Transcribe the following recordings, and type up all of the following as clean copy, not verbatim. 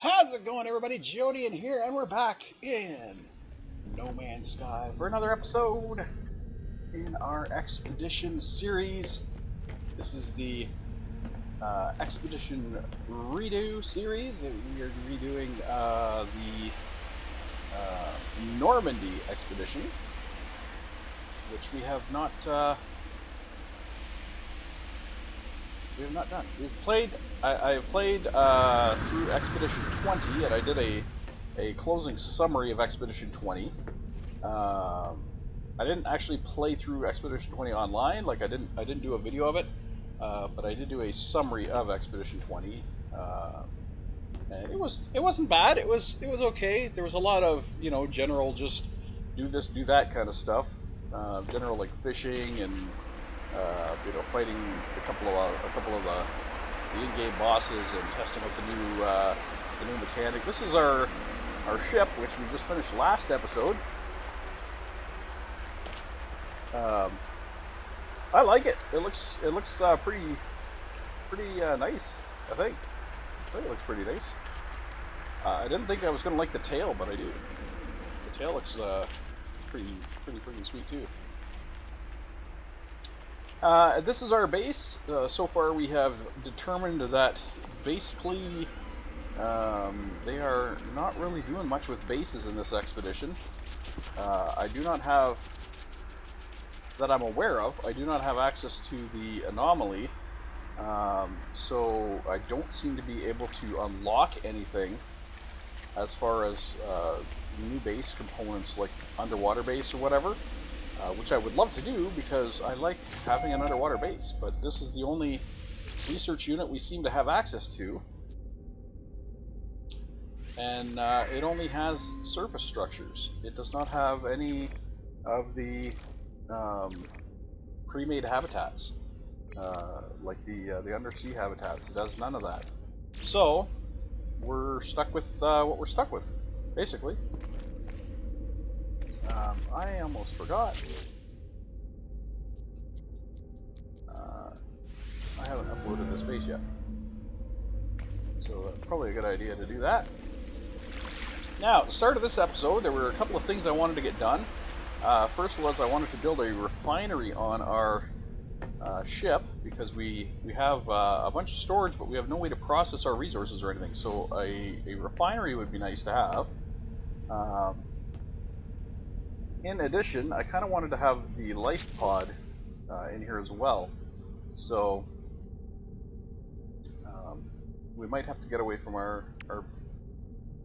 How's it going, everybody? Jody in here, and we're back in No Man's Sky for another episode in our Expedition series. This is the Expedition Redo series. We are redoing the Normandy Expedition, which we have not done. We've played. I've played through Expedition 20, and I did a closing summary of Expedition 20. I didn't actually play through Expedition 20 online. Like I didn't do a video of it, but I did do a summary of Expedition 20. And it wasn't bad. It was okay. There was a lot of general just do this, do that kind of stuff. General like fishing and fighting a couple of the in-game bosses and testing out the new mechanic. This is our ship, which we just finished last episode. I like it. It looks pretty nice. I think it looks pretty nice. I didn't think I was gonna like the tail, but I do. The tail looks pretty sweet too. This is our base. So far we have determined that basically they are not really doing much with bases in this expedition. I do not have, that I'm aware of, I do not have access to the anomaly, so I don't seem to be able to unlock anything as far as new base components like underwater base or whatever. Which I would love to do because I like having an underwater base, but this is the only research unit we seem to have access to. And it only has surface structures. It does not have any of the pre-made habitats, like the undersea habitats. It does none of that. So, we're stuck with what we're stuck with, basically. I almost forgot. I haven't uploaded this base yet. So that's probably a good idea to do that. Now, at the start of this episode, there were a couple of things I wanted to get done. First was I wanted to build a refinery on our ship, because we have a bunch of storage, but we have no way to process our resources or anything. So a refinery would be nice to have. In addition, I kind of wanted to have the life pod in here as well. So we might have to get away from our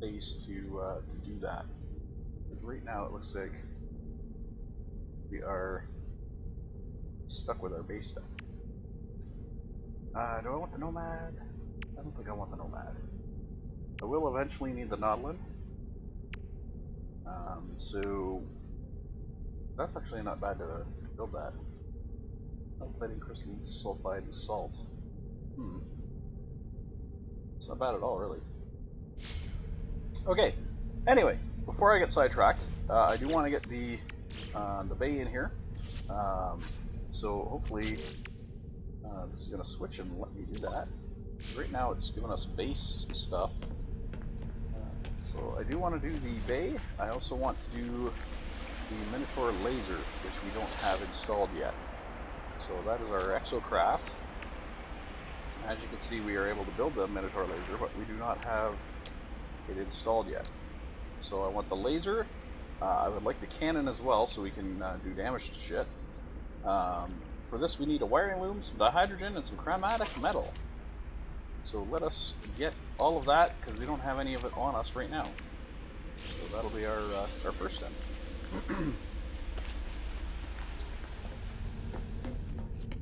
base to do that. Because right now it looks like we are stuck with our base stuff. Do I want the Nomad? I don't think I want the Nomad. I will eventually need the Nautilin. So that's actually not bad to build that. Plating crystalline sulfide and salt. It's not bad at all, really. Okay. Anyway, before I get sidetracked, I do want to get the bay in here. So hopefully this is going to switch and let me do that. Right now it's giving us base stuff. So I do want to do the bay. I also want to do the Minotaur laser, which we don't have installed yet. So that is our exocraft. As you can see, we are able to build the Minotaur laser, but we do not have it installed yet. So I want the laser. I would like the cannon as well, so we can do damage to shit. For this we need a wiring loom, some dihydrogen, and some chromatic metal. So let us get all of that, because we don't have any of it on us right now. So that'll be our first step.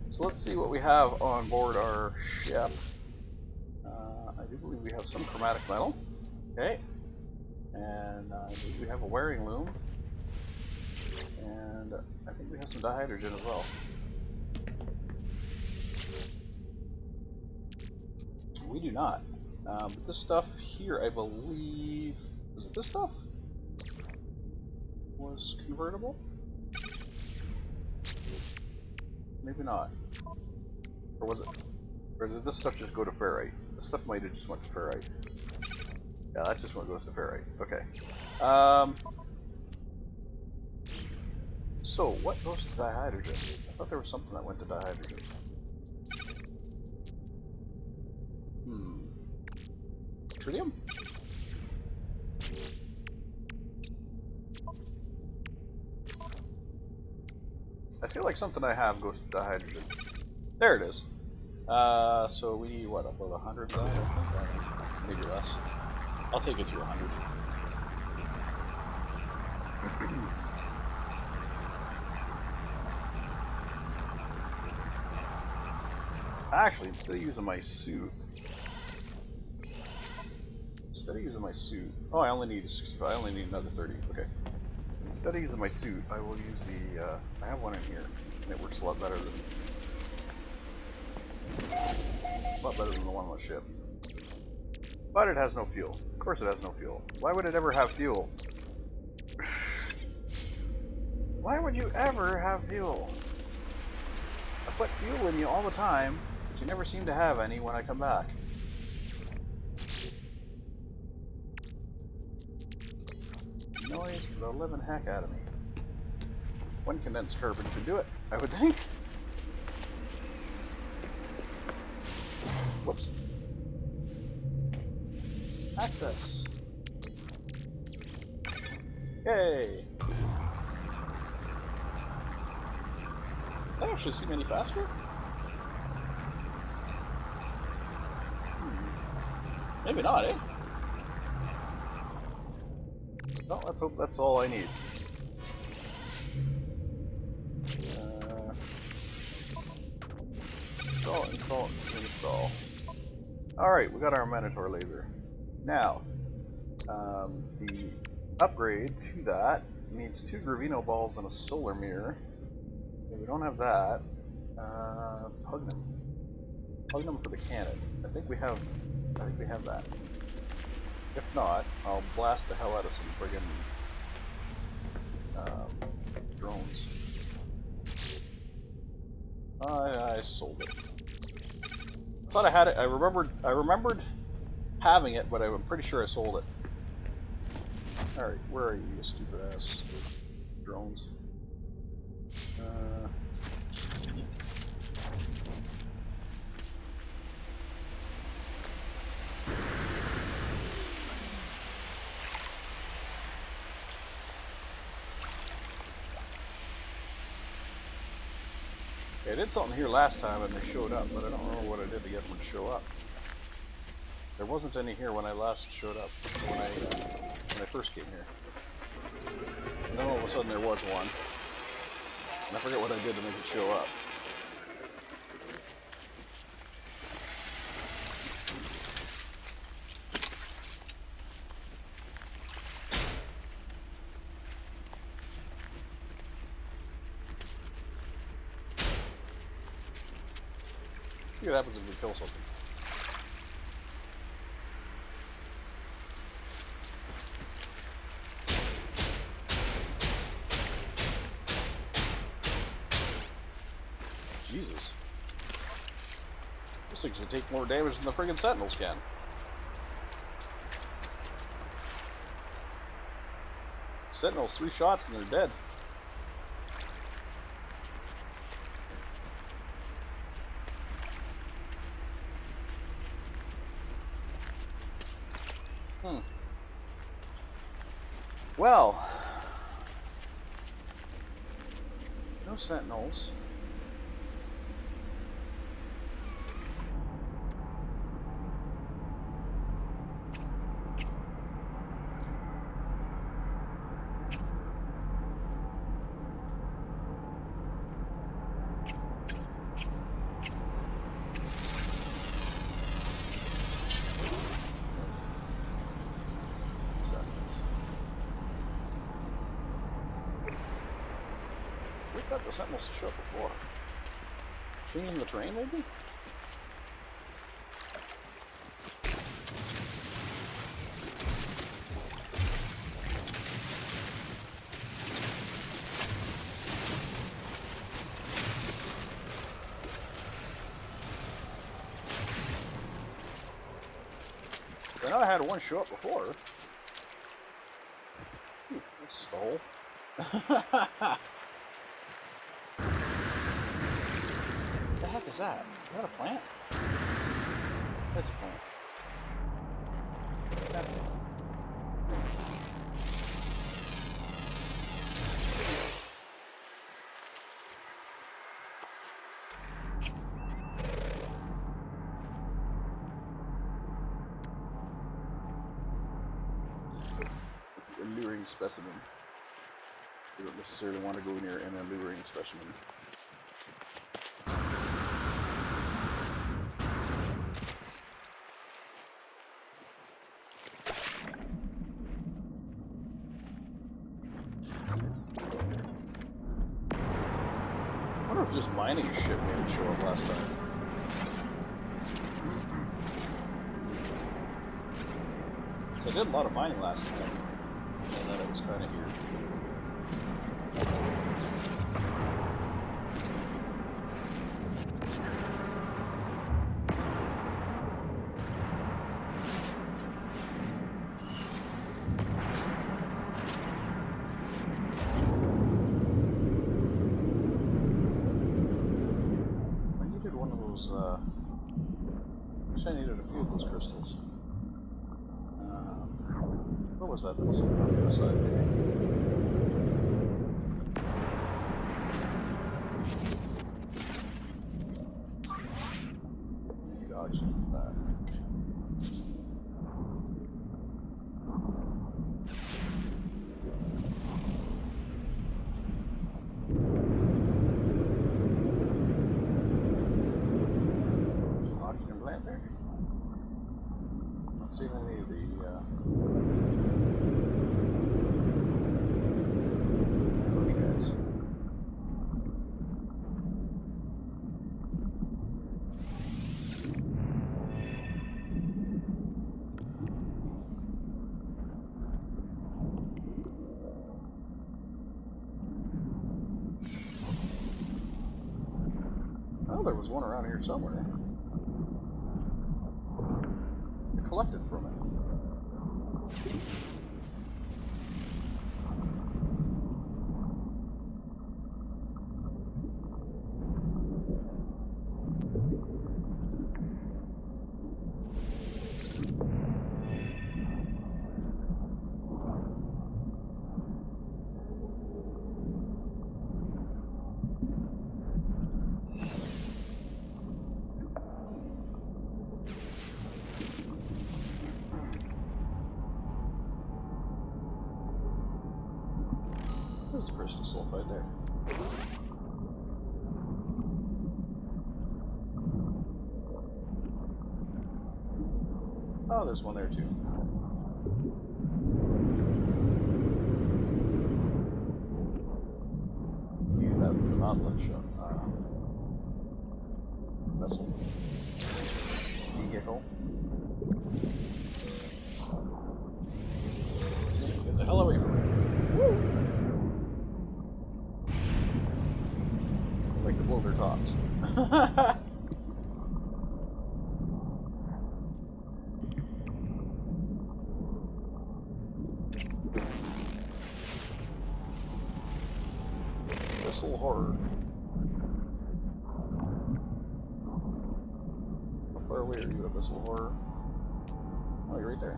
So let's see what we have on board our ship. I do believe we have some chromatic metal. Okay. And I believe we have a wiring loom. And I think we have some dihydrogen as well. We do not. But this stuff here, I believe... Was it this stuff? Was convertible? Maybe not. Or was it? Or did this stuff just go to ferrite? This stuff might have just went to ferrite. Yeah, that's just what goes to ferrite. Okay. So, what goes to dihydrogen? I thought there was something that went to dihydrogen. Tritium? I feel like something I have goes to dihydrogen. There it is. So we need, what, about 100 of that, I think? Maybe less. I'll take it to 100. Actually, instead of using my suit... Oh, I only need 65. I only need another 30. Okay. Instead of using my suit, I will use the... I have one in here, and it works a lot better than... the one on the ship. But it has no fuel. Of course it has no fuel. Why would it ever have fuel? Why would you ever have fuel? I put fuel in you all the time, but you never seem to have any when I come back. Noise the living heck out of me. One condensed carbon should do it, I would think. Whoops. Access. Yay! Did I actually see any faster? Maybe not, eh? Well, let's hope that's all I need. Install. Alright, we got our Minotaur laser. Now, the upgrade to that needs 2 Gravino balls and a solar mirror. If we don't have that, Pugnum. Pugnum for the cannon. I think we have that. If not, I'll blast the hell out of some friggin' drones. I sold it. I thought I had it. I remembered having it, but I'm pretty sure I sold it. All right, where are you, you stupid ass drones? I did something here last time and they showed up, but I don't remember what I did to get them to show up. There wasn't any here when I last showed up, when I first came here. And then all of a sudden there was one. And I forget what I did to make it show up. See what happens if we kill something. Jesus. This thing should take more damage than the friggin' Sentinels can. Sentinels, 3 shots and they're dead. Well, no Sentinels. We've got the Sentinels to show up before. Cleaning the train, maybe? I know I had one show up before. Ooh, this is the hole. What the heck is that? Is that a plant? That's a plant. That's a plant. It's an alluring specimen. You don't necessarily want to go near an alluring specimen. I wonder if just mining shit made it show up last time. So I did a lot of mining last time, and then it was kind of here. I needed a few of those crystals. What was that? That was on the other side. I need oxygen for that. There's an oxygen plant there. Not seeing any of the funny guys. Oh, there was one around here somewhere. I collected from it. There's crystal sulfide there. Oh, there's one there too. Needed that for the nautilus shot. Vessel. Vehicle. Get the hell away from me. Woo! Like to blow their tops. Missile horror. How far away are you, a missile horror? Oh, you're right there.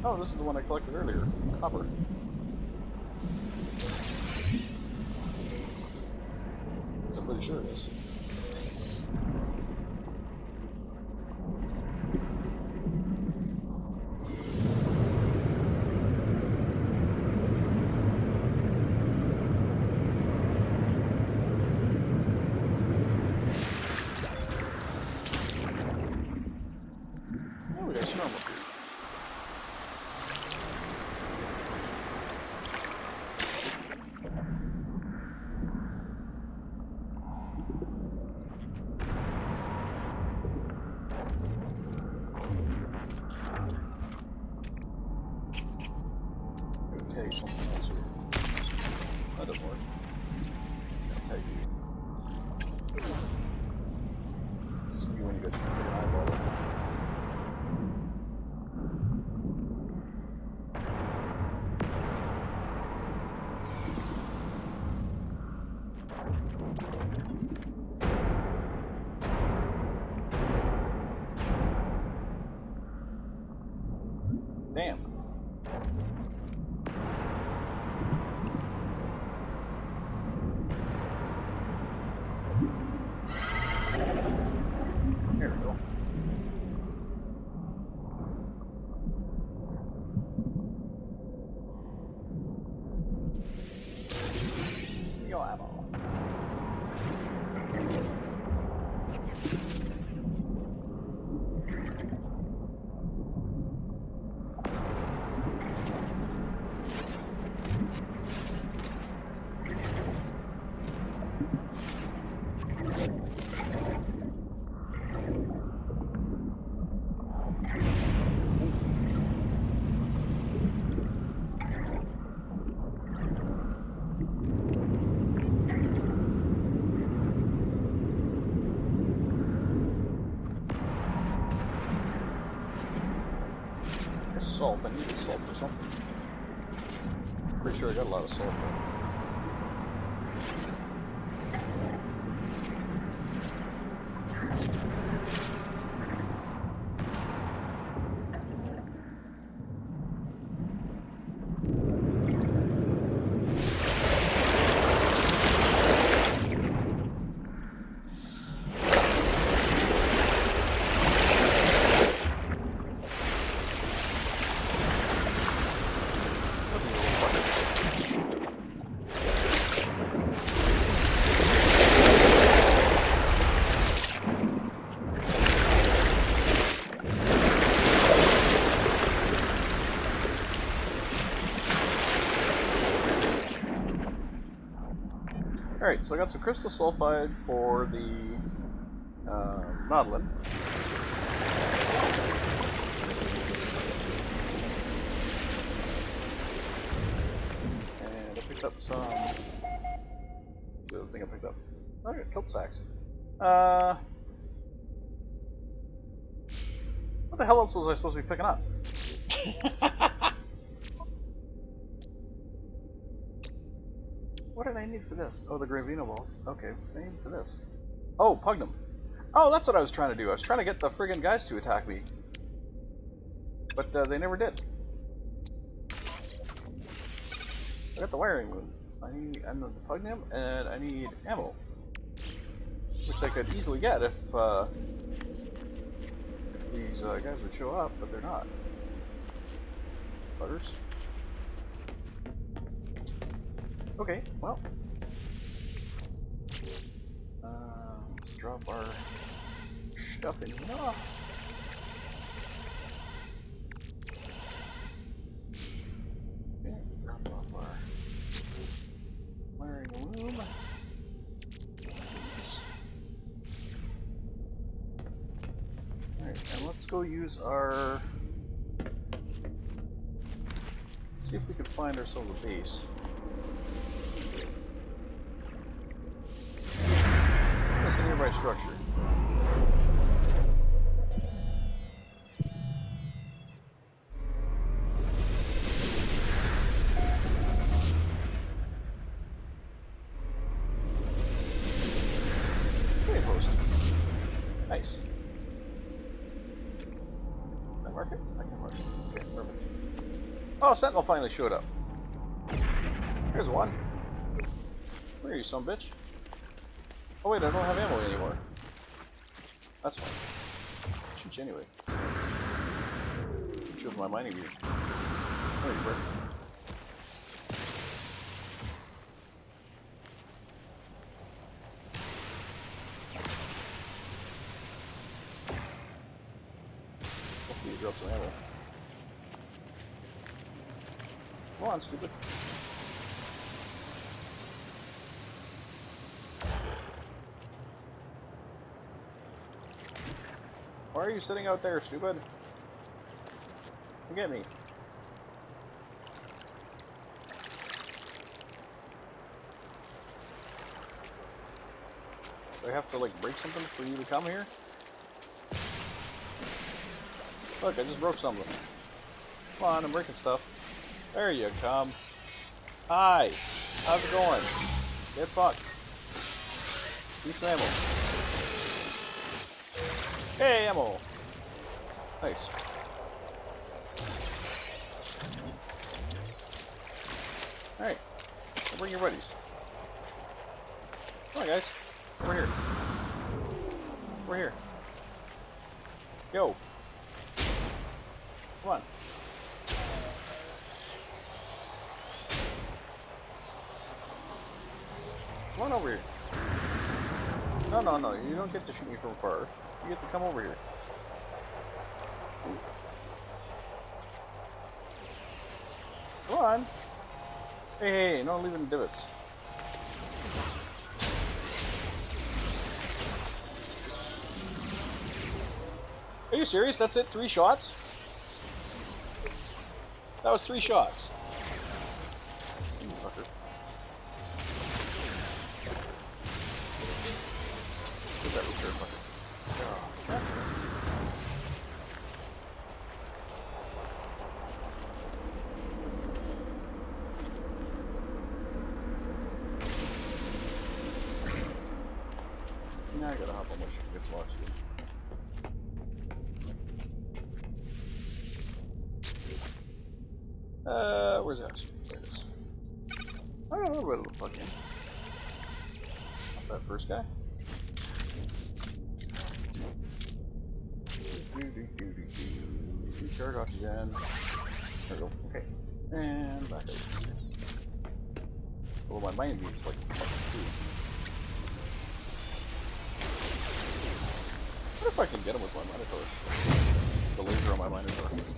Oh, this is the one I collected earlier. Copper. I'm pretty sure it is. we got a swarm up here. Tag something else here. That doesn't work. Tag you. See you when you get your freaking eyeball. Damn. There we go. Yo, eyeball. Salt. I need salt for something. Pretty sure I got a lot of salt. Alright, so I got some crystal sulfide for the Nautilin. And I picked up some... the other thing I picked up. Oh, I got kilt sacks. What the hell else was I supposed to be picking up? What did I need for this? Oh, the Gravino balls. Okay, I need for this. Oh, Pugnum. Oh, that's what I was trying to do. I was trying to get the friggin' guys to attack me. But they never did. I got the wiring moon. I need the Pugnum, and I need ammo. Which I could easily get if these guys would show up, but they're not. Butters. Okay, well. Let's drop our stuff in here. Okay, drop off our wiring loom. Alright, and let's go use our... see if we can find ourselves a base. What's a nearby structure? Trade post. Nice. Can I mark it? I can mark it. Okay, perfect. Oh, Sentinel finally showed up. Here's one. Where are you, son bitch? Oh wait, I don't have ammo anymore. That's fine. I'll shoot you anyway. Shoot with my mining gear. There you go. you drop some ammo. Come on, stupid. Why are you sitting out there, stupid? Come get me. Do I have to, like, break something for you to come here? Look, I just broke something. Come on, I'm breaking stuff. There you come. Hi! How's it going? Get fucked. Piece of ammo. Hey, ammo! Nice. Alright. Bring your buddies. Come on, guys. Over here. Over here. Yo. Come on. Come on over here. No, no, no. You don't get to shoot me from far. You get to come over here. Ooh. Come on. Hey, hey, no leaving divots. Are you serious? That's it? 3 shots? That was 3 shots. Fucker. Where's that repair fucker? Oh, crap. Now I gotta hop on my ship and get some oxygen. Where's the oxygen? There it is. I got a little bit of a plug in. Not that first guy. Recharge oxygen. There we go. Okay. And back out. Well, my mining beam is like fucking 2. What if I can get him with my minotaur? The laser on my minotaur. I wonder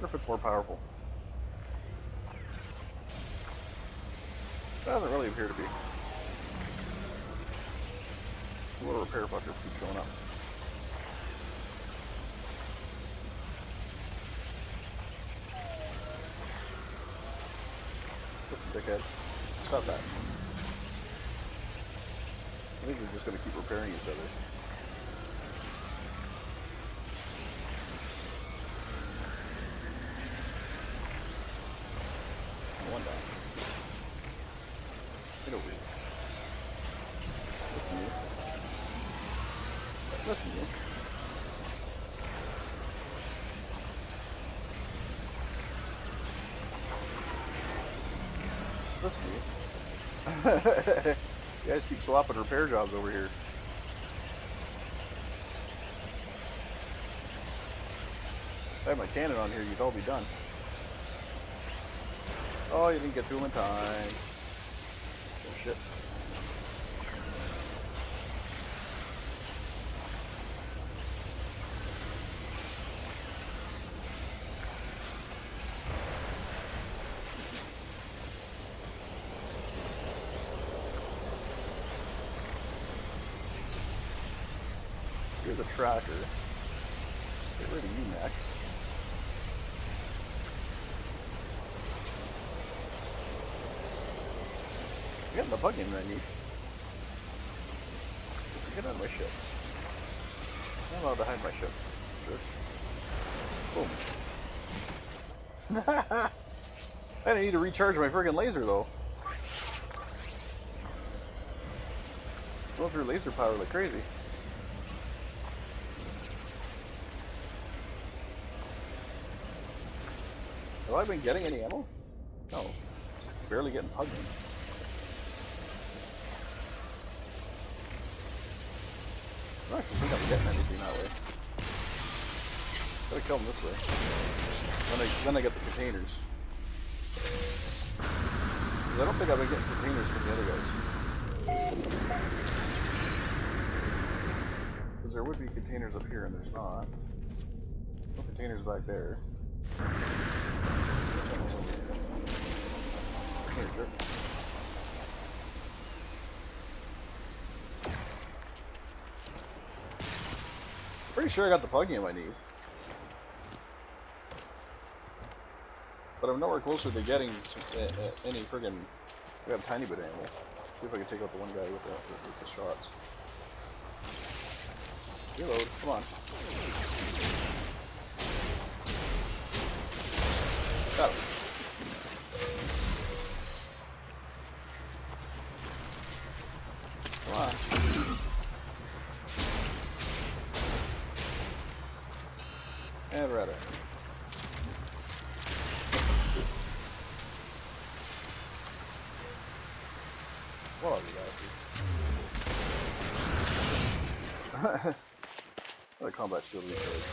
if it's more powerful. It doesn't really appear to be. The little repair fuckers keep showing up. Listen, dickhead. Stop that. I think we're just gonna keep repairing each other. One down. Get over here. Listen to you. Listen to you. Listen to you. You guys keep swapping repair jobs over here. If I had my cannon on here, you'd all be done. Oh, you didn't get to him in time. Oh shit. You're the tracker. Get rid of you next. I'm getting the bug in I need. Just get out of my ship. I'm allowed to hide my ship. Sure. Boom. I need to recharge my friggin' laser though. Going through laser power like crazy. Have I been getting any ammo? No. Just barely getting pugged in. I don't actually think I'm getting anything that way. Gotta kill them this way. Then I get the containers. I don't think I've been getting containers from the other guys. Because there would be containers up here and there's not. No containers back there. Here, jerk. Pretty sure I got the plug-in I need. But I'm nowhere closer to getting any friggin'... I got a tiny bit of ammo. See if I can take out the one guy with the shots. Reload, come on. Got him. Come on. And we're at it. What are you guys, dude? Another combat shield recharge.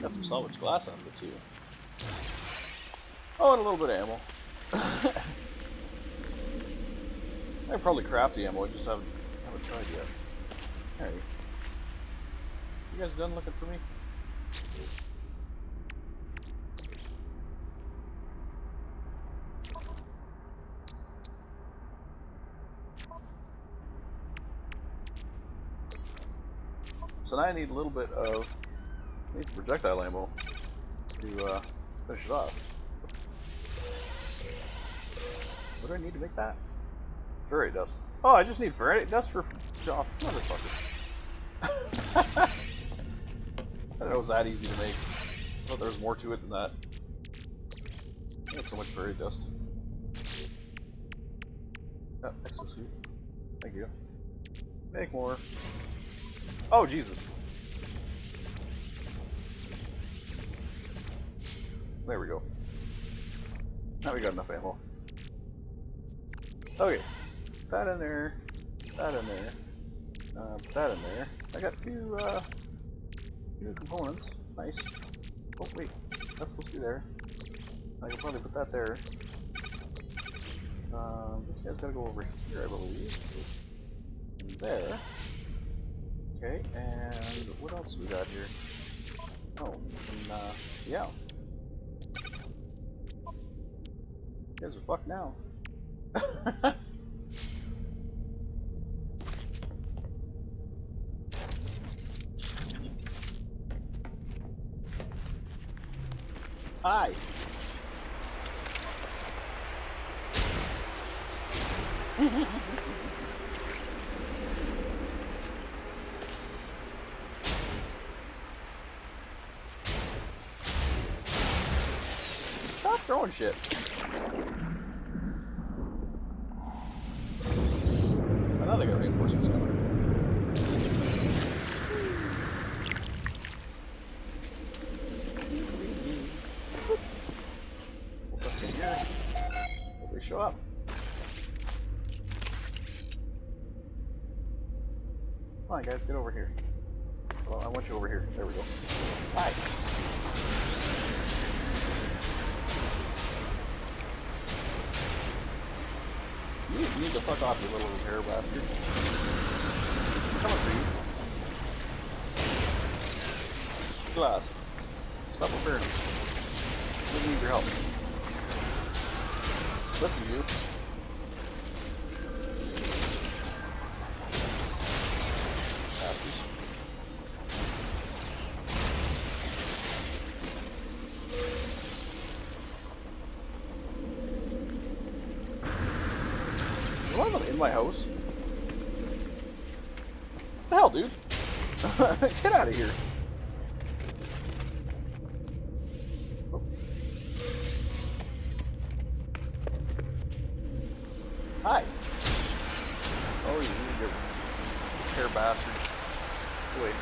Got some salvage glass on it too. Oh, and a little bit of ammo. I could probably craft the ammo, I just haven't tried yet. Alright. You guys done looking for me? So now I need a little bit of projectile ammo to finish it off. What do I need to make that? Ferrite dust. Oh, I just need ferrite dust for off. Motherfucker. I didn't know it was that easy to make. I thought there was more to it than that. I got so much ferrite dust. Oh, exosuit. Thank you. Make more. Oh, Jesus. There we go. Now we got enough ammo. Okay. That in there. That in there. That in there. I got two components. Nice. Oh, wait. That's supposed to be there. I can probably put that there. This guy's gotta go over here, I believe. And there. Okay, and what else we got here? Oh, and, yeah. You guys are fucked now. Hi. Stop throwing shit. I know they got reinforcements coming. Hope they show up. Come on, guys, get over here. Well, I want you over here. There we go. Hi. You need to fuck off, you little hair bastard. I'm coming for you. Glass. Stop repairing me. I need your help. Listen, you. Bastards. What am I in my house? What the hell, dude? Get out of here. Oh. Hi. Oh, you hair bastard. Wait.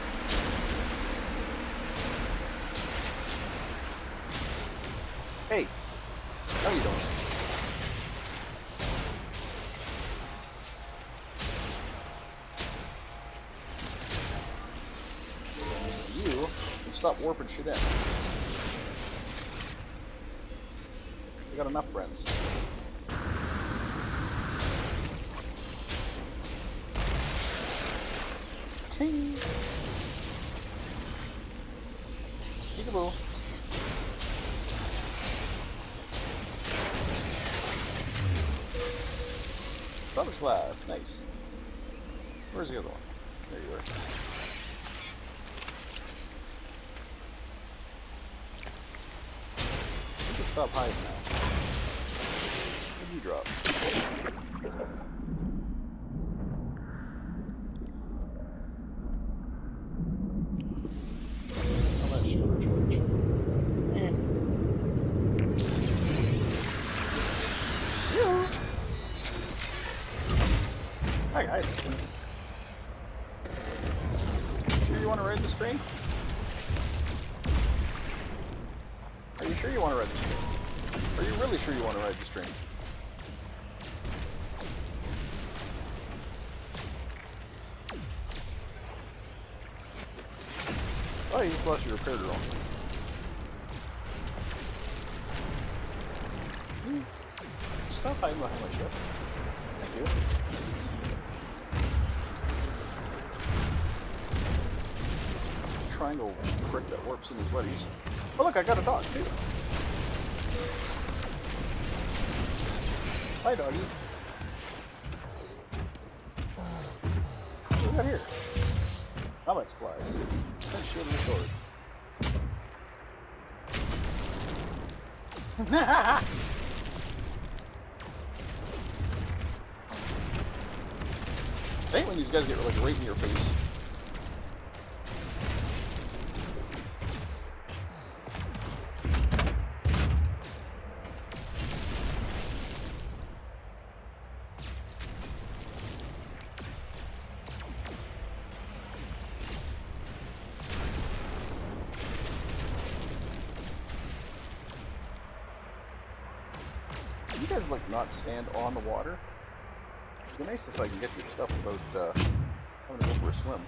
Hey. How you doing? Stop warping shit in. We got enough friends. Ting. Peekaboo. Status glass, nice. Where's the other one? There you are. You can stop hiding now. What did you drop? How much sugar charge? Hi guys. Sure you want to ride this train? Are you sure you want to ride this train? Are you really sure you want to ride this train? Oh, you just lost your repair drone. Stop hiding behind my ship. Thank you. Triangle prick that warps in his buddies. Oh look, I got a dog too. Hi doggy. What do we got here? Combat supplies. Let's shield and sword. I hate when these guys get like right in your face. You guys like not stand on the water? It'd be nice if I can get your stuff without having to go for a swim.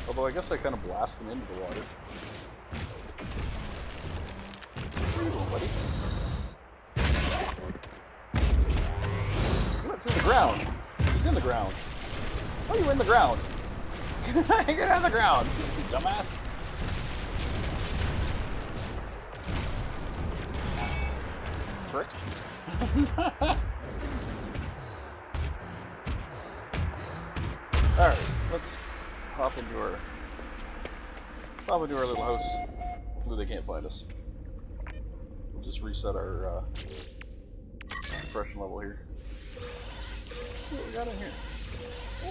Although I guess I kind of blast them into the water. Where are you going, buddy? He went through the ground. He's in the ground. Why are you in the ground? Get out of the ground, you dumbass! Frick. Alright, let's hop into our little house. Hopefully they can't find us. We'll just reset our compression level here. Let's see what we got in here.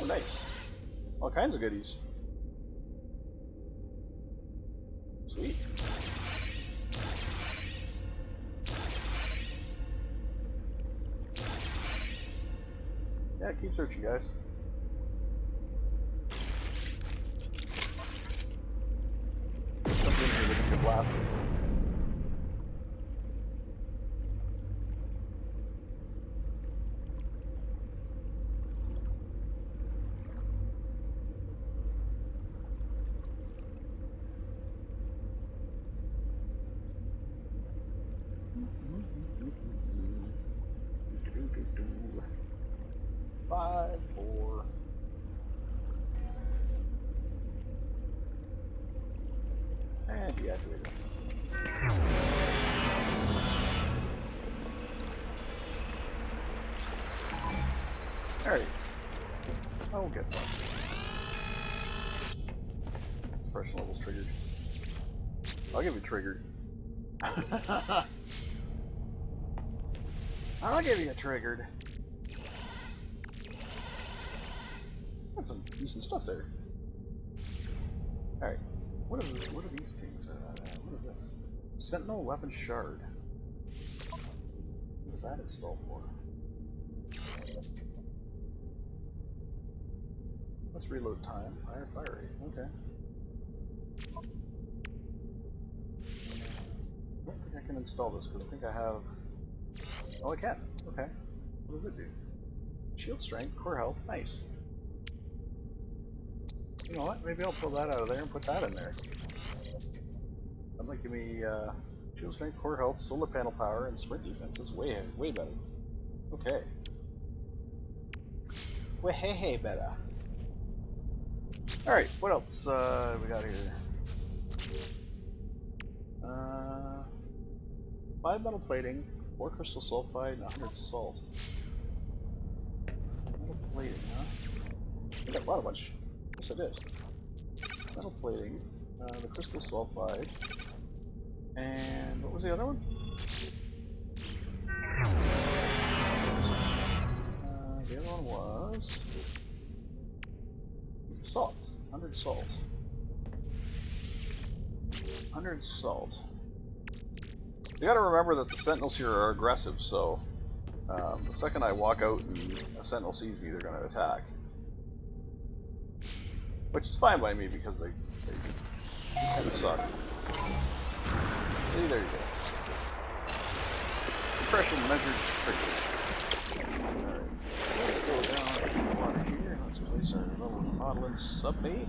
Oh, nice. All kinds of goodies. Sweet. Yeah, keep searching, guys. Comes in here, they can get blasted. Five, four. And deactivated. Alright. I'll get that. Suppression level's triggered. I'll give you triggered. I'll give you a triggered. Got some decent stuff there. Alright. What is this? What are these things? What is this? Sentinel Weapon Shard. What does that install for? Let's reload time. Higher fire rate. Okay. I don't think I can install this because I think I have... Oh, I can. Okay. What does it do? Shield strength, core health. Nice. You know what? Maybe I'll pull that out of there and put that in there. That might give me shield strength, core health, solar panel power, and sprint defense. That's way better. Okay. Well, hey, better. Alright, what else we got here? 5 metal plating, 4 crystal sulfide, and 100 salt. Metal plating, huh? I got a bunch. Yes, I did. Metal plating, the crystal sulfide, and what was the other one? The other one was salt. 100 salt. 100 salt. You gotta remember that the sentinels here are aggressive, so the second I walk out and a sentinel sees me, they're gonna attack. Which is fine by me because they kind of suck. See, there you go. Suppression measures triggered. Alright, so let's go down to the water here. Let's place our little modeling sub-bay.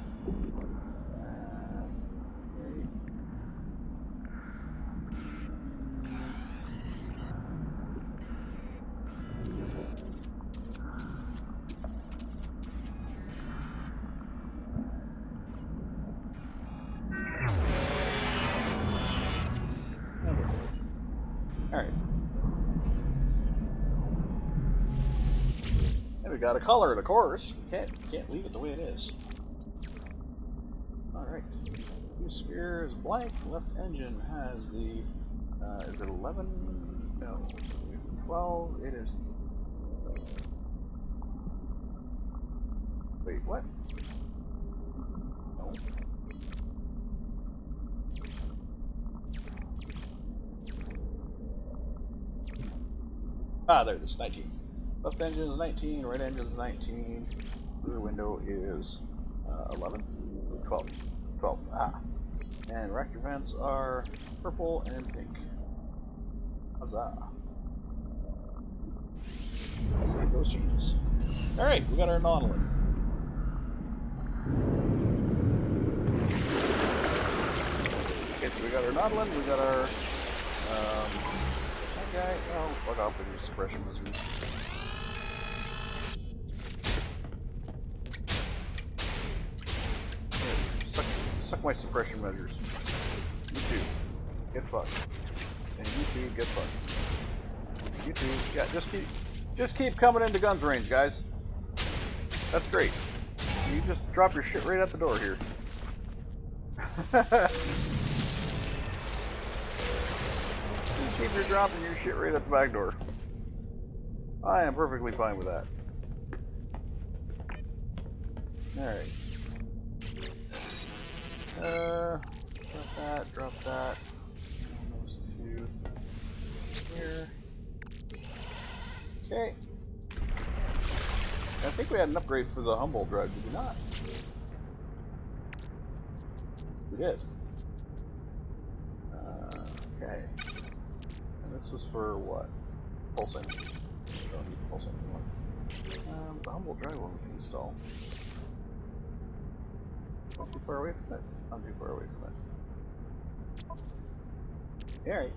Alright. And we got a color, of course. Can't leave it the way it is. Alright. New sphere is blank. Left engine has the is it 11? No. Is it 12? It is. Wait, what? No. Ah, there it is, 19. Left engine is 19, right engine is 19, rear window is 11, 12, 12, and reactor vents are purple and pink. Huzzah. Save those changes. Alright, we got our Nautilin. Okay, so we got our Nautilin, we got our guy. Oh, fuck off with your suppression measures. Here, suck my suppression measures. You too. Get fucked. And you too, get fucked. You too. Yeah, just keep coming into guns range, guys. That's great. You just drop your shit right at the door here. Just keep your dropping your shit right at the back door. I am perfectly fine with that. Alright. Drop that. Those two here. Okay. I think we had an upgrade for the Humboldt drive, did we not? We did. Okay. And this was for what? Pulse engine. Don't need the pulse engine one. The Humboldt drive one we can install. Not too far away from it. Not too far away from it. Alright.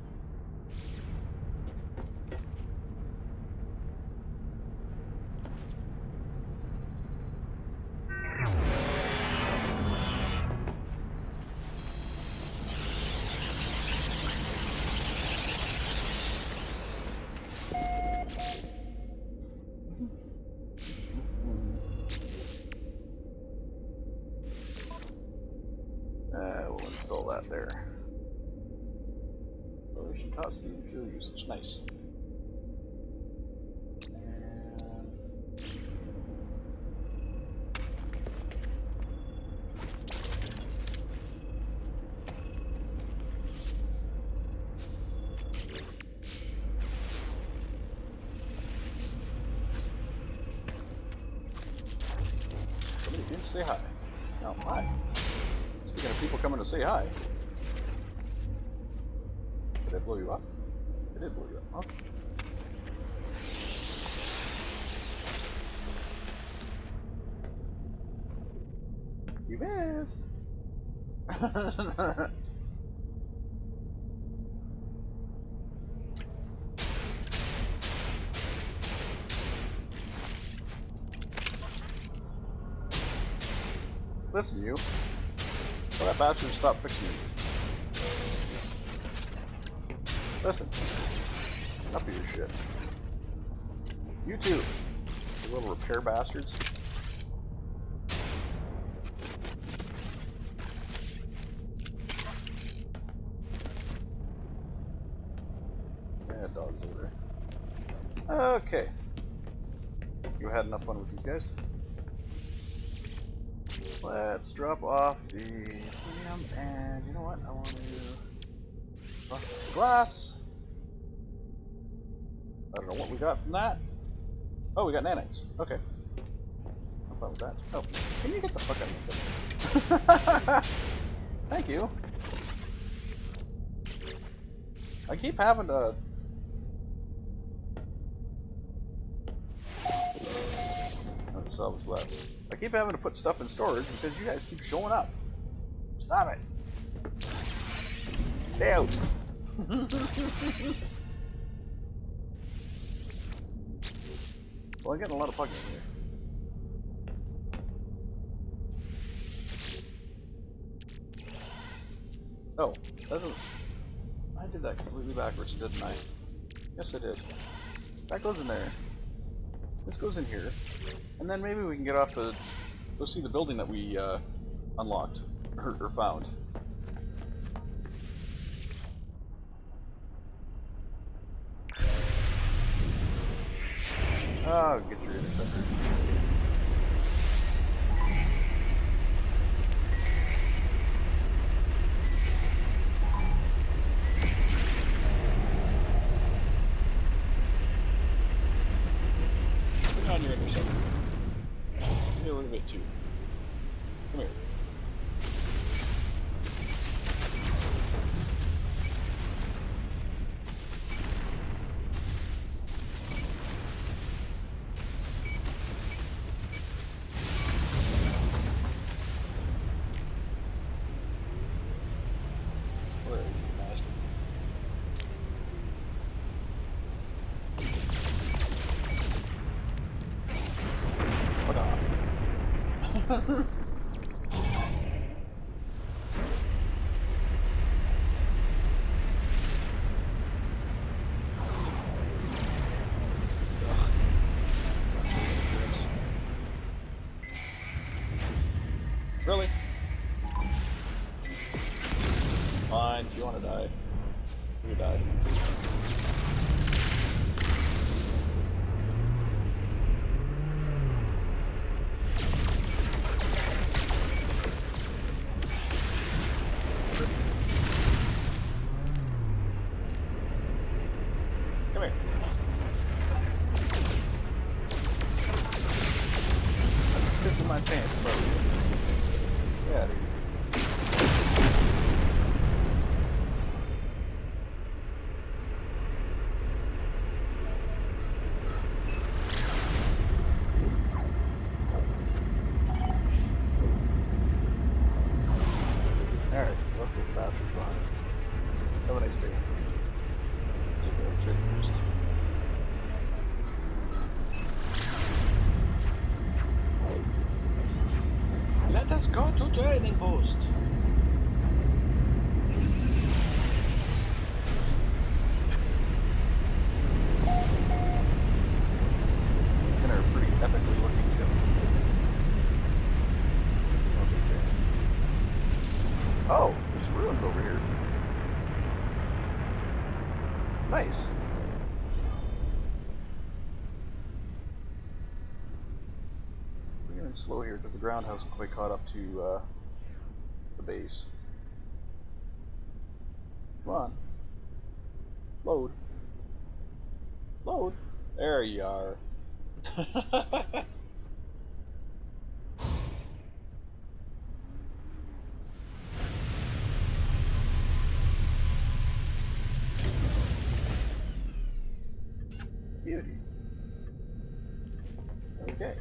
We'll install that there. Relation top speed and fuel usage. Nice. And somebody came to say hi. Oh, hi. Speaking of people coming to say hi. Did I blow you up? I did blow you up, huh? You missed! Listen, you. Tell that bastard to stop fixing me. Listen. Enough of your shit. You too. You little repair bastards. Yeah, dog's over there. Okay. You had enough fun with these guys. Let's drop off the premium, and you know what? I want to process the glass. I don't know what we got from that. Oh, we got nanites. Okay. I'm fine with that. Oh, can you get the fuck out of this? Thank you. I keep having to... Let's sell this glass. I keep having to put stuff in storage because you guys keep showing up. Stop it. Stay out. Well, I'm getting a lot of plugins here. Oh, that doesn't... I did that completely backwards, didn't I? Yes, I did. That goes in there. This goes in here. And then maybe we can get off to go see the building that we unlocked. Or found. Oh, get your interceptors. Put on your interceptor. Get rid of it too. Come here. Really? Fine, if you want to die. You die. Come here. I'm pissing my pants, bro. Get out of here. Alright, left those bastards behind. Have a nice day. Take a trade post. Let us go to trading post. And a pretty epically looking ship. Oh, there's some ruins over here. Nice. We're getting slow here because the ground hasn't quite caught up to the base. Come on. Load. Load. There you are. Beauty. Okay.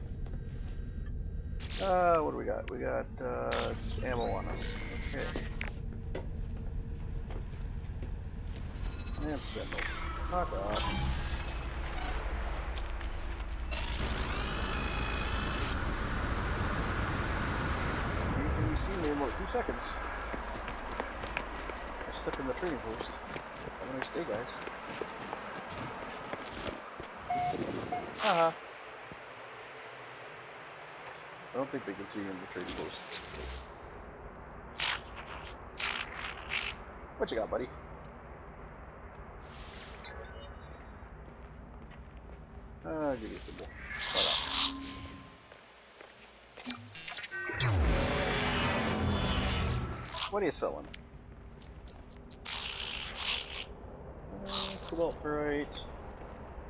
What do we got? We got just ammo on us. Okay. And symbols. Fuck off. be seeing me in about 2 seconds. I stuck in the trading post. Have a nice day, guys. Haha. I don't think they can see you in the trading post. What you got, buddy? I'll give you a symbol. Why not? What are you selling? Cobalt ferrite,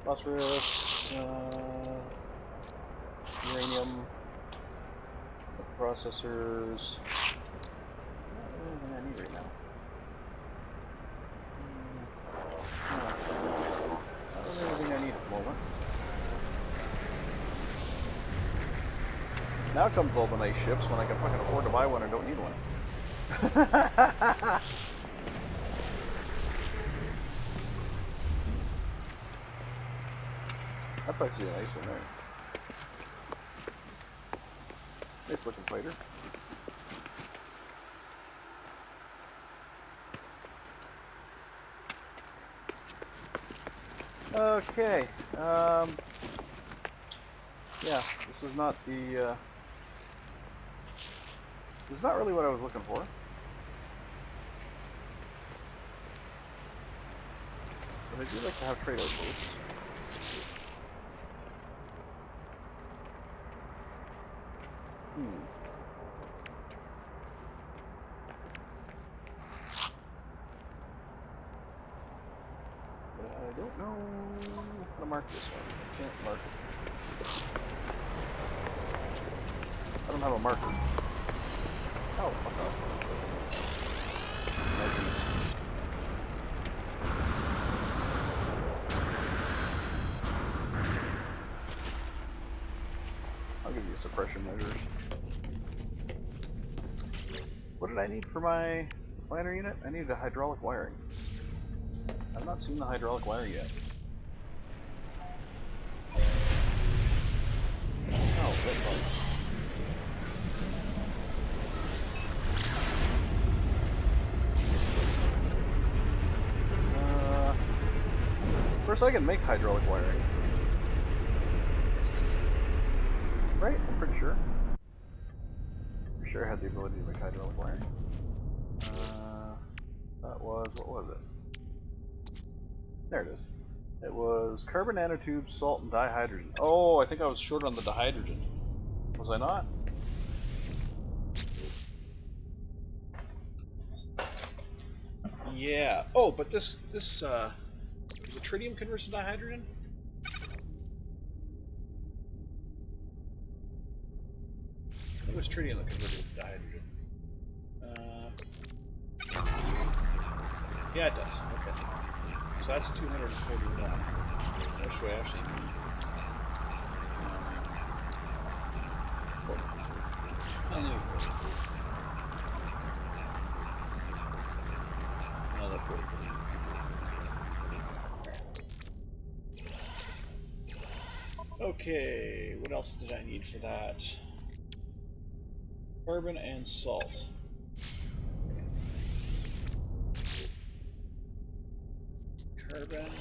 phosphorus, uranium, processors. Not really anything I need right now. Not really anything I need at the moment. Now comes all the nice ships when I can fucking afford to buy one and don't need one. That's actually a nice one there. Nice looking fighter. Okay. Yeah, this is not the. This is not really what I was looking for. But I do like to have trade outposts. I don't know how to mark this one. I can't mark it. I don't have a marker. Oh, fuck off. Measures. I'll give you suppression measures. What did I need for my refiner unit? I needed a hydraulic wiring. I've not seen the hydraulic wiring yet. Oh, wait, First, I can make hydraulic wiring. Right? I'm pretty sure. Pretty sure I had the ability to make hydraulic wiring. That was, what was it? There it is. It was carbon nanotubes, salt, and dihydrogen. Oh, I think I was short on the dihydrogen. Was I not? Yeah. Oh, but this the tritium converts to dihydrogen? It was tritium that converted to dihydrogen. Yeah, it does. Okay. So that's 241. What should I actually need? I need 40. Another 40. Okay, what else did I need for that? Carbon and salt. Carbon,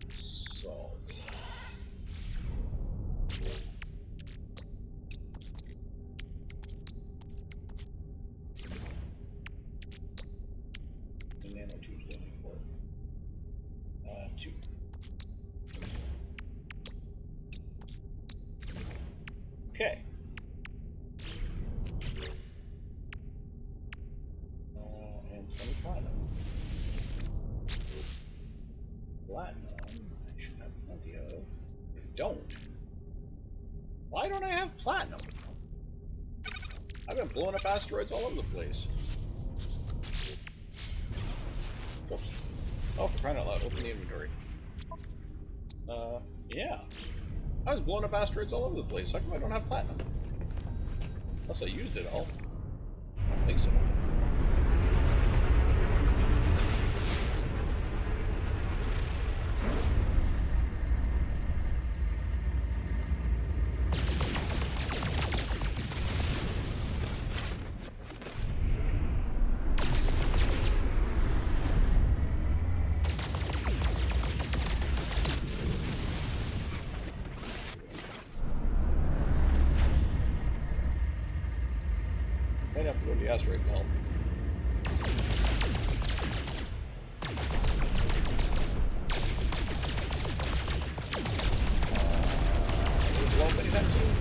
salt. The nanotubes only for 2. Okay. And 20 platinum. Platinum, I should have plenty of. I don't. Why don't I have platinum? I've been blowing up asteroids all over the place. Oops. Oh, for crying out loud, open the inventory. Yeah. I was blowing up asteroids all over the place. How come I don't have platinum? Unless I used it all. I don't think so. asteroid belt.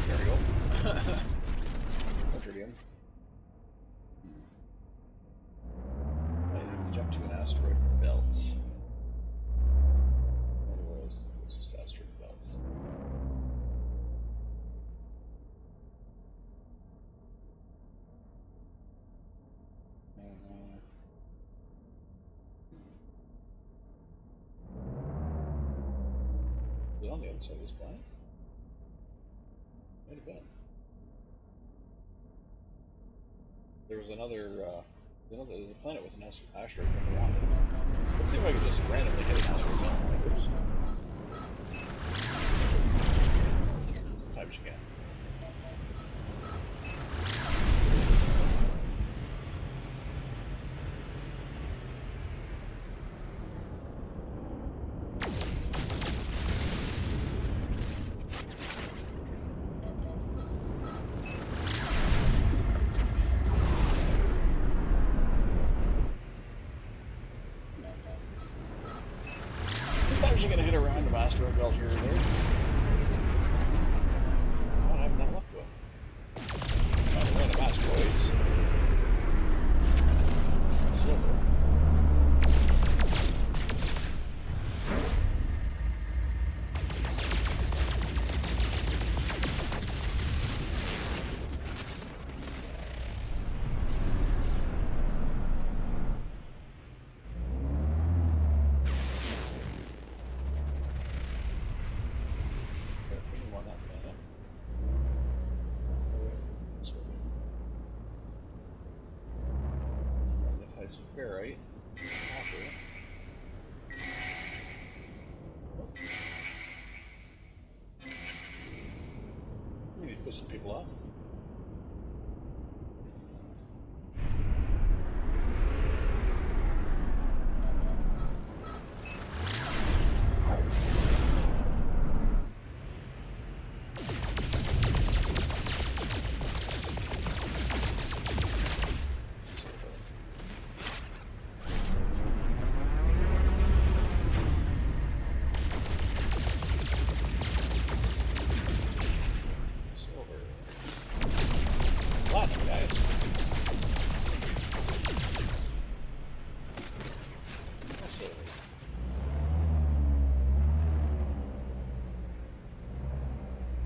There we go. Tritium. I need to jump to an asteroid belt. Where was the closest asteroid belt? Is it on the other side of this planet? Might have been. There was another, there's a planet with an asteroid belt around it. Let's see if I can just randomly hit an asteroid belt. Sometimes you can. Sometimes you're going to hit a random asteroid belt here or there. I'm not having that luck though. Not a random asteroids. Silver. Ferrite. We need to piss some people off.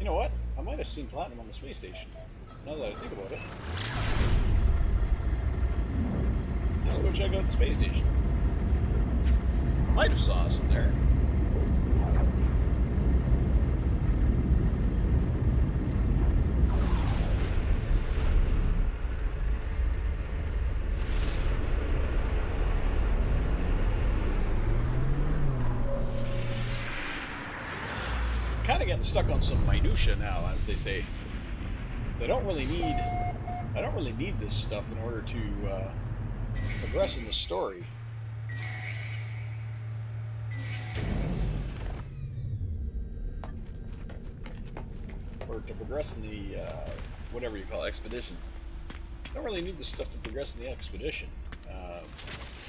You know what? I might have seen platinum on the space station. Now that I think about it. Let's go check out the space station. Might have saw some there. Kind of getting stuck on some minutia now, as they say. I don't really need this stuff in order to progress in the story. Or to progress in the whatever you call it, expedition. I don't really need this stuff to progress in the expedition.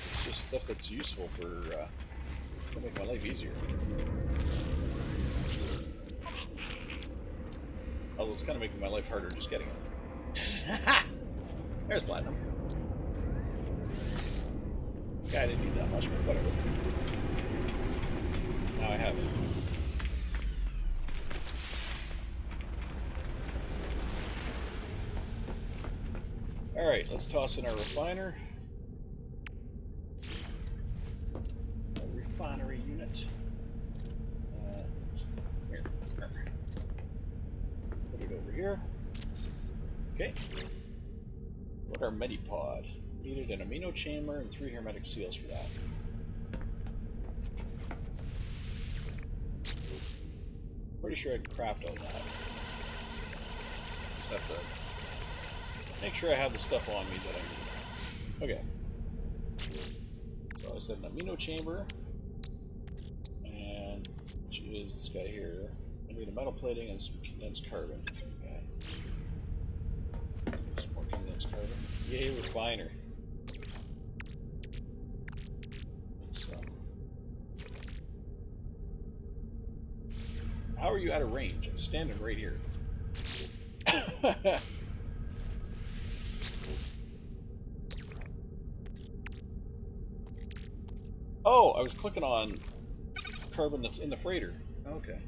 It's just stuff that's useful for to make my life easier. Although it's kind of making my life harder just getting it. There's platinum. Yeah, I didn't need that much, but whatever. Now I have it. Alright, let's toss in our refiner. A refinery unit. Here. Put it over here. Okay. Look, our Medipod. Needed an amino chamber and 3 hermetic seals for that. Pretty sure I can craft all that. Just have to make sure I have the stuff on me that I need. Okay. So I said an amino chamber, and which is this guy here. I need a metal plating and some condensed carbon. Okay. Some more condensed carbon. Yay, refiner. How are you out of range? I'm standing right here. Oh, I was clicking on carbon that's in the freighter. Okay.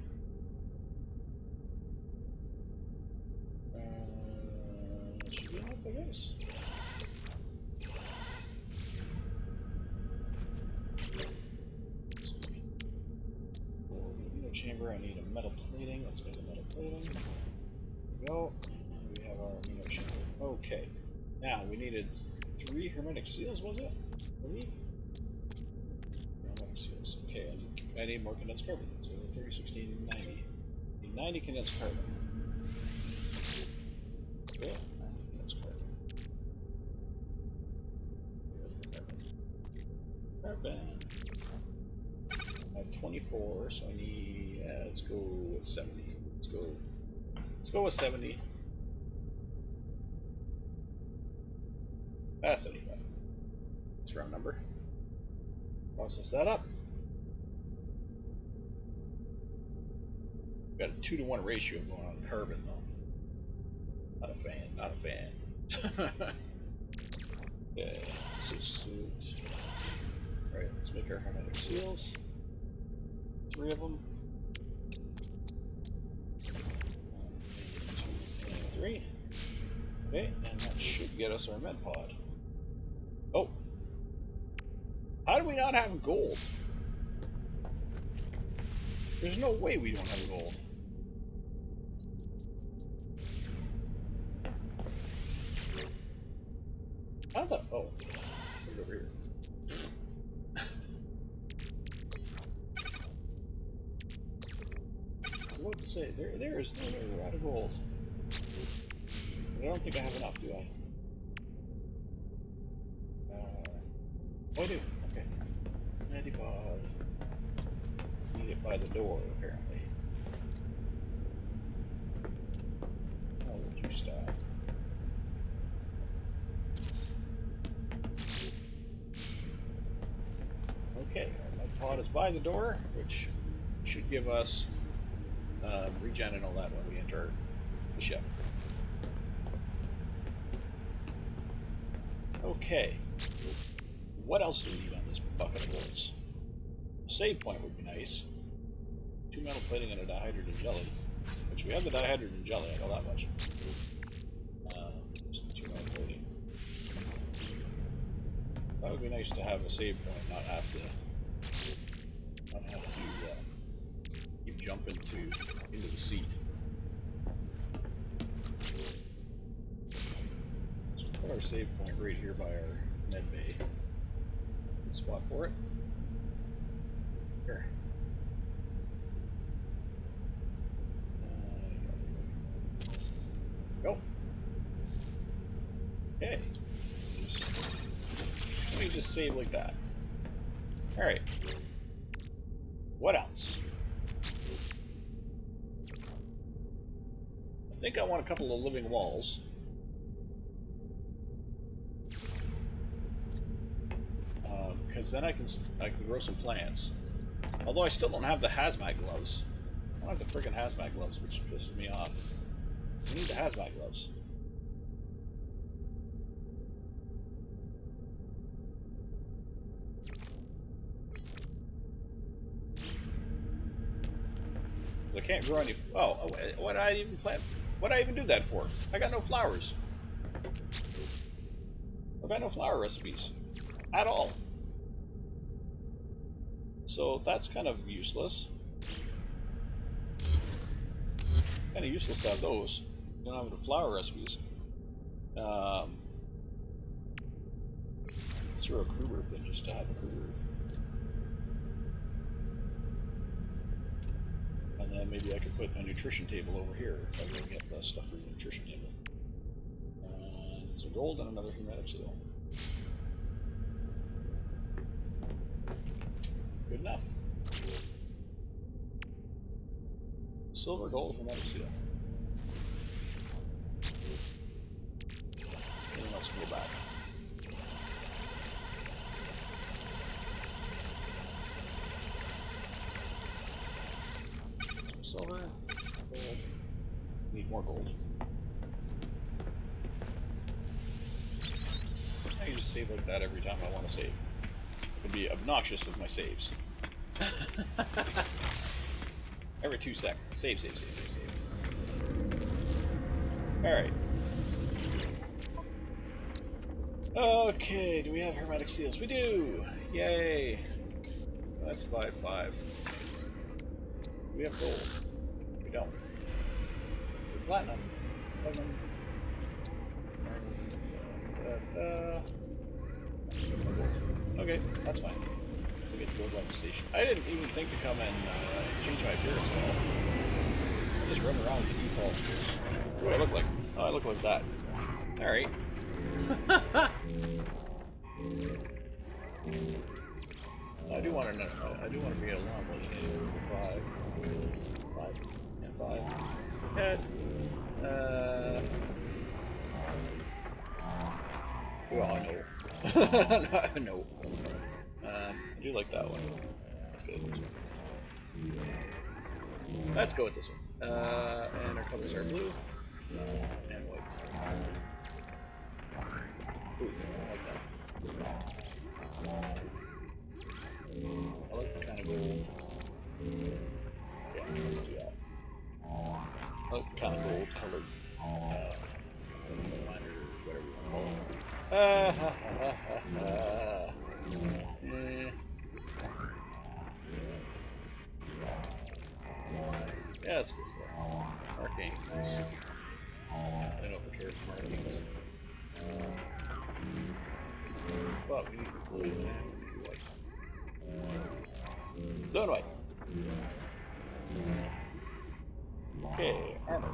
Should be enough, I guess. For the amino chamber, I need a metal plating. Let's make a metal plating. There we go. And we have our amino chamber. Okay. Now, we needed 3 hermetic seals, was it? I believe. Hermetic seals. Okay, I need more condensed carbon. So 30, 16, 90. I need 90 condensed carbon. Okay, 90 condensed carbon. Carbon. I have 24, so I need. Let's go with 70. Let's go with 70. 75. That's round number. Process that up. Got a 2-to-1 ratio going on carbon though. Not a fan. Not a fan. Okay, this is suit. Alright, let's make our hermetic seals. 3 of them. 1, 2, and 3. Okay, and that should get us our med pod. Oh! How do we not have gold? There's no way we don't have gold. How the? Oh, right over here. I was about to say, there is no way we're out of gold. But I don't think I have enough, do I? Oh, I do. Okay. Antipod. Need it by the door, apparently. Oh, would you stop? Okay, my pod is by the door, which should give us regen and all that when we enter the ship. Okay. What else do we need on this bucket of bolts? A save point would be nice. 2 metal plating and a dihydrogen jelly. Which we have the dihydrogen jelly, I know that much. Just 2 metal plating. That would be nice to have a save point, not have to keep jumping into the seat. So we'll put our save point right here by our med bay. Good spot for it. Here. Go. Okay. Let me just save like that. Alright. What else? I think I want a couple of living walls. Because then I can grow some plants. Although I still don't have the hazmat gloves. I don't have the friggin' hazmat gloves, which pisses me off. I need the hazmat gloves. Because I can't grow any. Oh, what did I even plant? What did I even do that for? I got no flowers. I've got no flower recipes at all. So that's kind of useless. Kind of useless to have those. You don't have the flower recipes. Let's throw a crew earth in just to have a crew earth. And then maybe I could put a nutrition table over here if I can get the stuff for the nutrition table. And some gold and another hermetic seal. Good enough. Silver, gold, hermetic seal. that. Silver, gold. Need more gold. I can just save like that every time I want to save. It would be obnoxious with my saves. Every 2 seconds. Save. Alright. Okay, do we have hermetic seals? We do! Yay! Let's buy 5. We have gold. We don't. We're platinum. Okay, that's fine. We get to go to the station. I didn't even think to come and change my appearance at all. I just run around with the default. What do I look like? Oh, I look like that. Alright. I do want to know. I do want to be a lot more than 5 and 5. Head. Well, no. No. I do like that one. Let's go with this one. Let's go with this one. And our colors are blue and white. Ooh, I like that. I like the kind of gold. Yeah, let's do that. I like the kind of gold colored finder, whatever you want to call it. Yeah, that's good stuff. Markings. I don't care for markings. But we need blue and we need white. Blue and white. Okay, armor.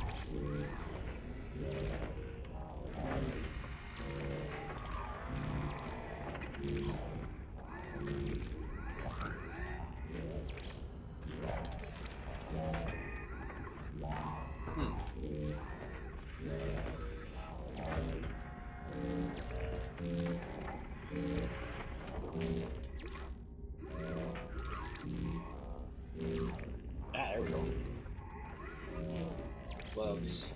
Ah, there we go. Gloves.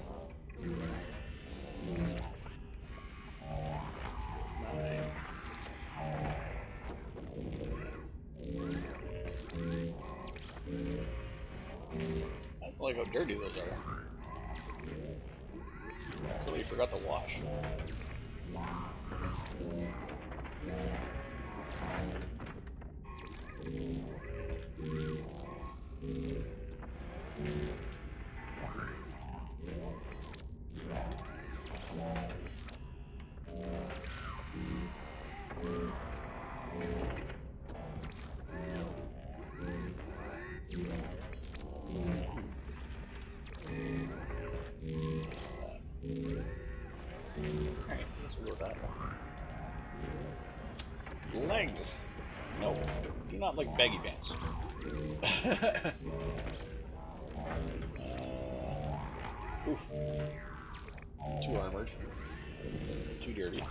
9. I don't like how dirty those are. Somebody forgot to wash. Alright, let's go with that. Legs. No, do not like baggy pants. Oof. Too armored. Too dirty.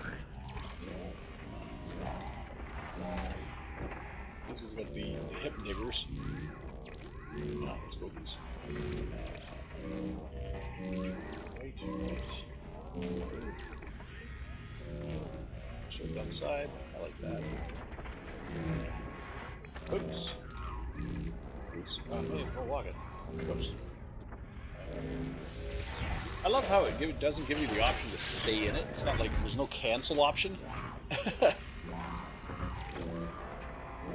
This has got the hip diggers. No, let's go with these. Wait. Shirt down the side. I like that. Oops. Oops. Oh, man, we'll walk it. Oops. I love how it doesn't give you the option to stay in it. It's not like there's no cancel option.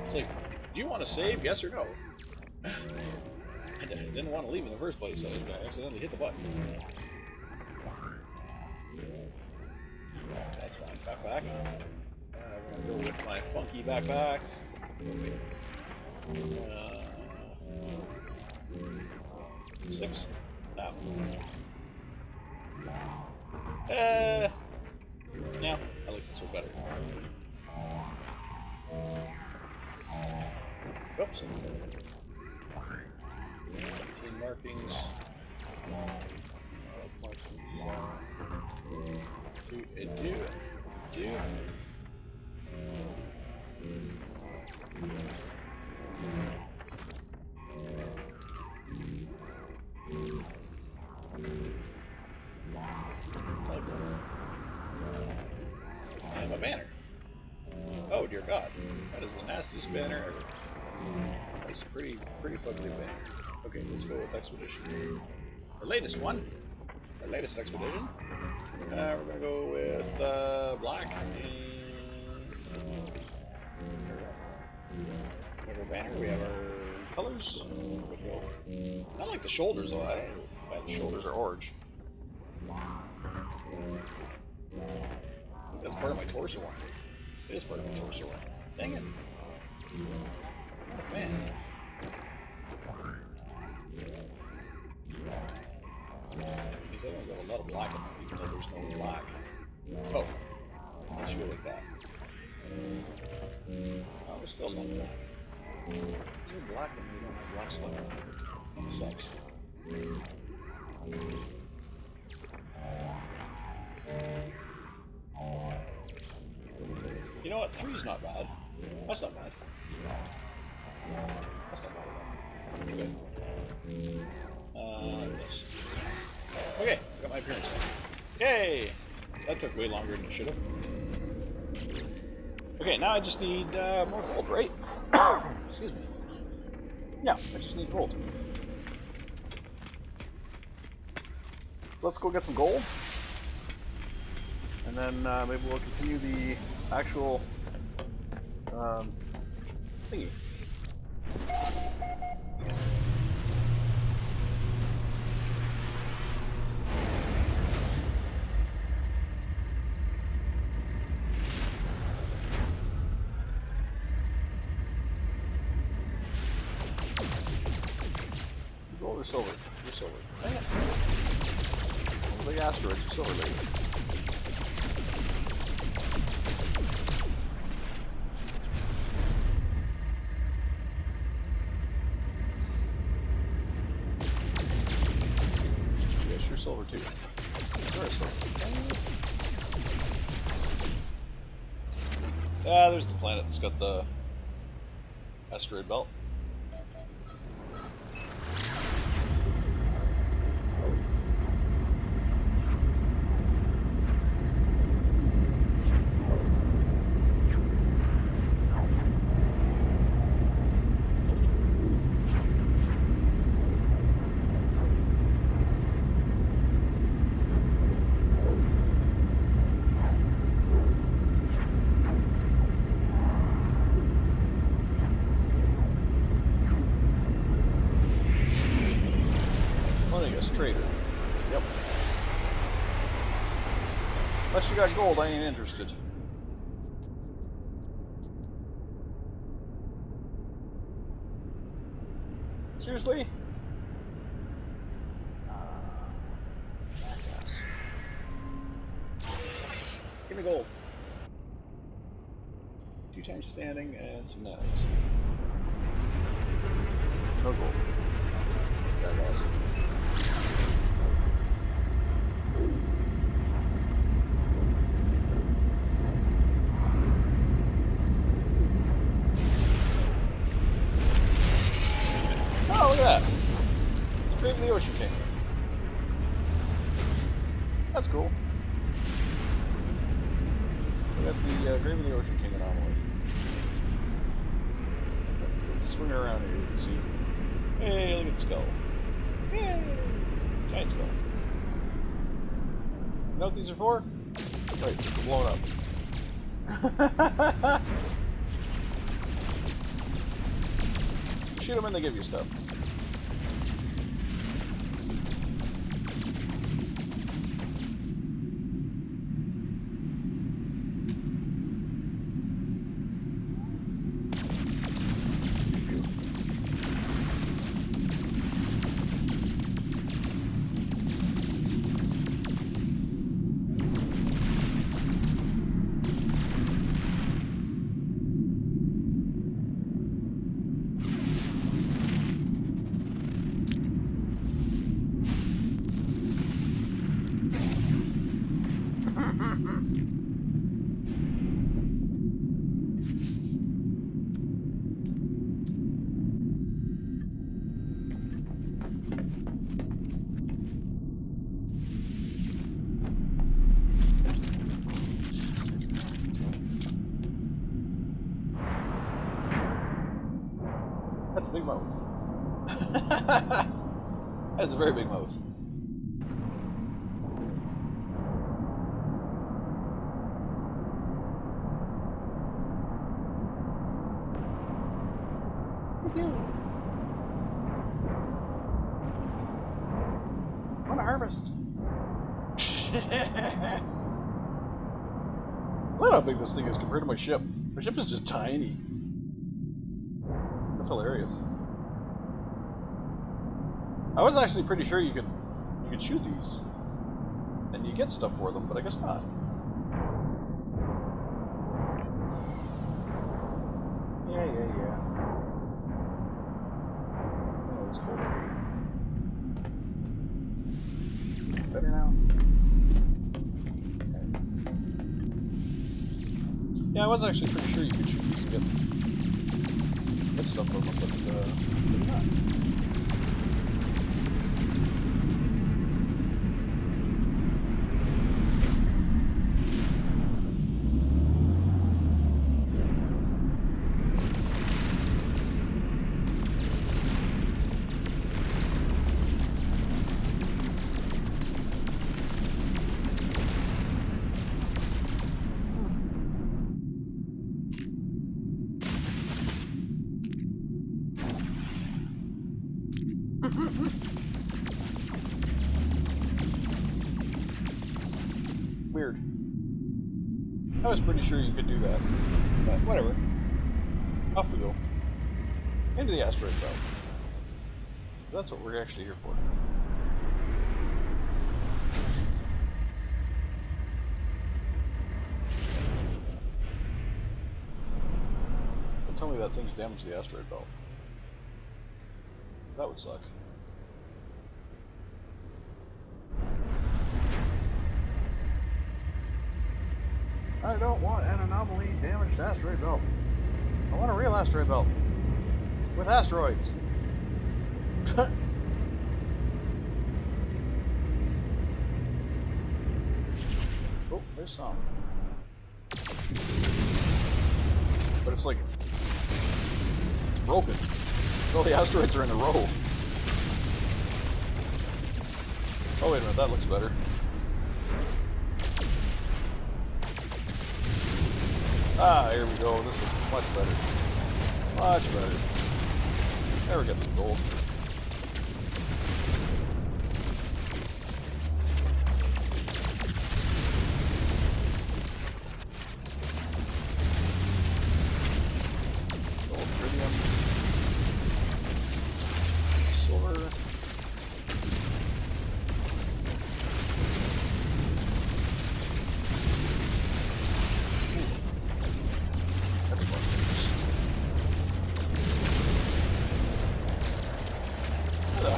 It's like, do you want to save? Yes or no? I didn't want to leave in the first place. I accidentally hit the button. That's fine. Backpack. I'm going to go with my funky backpacks. 6. No. Yeah, I like this one better. Oops. 18 markings. Do it do. do. And a banner. Oh dear God, that is the nastiest banner ever. That's a pretty fugly banner. Okay, let's go with expedition. Our latest one. Our latest expedition. We're gonna go with black and we have our banner. We have our colors. Good to go. I like the shoulders though. I don't know why the shoulders are orange. I think that's part of my torso one. It is part of my torso one. Dang it. I'm not a fan. Because I don't got a lot of black on them, even though there's no black. Oh. Let's go like that. Oh, there's still no black. Is there black and we don't have black stuff on it? Sucks. You know what? 3's not bad. That's not bad. That's not bad at all. Okay. This. Okay, got my appearance. Yay! That took way longer than it should have. Okay, now I just need more gold, right? Excuse me. Yeah, I just need gold. So let's go get some gold. And then maybe we'll continue the actual thingy. Gold or silver? You're silver. Dang it. Big asteroids are silver, baby. Yes, you're silver too. You're silver. Dang it. Ah, there's the planet that's got the asteroid belt. Trader. Yep. Unless you got gold, I ain't interested. Seriously? Jackass. Give me gold. 2 times standing and some nets. No gold. Jackass. Oh, look at that. Grave of the Ocean King. That's cool. We got the Grave of the Ocean King anomaly. Let's swing her around here, you can see. Hey, look at the skull. Yay! Giant skull. You know what these are for? Right, they're blown up. Shoot them and they give you stuff. mouth. That's a very big mouth. I want to harvest. Look how big this thing is compared to my ship. My ship is just tiny. That's hilarious. I was actually pretty sure you could shoot these and you get stuff for them, but I guess not. Yeah. Oh, it's cold over here. Better now? Okay. Yeah, I was actually pretty sure you could shoot these and get stuff from them, but maybe not. Weird. I was pretty sure you could do that. But whatever. Off we go. Into the asteroid belt. That's what we're actually here for. Don't tell me that thing's damaged the asteroid belt. That would suck. I don't want an anomaly damaged asteroid belt. I want a real asteroid belt. With asteroids. Oh, there's some. But it's like... it's broken. All the asteroids are in a row. Oh, wait a minute, that looks better. Ah, here we go. This is much better. Much better. There we get some gold. Gold, tritium. Silver.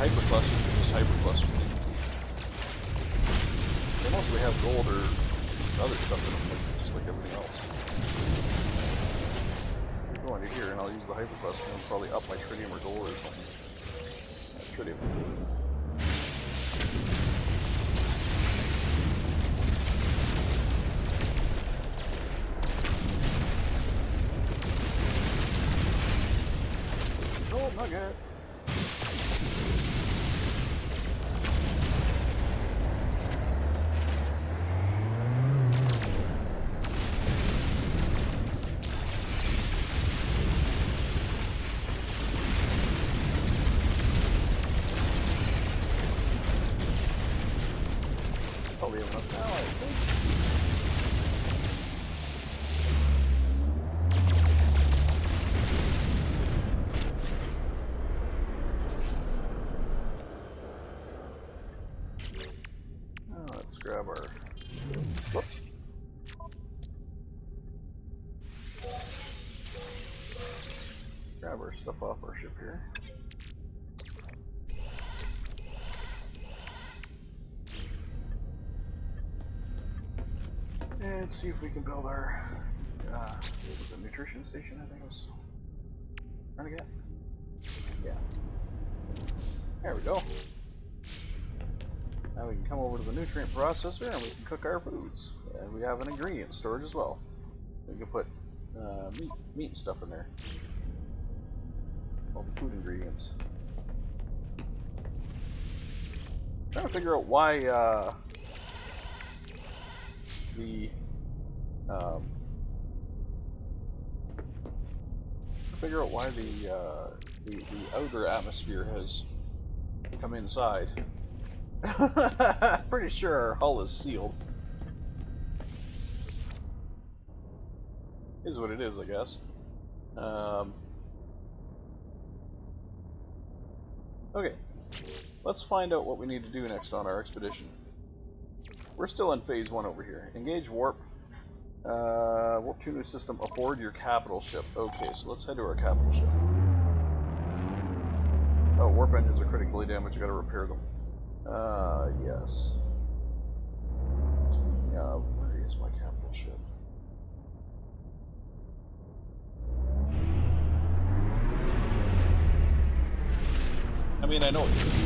Hyperclusters are just hyperclusters. They mostly have gold or other stuff in them, just like everything else. I'll go into here and I'll use the hypercluster and probably up my tritium or gold or something. Tritium. Gold nugget. Probably have enough now, I think. Now let's grab our... whoops. Grab our stuff off our ship here. And see if we can build our the nutrition station, I think I was trying to get. Yeah. There we go. Now we can come over to the nutrient processor and we can cook our foods. And we have an ingredient storage as well. We can put meat and stuff in there. all the food ingredients. Trying to figure out why the outer atmosphere has come inside. Pretty sure our hull is sealed. Is what it is, I guess. Okay, let's find out what we need to do next on our expedition. We're still in phase 1 over here. Engage warp. Warp to new system aboard your capital ship. Okay, so let's head to our capital ship. Oh, warp engines are critically damaged. I gotta repair them. Yes. Speaking of, where is my capital ship? I mean, I know it should be.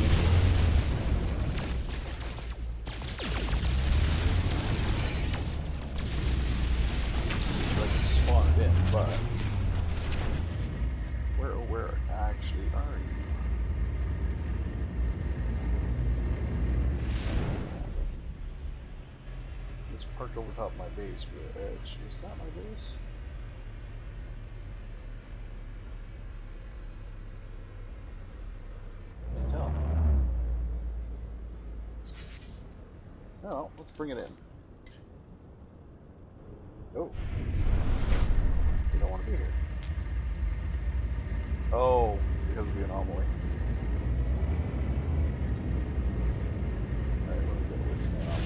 Like it spawned in, but where actually are you? It's parked over top of my base, which is that my base? Can't tell. No, let's bring it in. Oh. You don't want to be here. Oh, because of the anomaly. Alright, let me get away from the anomaly.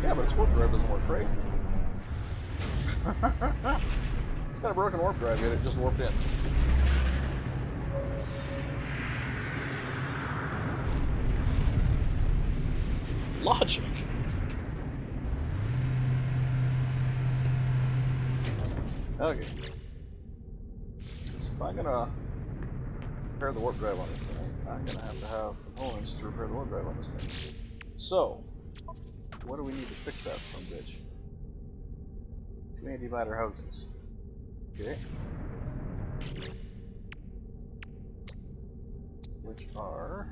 Yeah, but its warp drive doesn't work, right? It's got a broken warp drive, yet it just warped in. Logic. Okay. So if I'm gonna repair the warp drive on this thing, I'm gonna have to have components to repair the warp drive on this thing. So, what do we need to fix that son of a bitch? 2 antimatter housings. Okay. Which are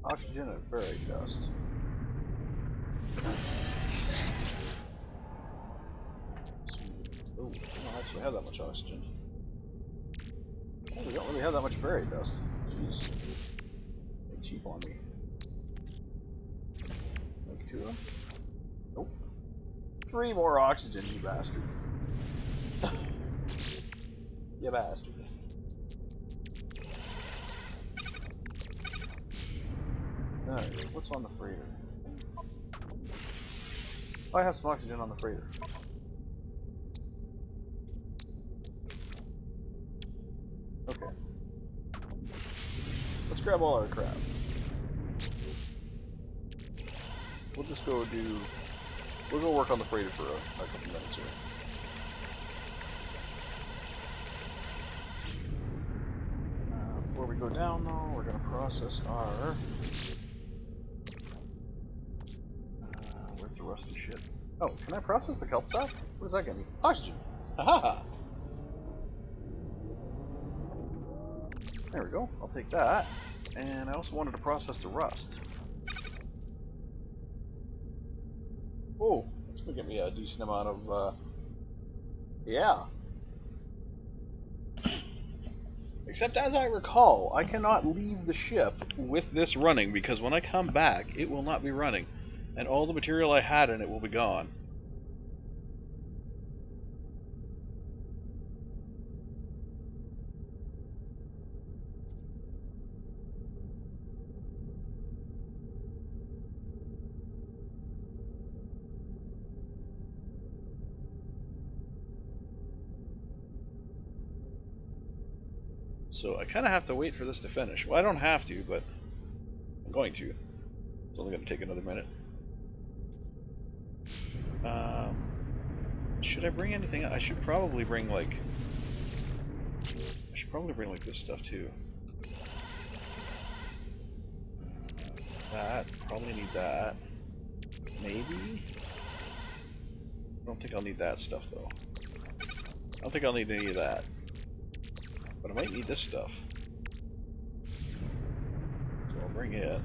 oxygen and ferrite dust. Oh, we don't actually have that much oxygen. Oh, we don't really have that much ferrite dust. Jeez. They're cheap on me. Make 2 of them? Nope. 3 more oxygen, you bastard. You bastard. Alright, what's on the freighter? Oh, I have some oxygen on the freighter. Okay. Let's grab all our crap. We'll just go do... We'll go work on the freighter for a couple minutes here. Before we go down, though, we're going to process our... where's the rusty shit? Oh, can I process the kelp stock? What does that get me? Oxygen! Haha! There we go. I'll take that. And I also wanted to process the rust. Oh, that's going to get me a decent amount of, yeah. Except as I recall, I cannot leave the ship with this running, because when I come back, it will not be running. And all the material I had in it will be gone. So I kind of have to wait for this to finish. Well, I don't have to, but I'm going to. It's only going to take another minute. Should I bring anything? I should probably bring like this stuff too. That probably need that. Maybe. I don't think I'll need that stuff though. I don't think I'll need any of that. But I might need this stuff. So I'll bring it.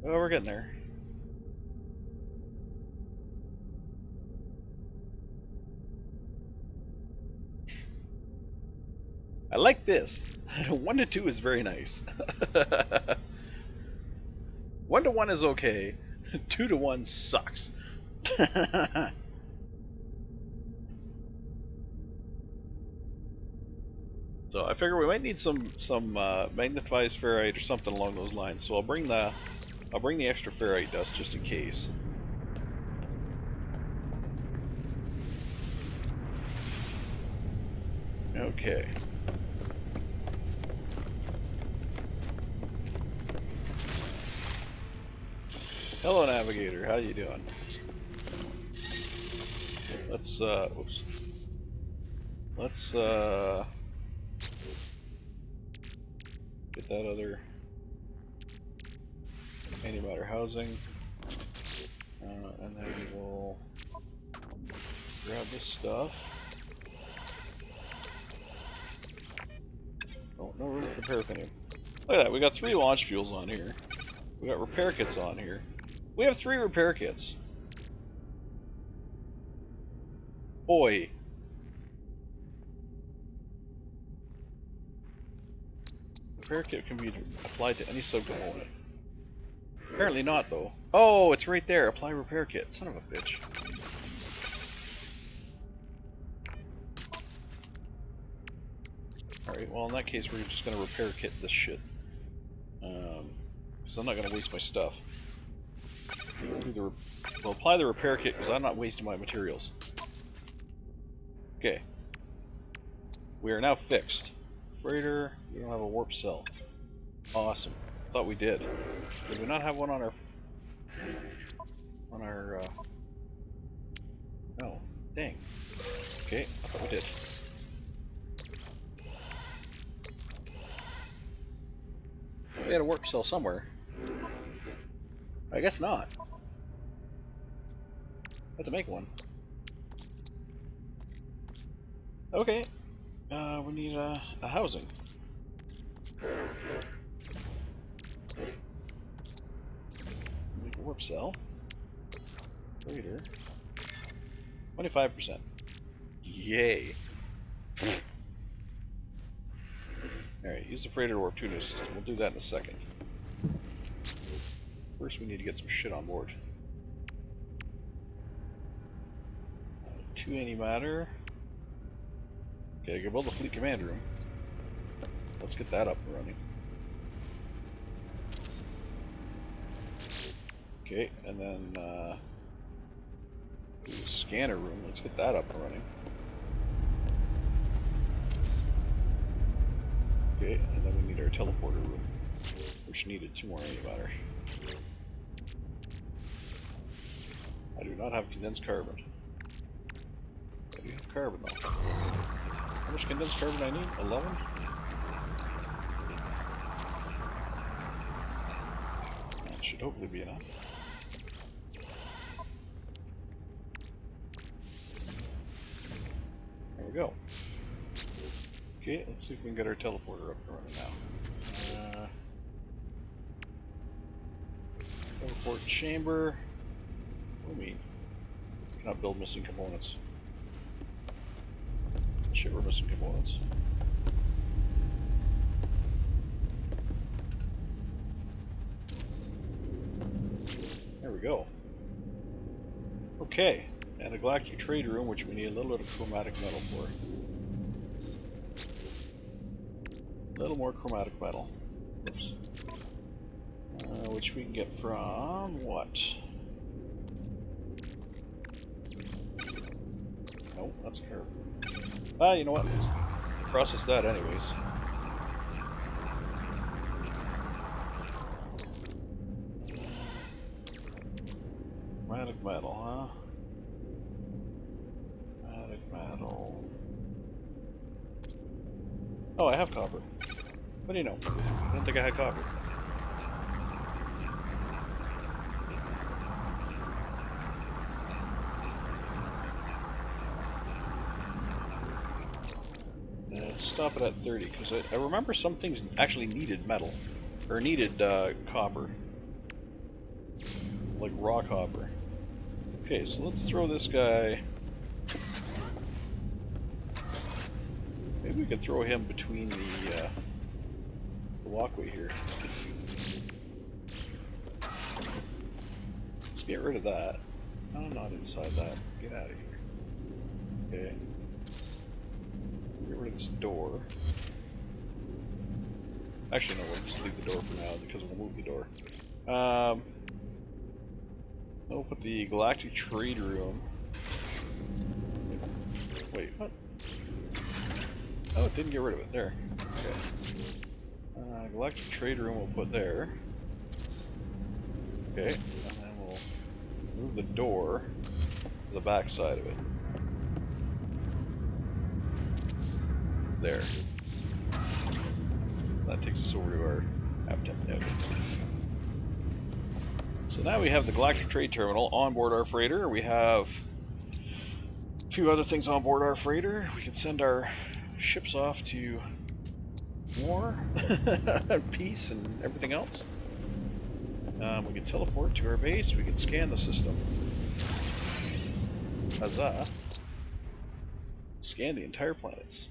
Oh, we're getting there. I like this. 1 to 2 is very nice. 1 to 1 is okay. 2 to 1 sucks. So I figure we might need some magnetized ferrite or something along those lines. So I'll bring the extra ferrite dust just in case. Okay. Hello, Navigator. How you doing? Let's oops. Let's get that other antimatter housing, and then we'll grab this stuff. Oh, no room for paraffinium. Look at that. We got 3 launch fuels on here. We got repair kits on here. We have 3 repair kits. Boy. Repair kit can be applied to any subcomponent. Apparently not, though. Oh, it's right there. Apply repair kit. Son of a bitch. Alright, well in that case we're just going to repair kit this shit. Because I'm not going to waste my stuff. We'll apply the repair kit because I'm not wasting my materials. Okay. We are now fixed. Freighter, we don't have a warp cell. Awesome. Thought we did. Did we not have one on our... No. Dang. Okay, I thought we did. We had a warp cell somewhere. I guess not. Had to make one. Okay. We need a housing. Make a warp cell. Freighter. 25%. Yay. Alright, use the freighter to warp to a new system. We'll do that in a second. First we need to get some shit on board. 2 antimatter. Okay, I can build a fleet command room. Let's get that up and running. Okay, and then scanner room. Let's get that up and running. Okay, and then we need our teleporter room, which needed 2 more antimatter. I do not have condensed carbon. I do have carbon though. How much condensed carbon I need? 11? That should hopefully be enough. There we go. Okay, let's see if we can get our teleporter up and running now. Teleport chamber. What do you mean? Cannot build missing components. Shit, we're missing components. There we go. Okay, and a galactic trade room, which we need a little bit of chromatic metal for. A little more chromatic metal. Oops. Which we can get from what? Nope, that's carbon. You know what? Let's process that anyways. Chromatic metal, huh? Chromatic metal. Oh, I have copper. What do you know? I don't think I had copper. Stop it at 30, because I remember some things actually needed metal. Or needed copper. Like raw copper. Okay, so let's throw this guy... Maybe we could throw him between the walkway here. Let's get rid of that. No, not inside that. Get out of here. Okay. Get rid of this door. Actually, no, we'll just leave the door for now because we'll move the door. We'll put the Galactic Trade Room. Wait, what? Oh, it didn't get rid of it. There. Okay. Galactic Trade Room we'll put there. Okay, and then we'll move the door to the back side of it. There. That takes us over to our habitat. Okay. So now we have the Galactic Trade Terminal on board our freighter. We have a few other things on board our freighter. We can send our ships off to war, peace, and everything else. We can teleport to our base. We can scan the system. Huzzah. Scan the entire planets.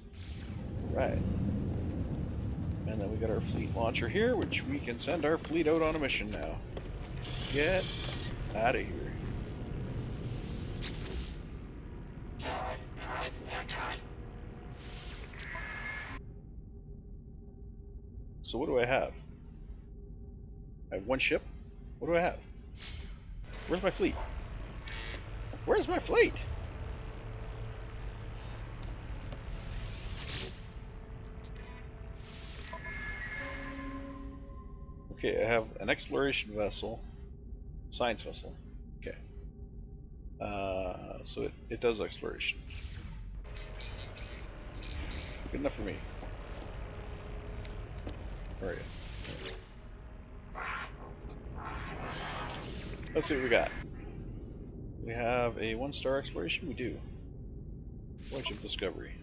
Right. And then we got our fleet launcher here, which we can send our fleet out on a mission now. Get out of here. So what do I have? I have one ship? What do I have? Where's my fleet? Where's my fleet? Okay, I have an exploration vessel. Science vessel. Okay. So it does exploration. Good enough for me. Where are you? Let's see what we got. We have a 1-star exploration? We do. Voyage of Discovery.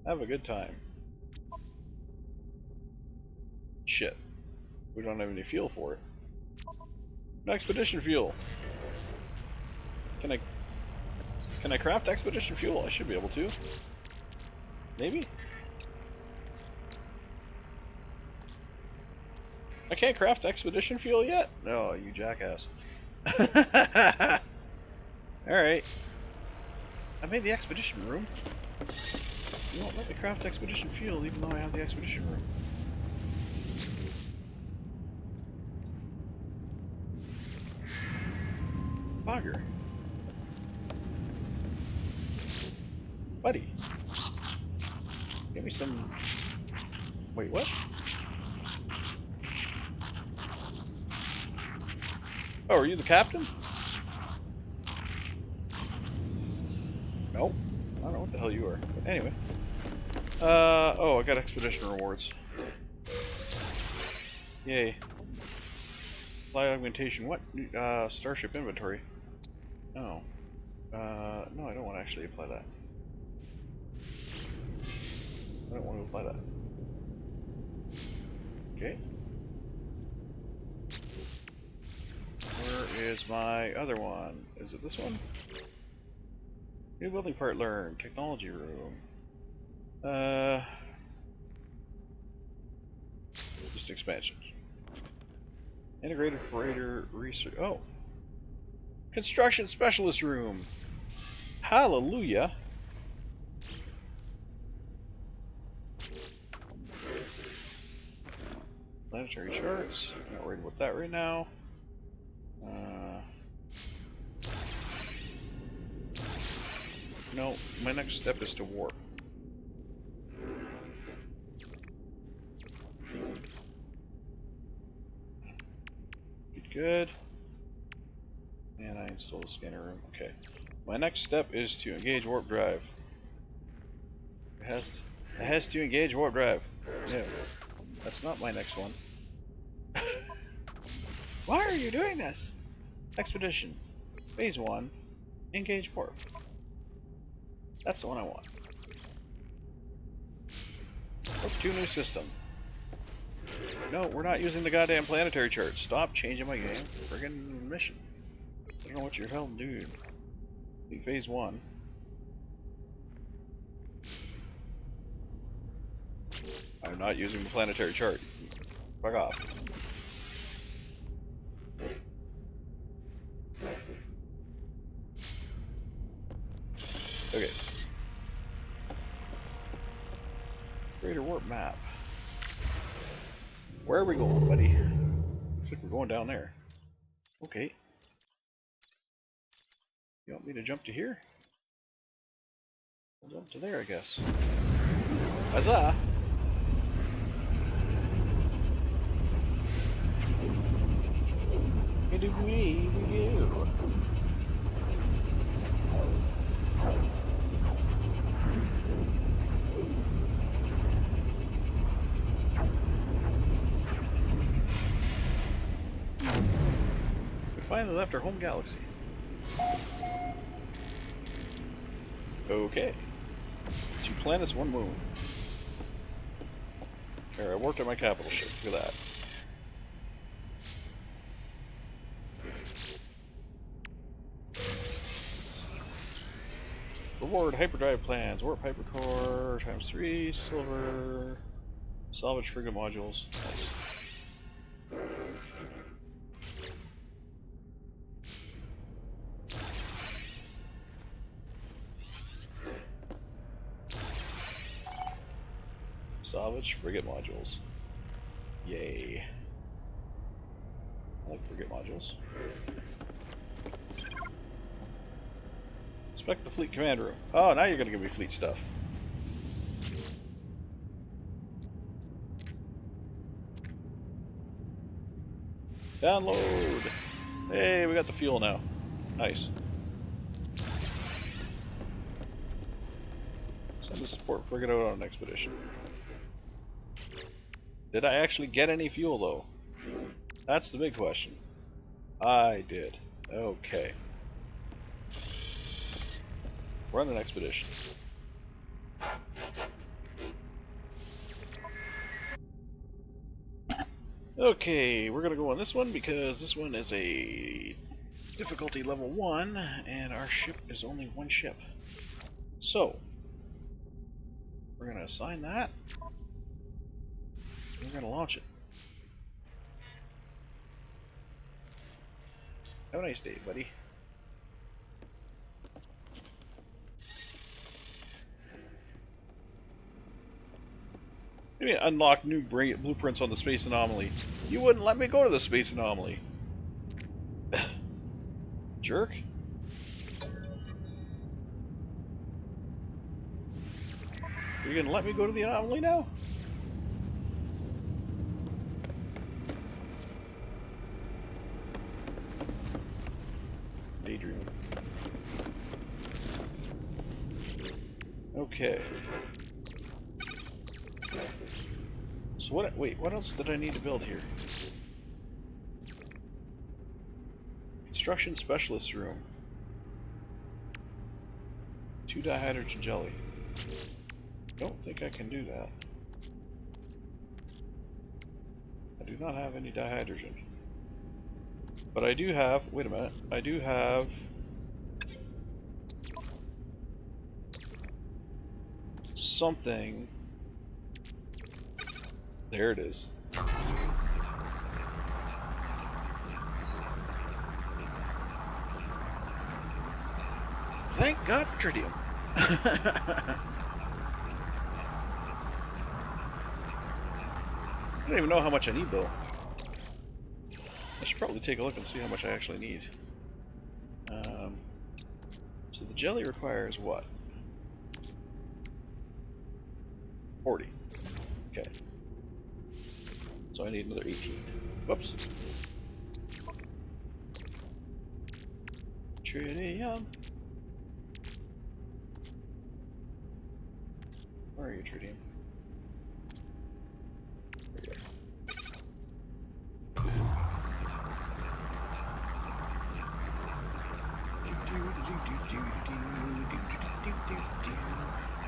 Have a good time. Shit. We don't have any fuel for it. No expedition fuel! Can I craft expedition fuel? I should be able to. Maybe? I can't craft expedition fuel yet? No, you jackass. Alright. I made the expedition room. You won't let me craft expedition fuel even though I have the expedition room. Bugger. Buddy. Give me some... Wait, what? Oh, are you the captain? Nope. I don't know what the hell you are. But anyway. Oh, I got expedition rewards. Yay. Flight augmentation. What? Starship inventory. No. No, I don't want to actually apply that. I don't want to apply that. Okay. Where is my other one? Is it this one? New building part learned. Technology room. Just expansion. Integrated freighter research. Oh. Construction specialist room. Hallelujah. Planetary charts. Not worried about that right now. No, my next step is to warp. good. And I install the scanner room. Okay. My next step is to engage warp drive. It has to engage warp drive. No, that's not my next one. Why are you doing this? Expedition. Phase 1. Engage warp. That's the one I want. Warp 2 new system. No, we're not using the goddamn planetary chart. Stop changing my game friggin' mission. I don't know what you're hell doing. Phase 1. I'm not using the planetary chart. Fuck off. Okay. Greater warp map. Where are we going, buddy? Looks like we're going down there. Okay. You want me to jump to here? I'll jump to there, I guess. Huzzah! We finally left our home galaxy. Okay. 2 planets, 1 moon. Alright, I worked on my capital ship. Look at that. Reward hyperdrive plans. Warp hypercore ×3 silver. Salvage frigate modules. Nice. Salvage frigate modules. Yay. I like frigate modules. Inspect the fleet command room. Oh, now you're gonna give me fleet stuff. Download! Hey, we got the fuel now. Nice. Send the support frigate out on an expedition. Did I actually get any fuel, though? That's the big question. I did. Okay. We're on an expedition. Okay, we're gonna go on this one because this one is a difficulty level 1, and our ship is only 1 ship. So, we're gonna assign that. We're gonna launch it. Have a nice day, buddy. Maybe unlock new blueprints on the space anomaly. You wouldn't let me go to the space anomaly. Jerk. Are you gonna let me go to the anomaly now? Daydream. Okay. So what? Wait, what else did I need to build here? Construction specialist room. 2 dihydrogen jelly. Don't think I can do that. I do not have any dihydrogen. But I do have, wait a minute, I do have something. There it is. Thank God for tritium. I don't even know how much I need, though. I should probably take a look and see how much I actually need. So the jelly requires what? 40. Okay. So I need another 18. Whoops. Tritium. Where are you, Tritium? There you go.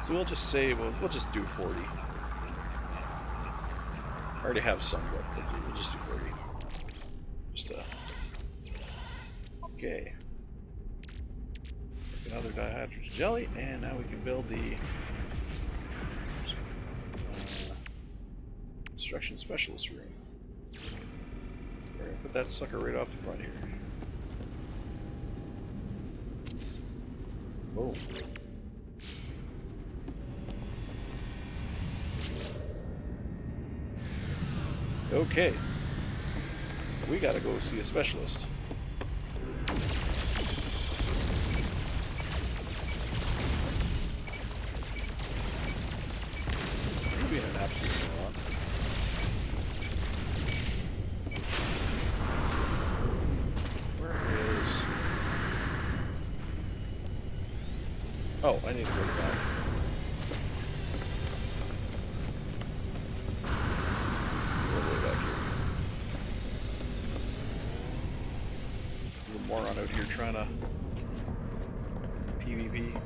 So we'll just say we'll just do 40. I already have some, but we'll just do 40. Just okay. Another dihydrogen jelly, and now we can build the construction specialist room. We're gonna put that sucker right off the front here. Boom. Okay. We gotta go see a specialist. You're being an absolute moron. Where is... Oh, I need to go to that. Moron out here trying to PvP.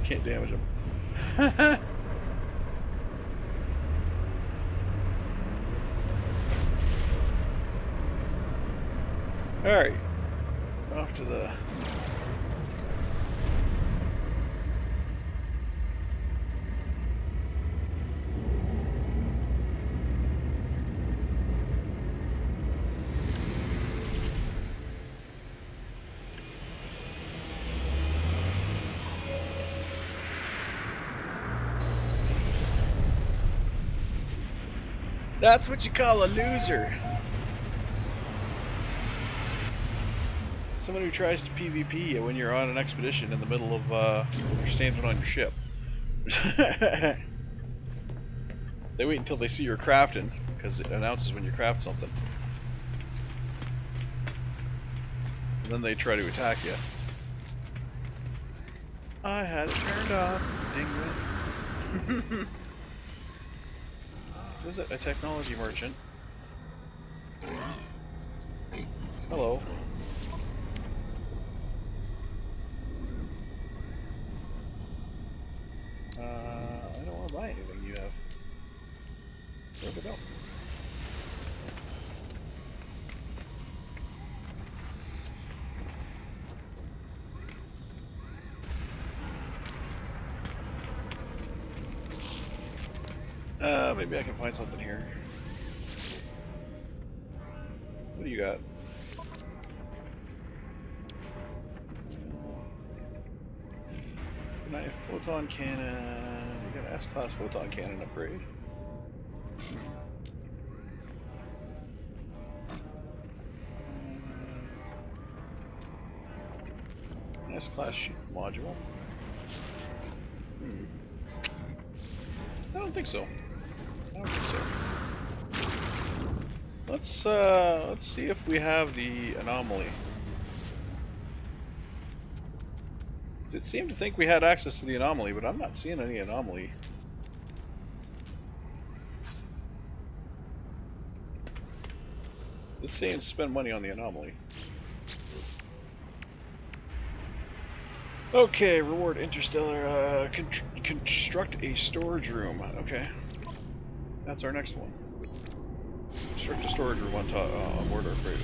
Can't damage him. Alright. Off to the... That's what you call a loser. Someone who tries to PvP you when you're on an expedition in the middle of, you're standing on your ship. They wait until they see you're crafting, because it announces when you craft something. And then they try to attack you. I had it turned off. Ding it. What is it? A technology merchant. Hello. I don't want to buy anything you have. Where'd it go? Maybe I can find something here. What do you got? Knife, photon cannon. You got an S-class photon cannon upgrade. S-class ship module. I don't think so. Let's see if we have the anomaly. It seemed to think we had access to the anomaly, but I'm not seeing any anomaly. It's saying spend money on the anomaly. Okay, reward interstellar. Construct a storage room. Okay. That's our next one. Construct a storage room on board our freighter.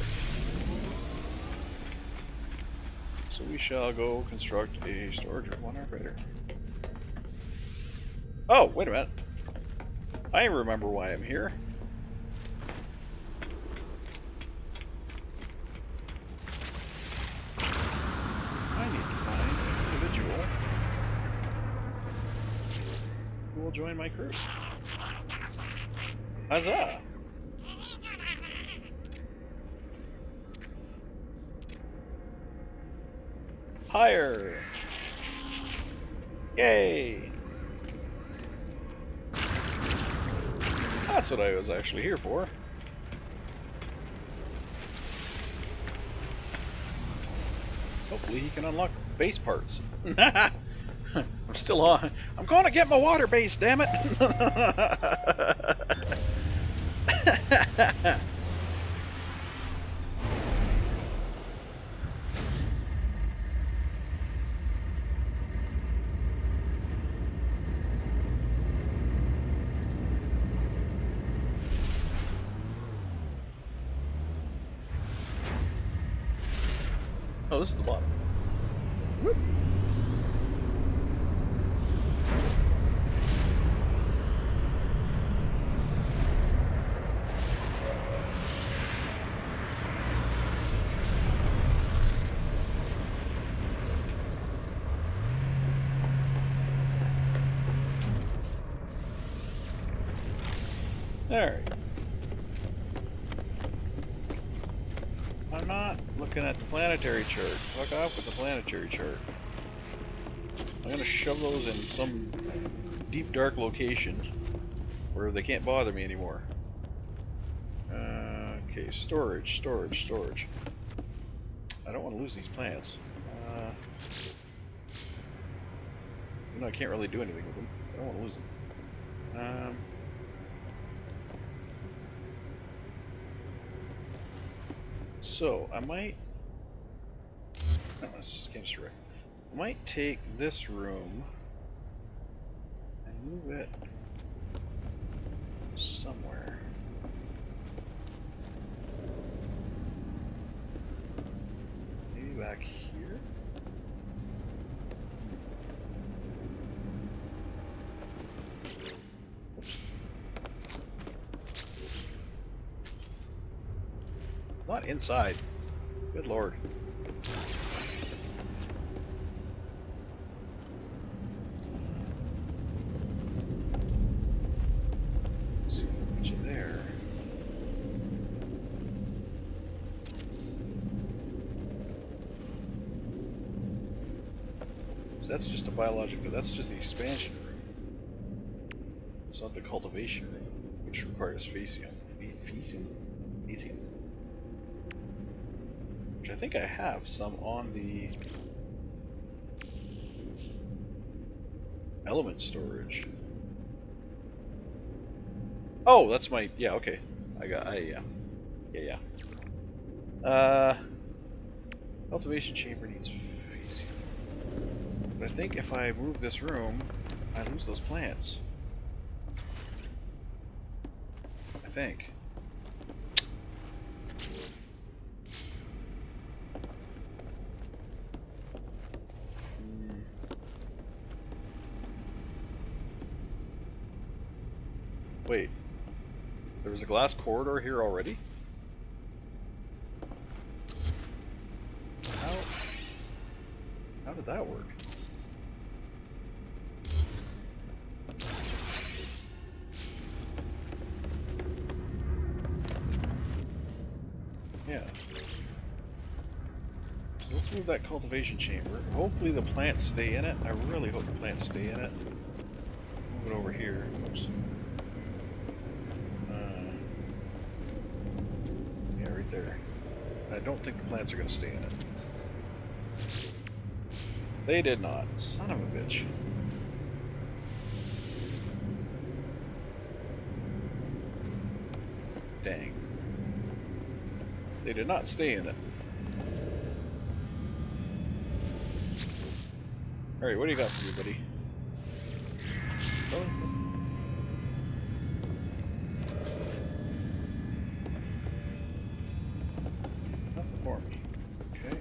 So we shall go construct a storage room on our freighter. Oh, wait a minute. I remember why I'm here. I need to find an individual who will join my crew. Huzzah! Hire! Yay! That's what I was actually here for. Hopefully he can unlock base parts. I'm still on. I'm gonna get my water base, damn it! Oh, this is the bottom. Whoop. Alright. I'm not looking at the planetary chart. Fuck off with the planetary chart. I'm gonna shove those in some deep dark location where they can't bother me anymore. Okay, storage. I don't want to lose these plants. You know, I can't really do anything with them. I don't want to lose them. So, I might... No, that's just chemistry. I might take this room and move it somewhere. Maybe back here? Oops. Not inside. Good lord. Let's see, put you there. So that's just a biological, that's just the expansion room. It's not the cultivation room, which requires Faecium. Faecium? Which I think I have some on the element storage. Oh, that's my, yeah, okay. Yeah. Cultivation chamber needs Faecium. But I think if I move this room, I lose those plants. I think. Wait, there was a glass corridor here already? How did that work? Yeah. So let's move that cultivation chamber. Hopefully the plants stay in it. I really hope the plants stay in it. Move it over here. Oops. Yeah, right there. I don't think the plants are going to stay in it. They did not. Son of a bitch. Dang. They did not stay in it. Alright, what do you got for me, buddy? Oh, nothing for me. Okay.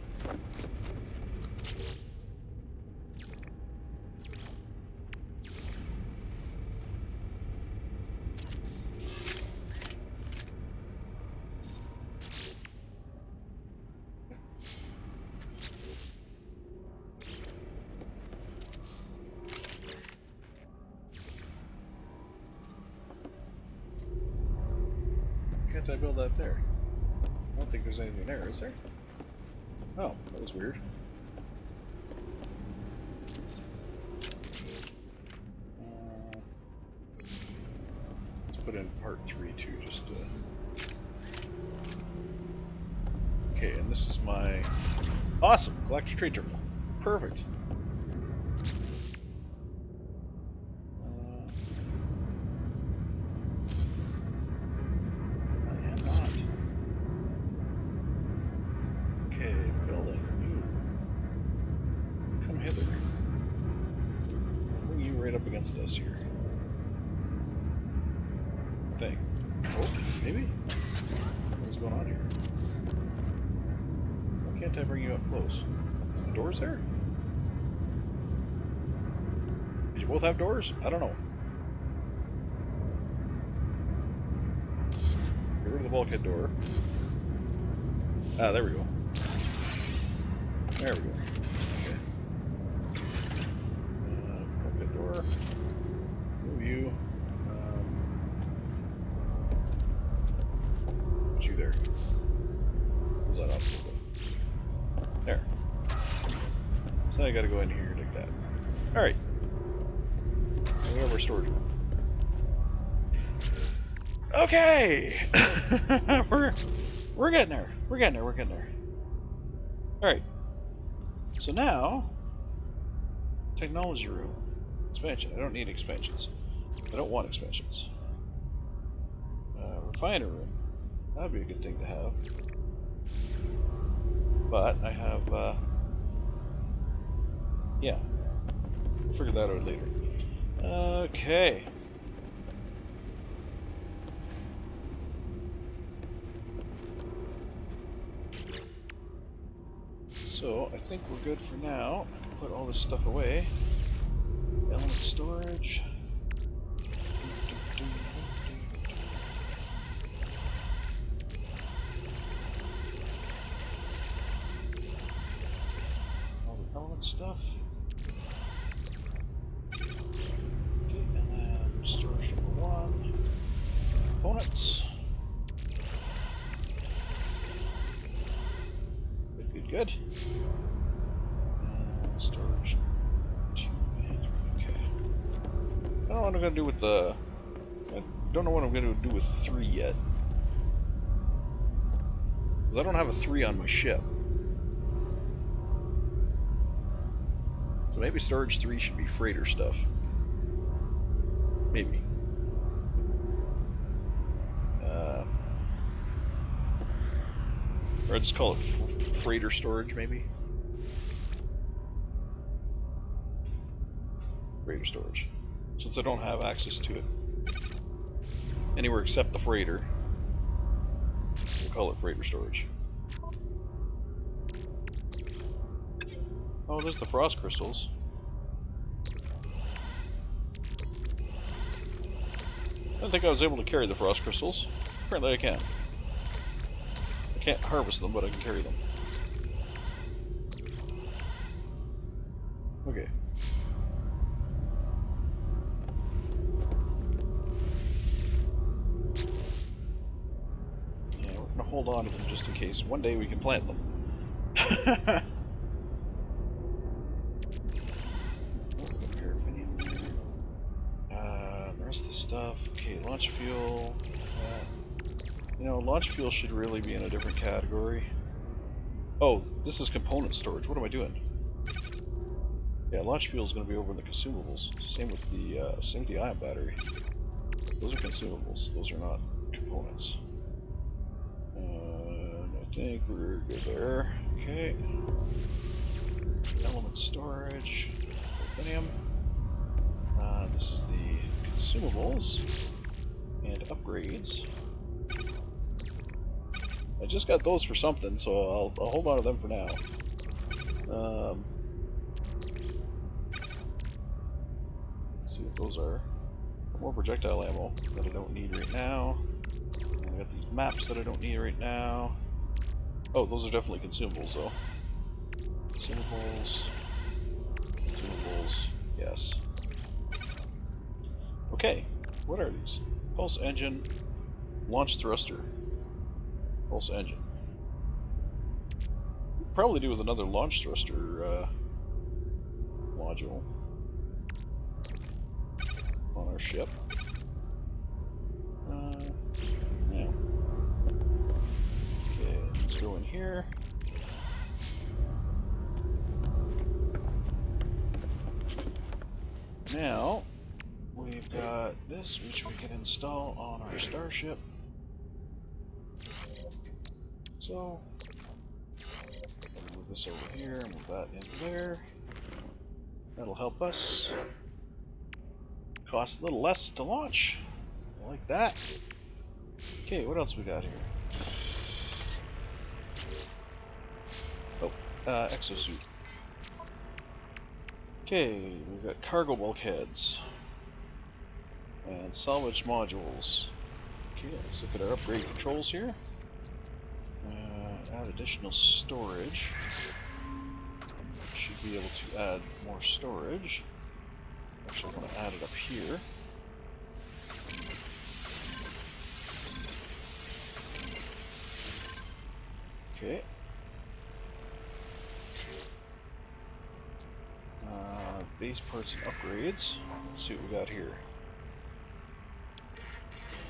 can't I build that there? I don't think there's anything there, is there? Oh, that was weird. Let's put in part 3 too, just to... Okay, and this is my... Awesome! Galactic Trade Terminal. Perfect. I am not. Okay, building. You. Come hither. I'll bring you right up against us here. Thing. Oh, maybe? What's going on here? Why can't I bring you up close? Is the doors there? Did you both have doors? I don't know. Get rid of the bulkhead door. Ah, there we go. There we go. Okay. Bulkhead door. Move you. Put you there. Is that opposite? There. So now I gotta go in here like that. Alright. We have our storage room. Okay! we're getting there. We're getting there. We're getting there. Alright. So now, technology room. Expansion. I don't need expansions. I don't want expansions. Refiner room. That'd be a good thing to have. But I have, yeah. We'll figure that out later. Okay. So, I think we're good for now. I can put all this stuff away. Element storage. All the element stuff. Okay, and then storage number 1. Components. Good. Storage 2 and 3. Okay. I don't know what I'm gonna do with the. I don't know what I'm gonna do with 3 yet. Because I don't have a 3 on my ship. So maybe storage 3 should be freighter stuff. Maybe. Or I'd just call it freighter storage, maybe? Freighter storage. Since I don't have access to it anywhere except the freighter, we'll call it freighter storage. Oh, there's the frost crystals. I didn't think I was able to carry the frost crystals. Apparently I can. I can't harvest them, but I can carry them. Okay. Yeah, we're gonna hold on to them just in case. One day we can plant them. The rest of the stuff. Okay, launch fuel. You know, launch fuel should really be in a different category. Oh, this is component storage. What am I doing? Yeah, launch fuel is going to be over in the consumables. Same with the ion battery. Those are consumables. Those are not components. I think we're good there. Okay. Element storage. Lithium. This is the consumables and upgrades. I just got those for something, so I'll hold on to them for now. See what those are. More projectile ammo that I don't need right now. I got these maps that I don't need right now. Oh, those are definitely consumables, though. Consumables. Consumables. Yes. Okay. What are these? Pulse engine. Launch thruster. Pulse engine. Probably do with another launch thruster module on our ship. Yeah. Okay, let's go in here. Now, we've got this, which we can install on our starship. So, move this over here, move that in there. That'll help us. Costs a little less to launch. I like that. Okay, what else we got here? Oh, exosuit. Okay, we've got cargo bulkheads. And salvage modules. Okay, let's look at our upgrade controls here. Add additional storage. Should be able to add more storage. Actually, I want to add it up here. Okay. Base parts and upgrades. Let's see what we got here.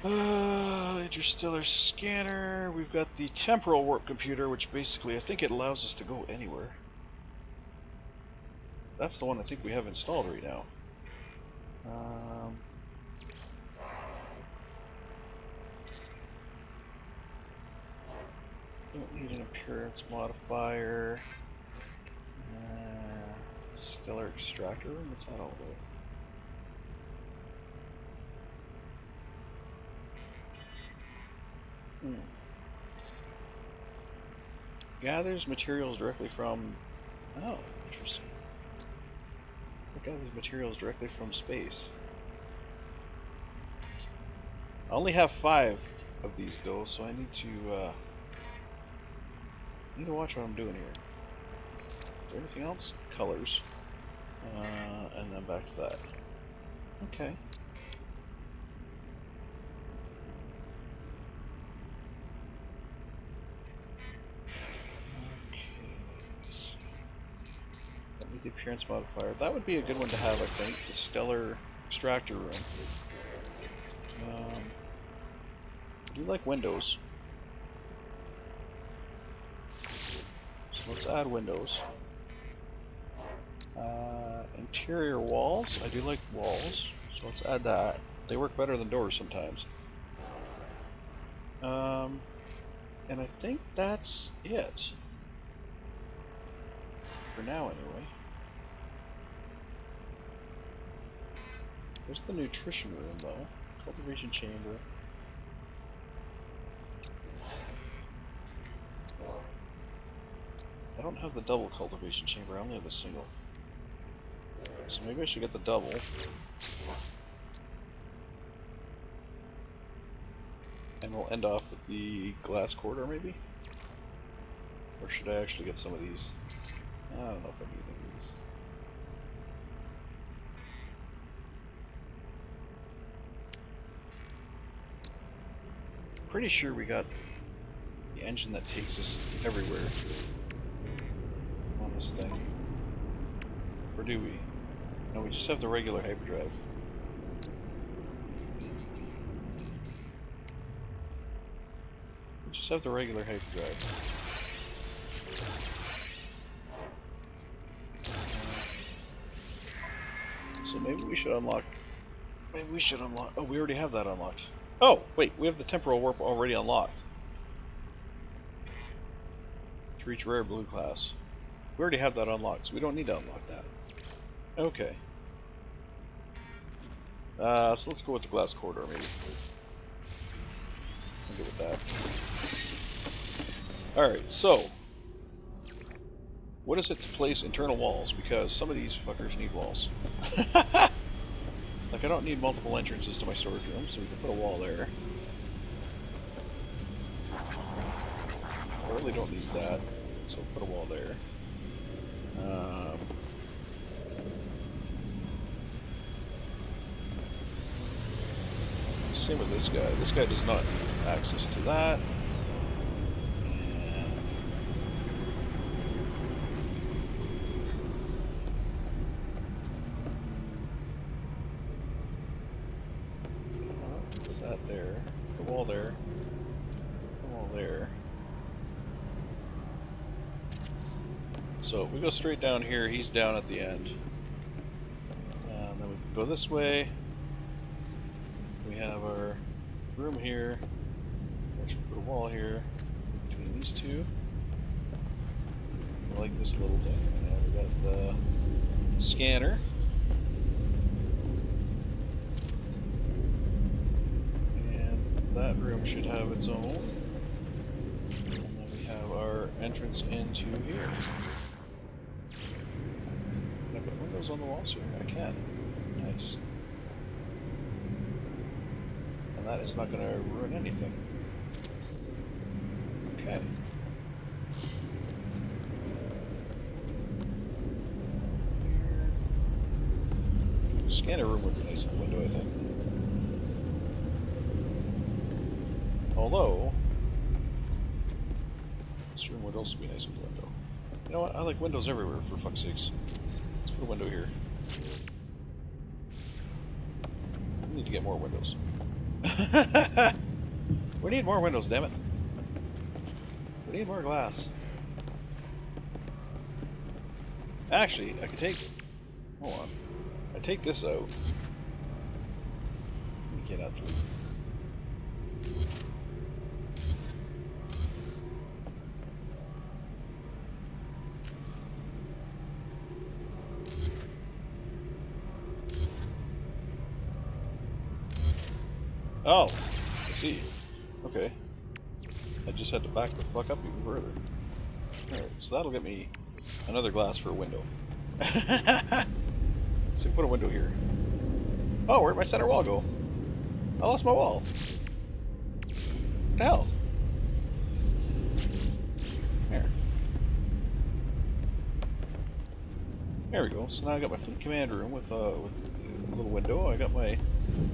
Interstellar scanner. We've got the temporal warp computer, which basically I think it allows us to go anywhere. That's the one I think we have installed right now. Don't need an appearance modifier. Stellar extractor room? What's that all about? Gathers materials directly from... Oh, interesting. It gathers materials directly from space. I only have 5 of these though, so I need to watch what I'm doing here. Is there anything else? Colors. And then back to that. Okay. The appearance modifier. That would be a good one to have, I think. The stellar extractor room. I do like windows. So let's add windows. Interior walls. I do like walls. So let's add that. They work better than doors sometimes. And I think that's it. For now, anyway. There's the nutrition room, though. Cultivation chamber. I don't have the double cultivation chamber, I only have the single. So maybe I should get the double. And we'll end off with the glass corridor, maybe? Or should I actually get some of these? I don't know if I need any of these. Pretty sure we got the engine that takes us everywhere on this thing. Or do we? No, we just have the regular hyperdrive. We just have the regular hyperdrive. So maybe we should unlock... Maybe we should unlock... Oh, we already have that unlocked. Oh, wait, we have the temporal warp already unlocked. To reach rare blue class. We already have that unlocked, so we don't need to unlock that. Okay. So let's go with the glass corridor, maybe. I'm good with that. Alright, so... what is it to place internal walls? Because some of these fuckers need walls. Like, I don't need multiple entrances to my storage room, so we can put a wall there. I really don't need that, so we'll put a wall there. Same with this guy. This guy does not have access to that. that there. The wall there. The wall there. So if we go straight down here, he's down at the end. And then we can go this way. We have our room here. Actually put a wall here between these two. I like this little thing. And we got the scanner. And that room should have its own. And then we have our entrance into here. Can I put windows on the walls here? I can. Nice. And that is not going to ruin anything. Okay. Scanner room would be nice at the window, I think. Although, this room would also be nice with the window. You know what? I like windows everywhere, for fuck's sakes. Let's put a window here. We need to get more windows. We need more windows, damn it. We need more glass. Actually, I could take... Hold on. I take this out. Let me get out the... Oh, I see. Okay. I just had to back the fuck up even further. Alright, so that'll get me another glass for a window. So put a window here. Oh, where'd my center wall go? I lost my wall. What the hell? There. There we go. So now I got my fleet command room with a little window. I got my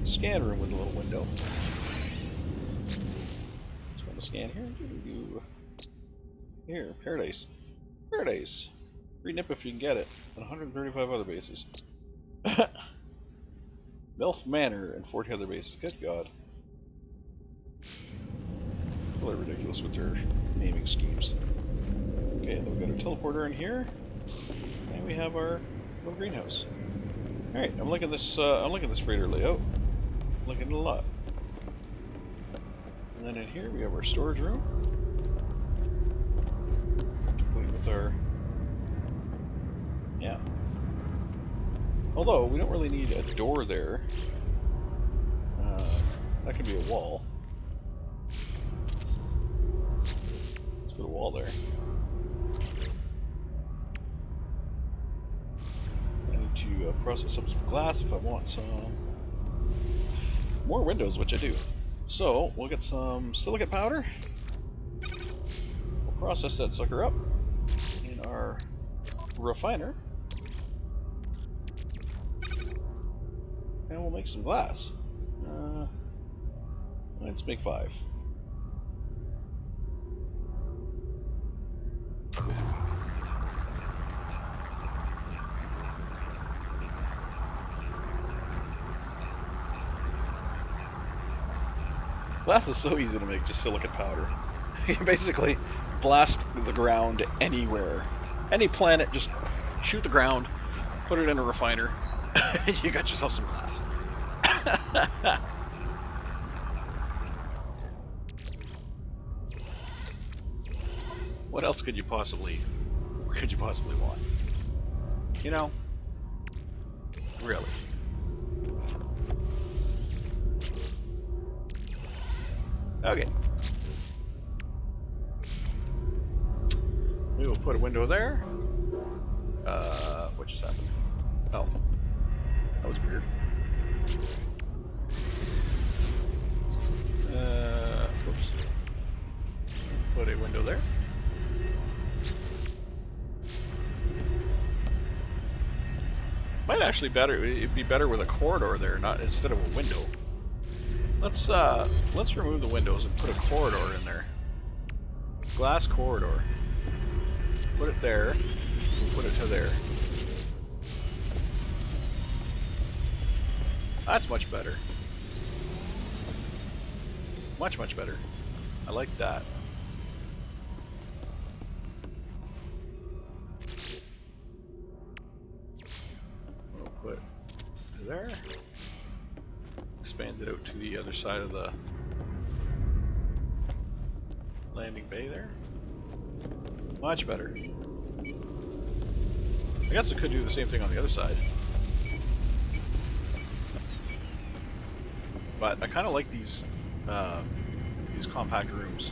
scan room with a little window. Just want to scan here. Here, paradise. Paradise. Free nip if you can get it. On 135 other bases. Milf Manor and 40 other bases. Good God. Really ridiculous with their naming schemes. Okay, then we got our teleporter in here, and we have our little greenhouse. All right, I'm liking this. I'm liking this freighter layout. I'm liking it a lot. And then in here we have our storage room, complete with our Although, we don't really need a door there. That could be a wall. Let's put a wall there. I need to process up some glass if I want some more windows, which I do. So, we'll get some silicate powder. We'll process that sucker up in our refiner. And we'll make some glass. Let's make 5. Glass is so easy to make, just silicate powder. You basically blast the ground anywhere. Any planet, just shoot the ground, put it in a refiner, and you got yourself some glass. What else could you possibly want? You know? Really. Okay. We will put a window there. What just happened? Oh. That was weird. Oops. Put a window there. Might actually it'd be better with a corridor there, not instead of a window. Let's remove the windows and put a corridor in there. Glass corridor. Put it there. We'll put it to there. That's much better. Much, much better. I like that. We'll put it there. Expand it out to the other side of the landing bay there. Much better. I guess I could do the same thing on the other side. But I kind of like these compact rooms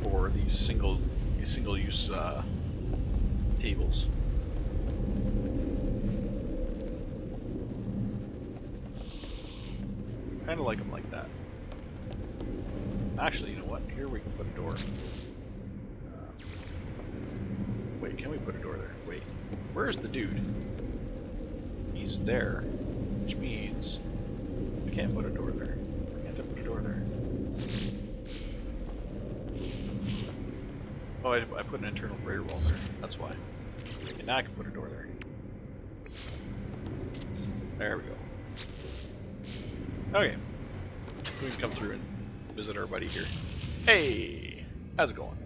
for these single-use tables. Kind of like them like that. Actually, you know what? Here we can put a door. Wait, can we put a door there? Wait, where's the dude? He's there, which means we can't put a door there. We can't put a door there. Oh, I put an internal freighter wall there. That's why. And now I can put a door there. There we go. Okay. We can come through and visit our buddy here. Hey! How's it going?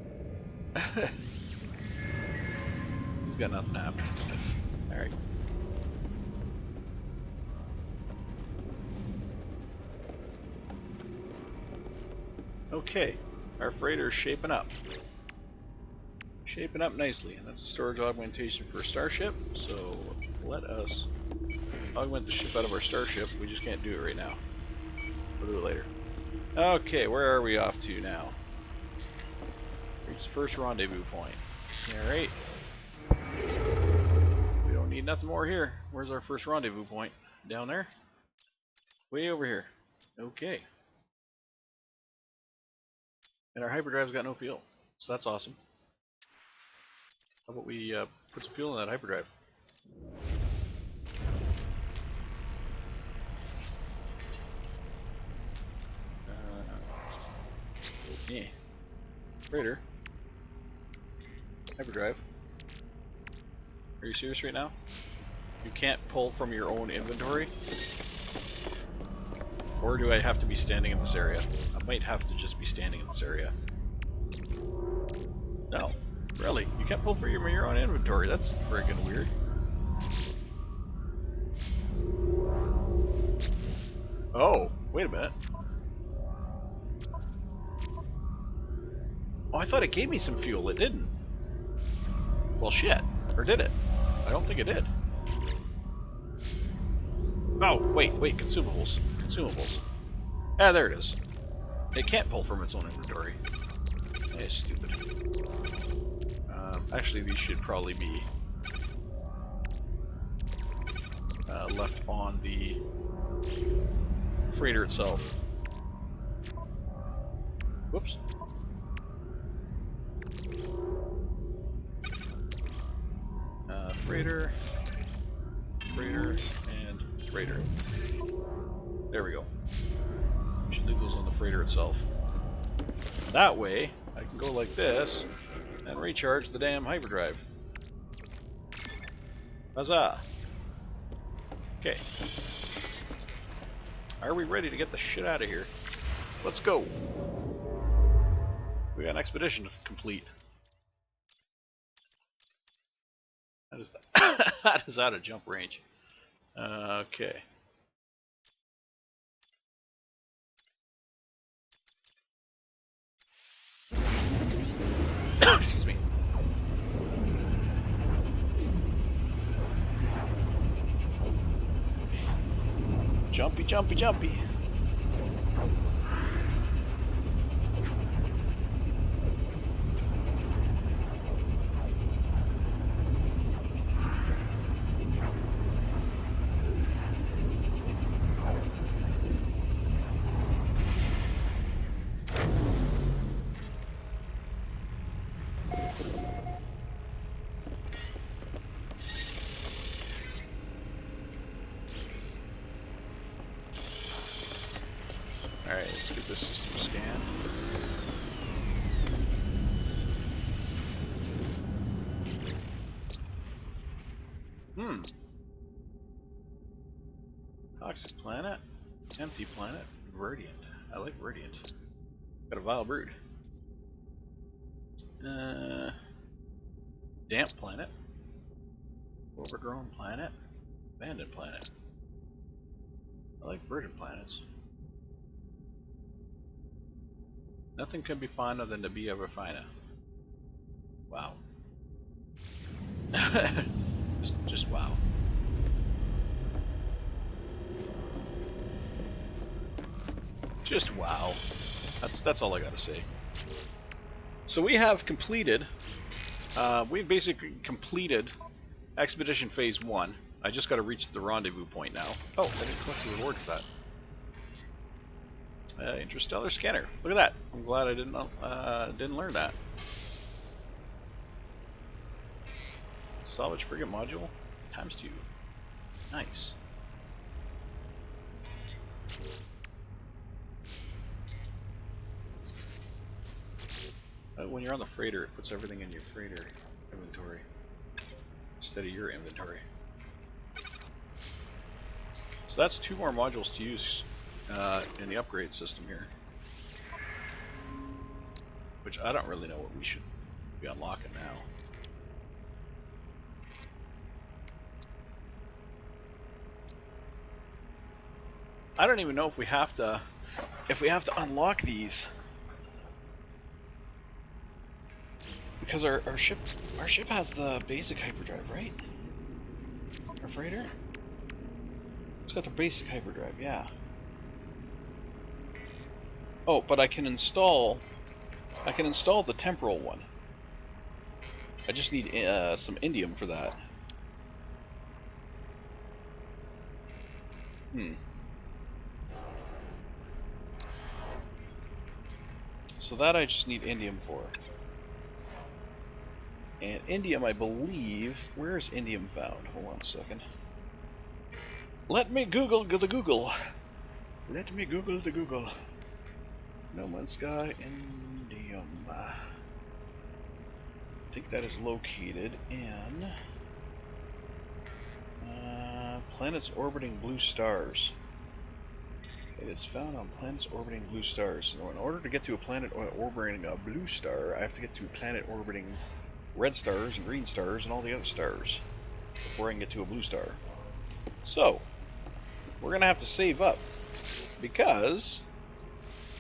He's got nothing happening. Alright. Okay. Our freighter's shaping up. Shaping up nicely. And that's a storage augmentation for a starship. So let us augment the ship out of our starship. We just can't do it right now. We'll do it later. Okay, where are we off to now? Reach the first rendezvous point. Alright. We don't need nothing more here. Where's our first rendezvous point? Down there? Way over here. Okay. And our hyperdrive's got no fuel. So that's awesome. How about we put some fuel in that hyperdrive? Yeah. Freighter. Hyperdrive. Are you serious right now? You can't pull from your own inventory? Or do I have to be standing in this area? I might have to just be standing in this area. No. Really? You can't pull from your own inventory? That's friggin' weird. Oh, wait a minute. Oh, I thought it gave me some fuel. It didn't. Well, shit. Or did it? I don't think it did. Oh, wait. Consumables. Consumables. Ah, there it is. It can't pull from its own inventory. It's stupid. Actually, these should probably be left on the freighter itself. Whoops. Freighter, and freighter. There we go. We should leave those on the freighter itself. That way, I can go like this and recharge the damn hyperdrive. Huzzah! Okay. Are we ready to get the shit out of here? Let's go! We got an expedition to complete. That is out of jump range. Okay. Excuse me. Jumpy, jumpy, jumpy. Alright, let's get this system scanned. Toxic planet, empty planet, Radiant. I like Radiant. Got a vile brood. Damp planet. Overgrown planet. Abandoned planet. I like verdant planets. Nothing could be finer than to be a refiner. Wow. just wow. Just wow. That's all I gotta say. So we have completed. We've basically completed Expedition Phase 1. I just got to reach the rendezvous point now. Oh, I didn't collect the reward for that. Interstellar scanner. Look at that. I'm glad I didn't learn that. Salvage frigate module ×2. Nice. When you're on the freighter, it puts everything in your freighter inventory instead of your inventory. So that's 2 more modules to use in the upgrade system here, which I don't really know what we should be unlocking now. I don't even know if we have to unlock these. Because our ship has the basic hyperdrive, right? Our freighter? It's got the basic hyperdrive, yeah. Oh, but I can install the temporal one. I just need some indium for that. So that I just need indium for. And indium, I believe... Where is indium found? Hold on a second. Let me Google the Google. Let me Google the Google. No Man's Sky, indium. I think that is located in... planets orbiting blue stars. It is found on planets orbiting blue stars. So in order to get to a planet orbiting a blue star, I have to get to a planet orbiting red stars and green stars and all the other stars before I can get to a blue star. So, we're going to have to save up because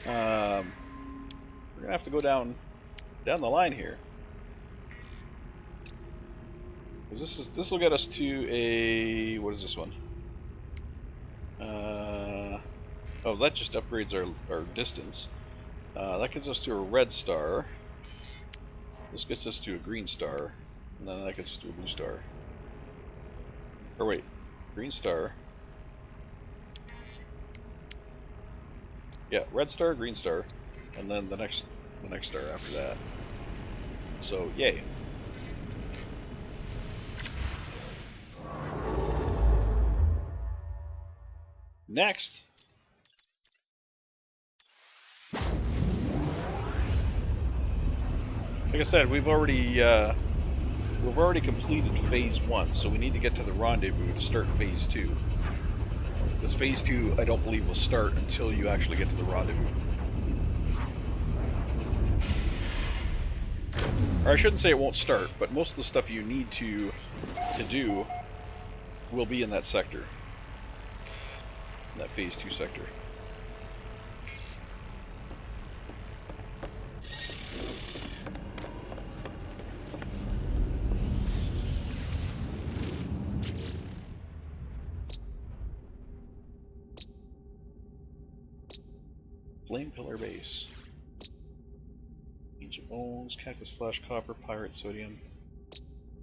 we're going to have to go down the line here. Because this will get us to a... What is this one? Oh, that just upgrades our distance. That gets us to a red star. This gets us to a green star. And then that gets us to a blue star. Or wait, green star. Yeah, red star, green star, and then the next star after that. So, yay. Next. Like I said, we've already completed Phase 1, so we need to get to the rendezvous to start Phase 2. Because Phase 2, I don't believe, will start until you actually get to the rendezvous. Or I shouldn't say it won't start, but most of the stuff you need to do will be in that sector. In that Phase 2 sector. Flame Pillar Base. Ancient Bones, Cactus Flash, Copper, Pyrite, Sodium.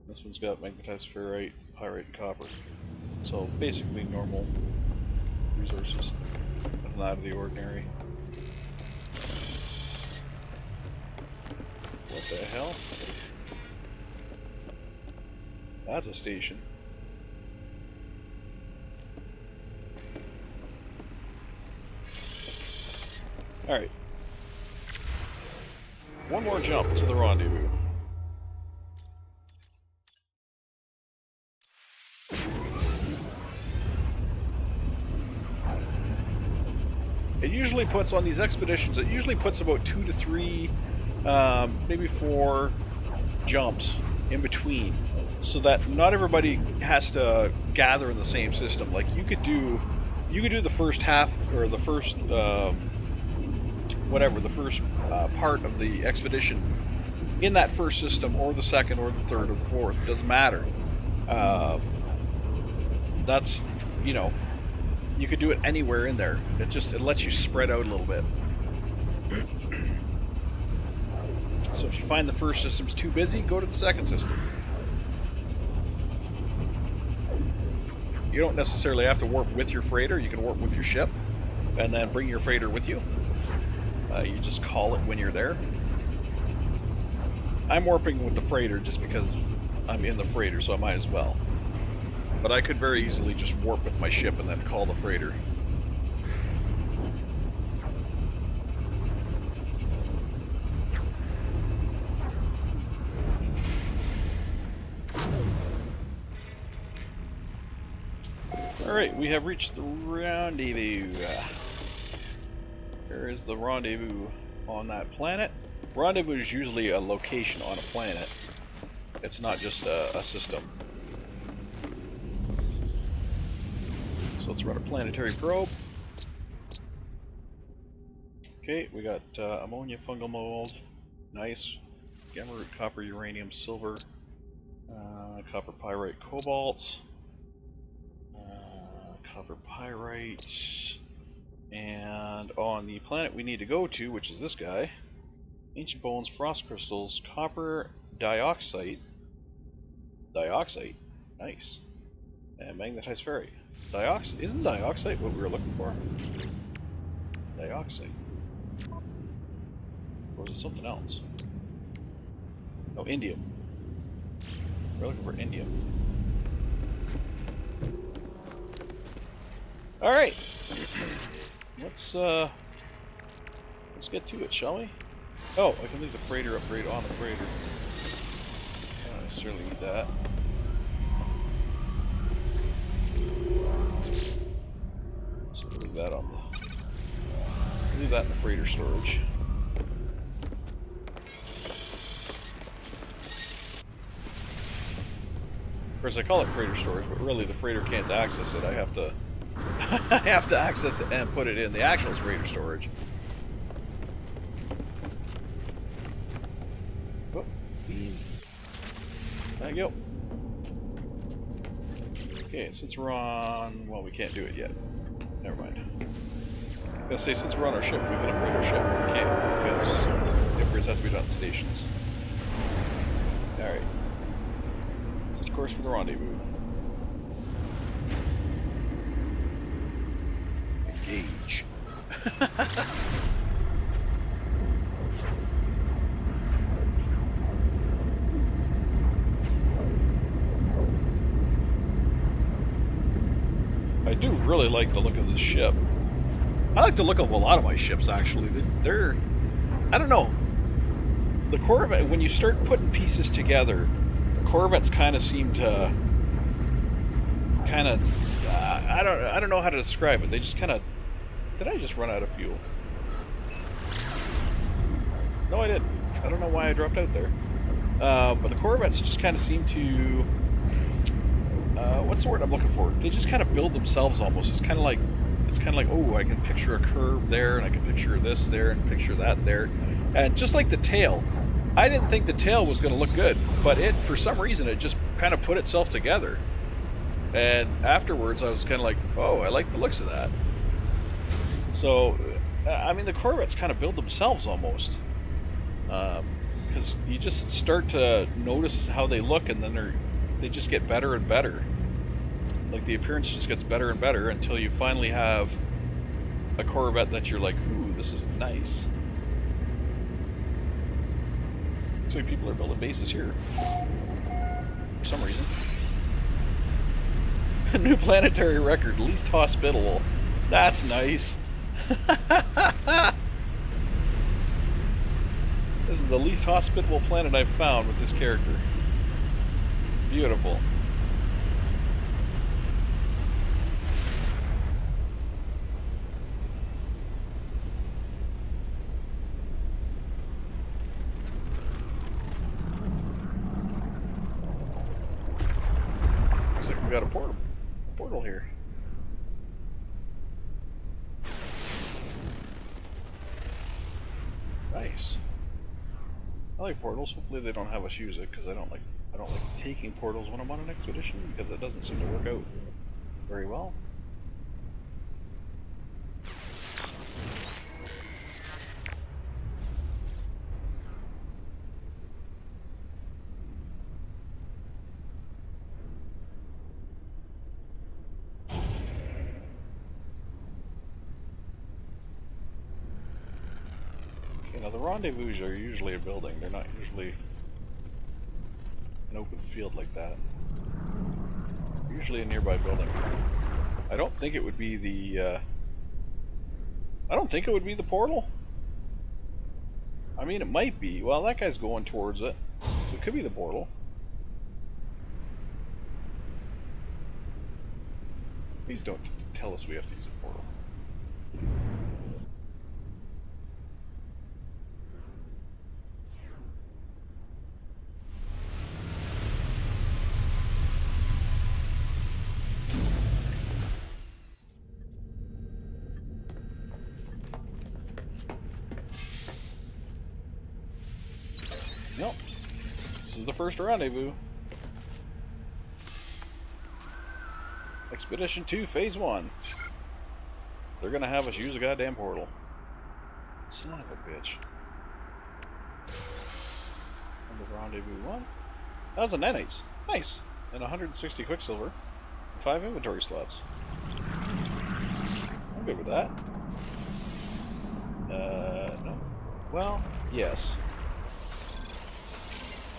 This one's got Magnetized Ferrite, Pyrite, and Copper. So basically normal resources. Nothing out of the ordinary. What the hell? That's a station. Alright. One more jump to the rendezvous. it usually puts on these expeditions, it usually puts about 2 to 3, maybe 4 jumps in between, so that not everybody has to gather in the same system. Like you could do the first half, or the first whatever, the first part of the expedition in that first system, or the second, or the third, or the fourth. It doesn't matter. That's, you know, you could do it anywhere in there. It lets you spread out a little bit. So if you find the first system's too busy, go to the second system. You don't necessarily have to warp with your freighter. You can warp with your ship and then bring your freighter with you. You just call it when you're there. I'm warping with the freighter just because I'm in the freighter, so I might as well. But I could very easily just warp with my ship and then call the freighter. Alright, we have reached the rendezvous. Here is the rendezvous on that planet. Rendezvous is usually a location on a planet. It's not just a system. So let's run a planetary probe. Okay, we got ammonia, fungal mold. Nice. Gamma root, copper, uranium, silver, copper, pyrite, cobalt, copper, pyrite. And on the planet we need to go to, which is this guy, ancient bones, frost crystals, copper dioxide, nice, and magnetized ferrite. Isn't dioxide what we were looking for? Dioxide. Or was it something else? No, indium. We're looking for indium. Alright. Let's get to it, shall we? Oh, I can leave the freighter upgrade on the freighter. I don't necessarily need that. So we'll leave that on the... leave that in the freighter storage. Of course, I call it freighter storage, but really the freighter can't access it. I have to I have to access it and put it in the actual freighter storage. Oh, there you go. Okay, since we're on... well, we can't do it yet. Never mind. I was gonna say, since we're on our ship, we can upgrade our ship. We can't, because the upgrades have to be done at stations. Alright. Set course for the rendezvous. Engage. I do really like the look of this ship. I like the look of a lot of my ships, actually. They're... I don't know. The Corvette, when you start putting pieces together, the Corvettes kind of seem to... kind of... I don't know how to describe it. They just kind of... Did I just run out of fuel? No, I didn't. I don't know why I dropped out there. But the Corvettes just kind of seem to... what's the word I'm looking for? They just kind of build themselves almost. It's kind of like, oh, I can picture a curve there, and I can picture this there, and picture that there. And just like the tail, I didn't think the tail was going to look good, but it, for some reason, it just kind of put itself together. And afterwards, I was kind of like, oh, I like the looks of that. So, I mean, the Corvettes kind of build themselves almost. Because you just start to notice how they look, and then they just get better and better. Like, the appearance just gets better and better until you finally have a Corvette that you're like, ooh, this is nice. Looks like people are building bases here. For some reason. A new planetary record, least hospitable. That's nice. This is the least hospitable planet I've found with this character. Beautiful. got a portal here. Nice. I like portals. Hopefully they don't have us use it, because I don't like taking portals when I'm on an expedition, because it doesn't seem to work out very well. You know, the rendezvous are usually a building. They're not usually an open field like that. They're usually a nearby building. I don't think it would be the portal. I mean, it might be. Well, that guy's going towards it, so it could be the portal. Please don't tell us we have to use a portal. Nope. This is the first rendezvous. Expedition 2, Phase 1. They're gonna have us use a goddamn portal. Son of a bitch. And the rendezvous 1. That was a nanites. Nice. And 160 quicksilver. 5 inventory slots. I'm good with that. No. Well, yes.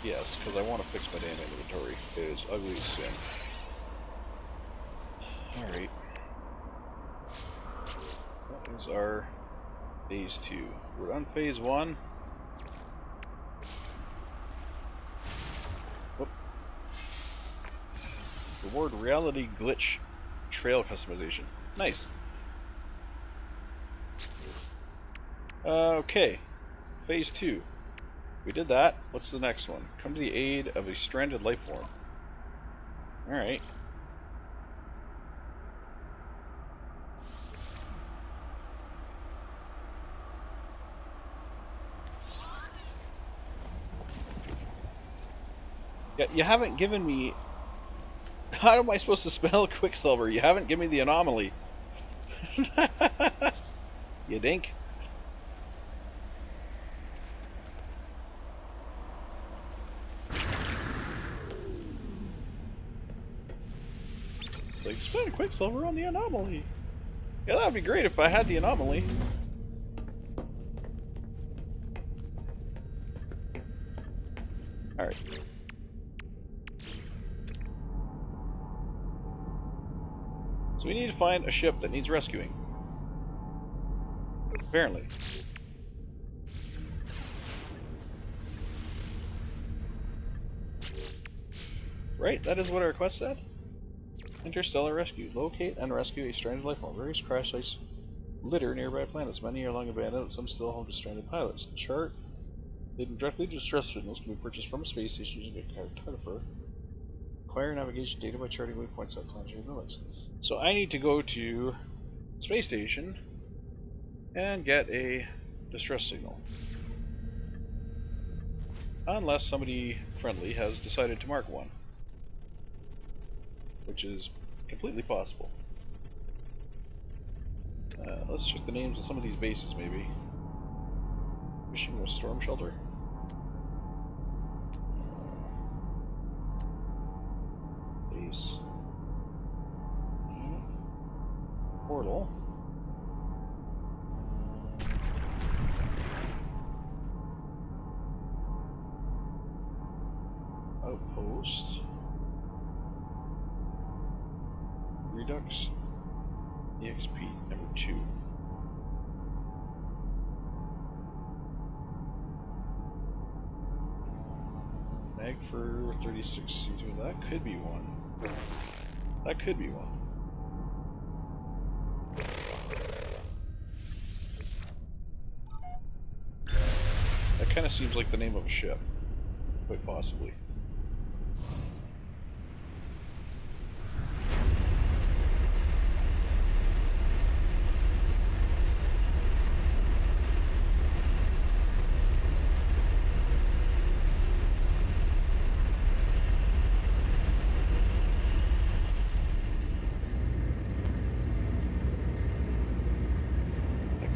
Yes, because I want to fix my damn inventory. It is ugly as sin. Alright. That is our Phase 2. We're on Phase 1. Whoop. Reward reality glitch trail customization. Nice. Okay. Phase 2. We did that. What's the next one? Come to the aid of a stranded life form. Alright. Yeah, you haven't given me... How am I supposed to spell Quicksilver? You haven't given me the anomaly. You dink. It's like, spend Quicksilver on the anomaly. Yeah, that'd be great if I had the anomaly. Alright. So we need to find a ship that needs rescuing. Apparently. Right, that is what our quest said. Interstellar rescue. Locate and rescue a stranded life form. Various crash sites litter nearby planets. Many are long abandoned, some still home to stranded pilots. Chart. Leading directly to distress signals can be purchased from a space station using a cartographer. Acquire navigation data by charting waypoints at planetary limits. So I need to go to space station and get a distress signal. Unless somebody friendly has decided to mark one. Which is completely possible. Let's check the names of some of these bases, maybe. Fishing with storm shelter. Base. Portal. Outpost. Redux. EXP number 2. Mag for 36 C2. That could be one. That could be one. That kind of seems like the name of a ship. Quite possibly.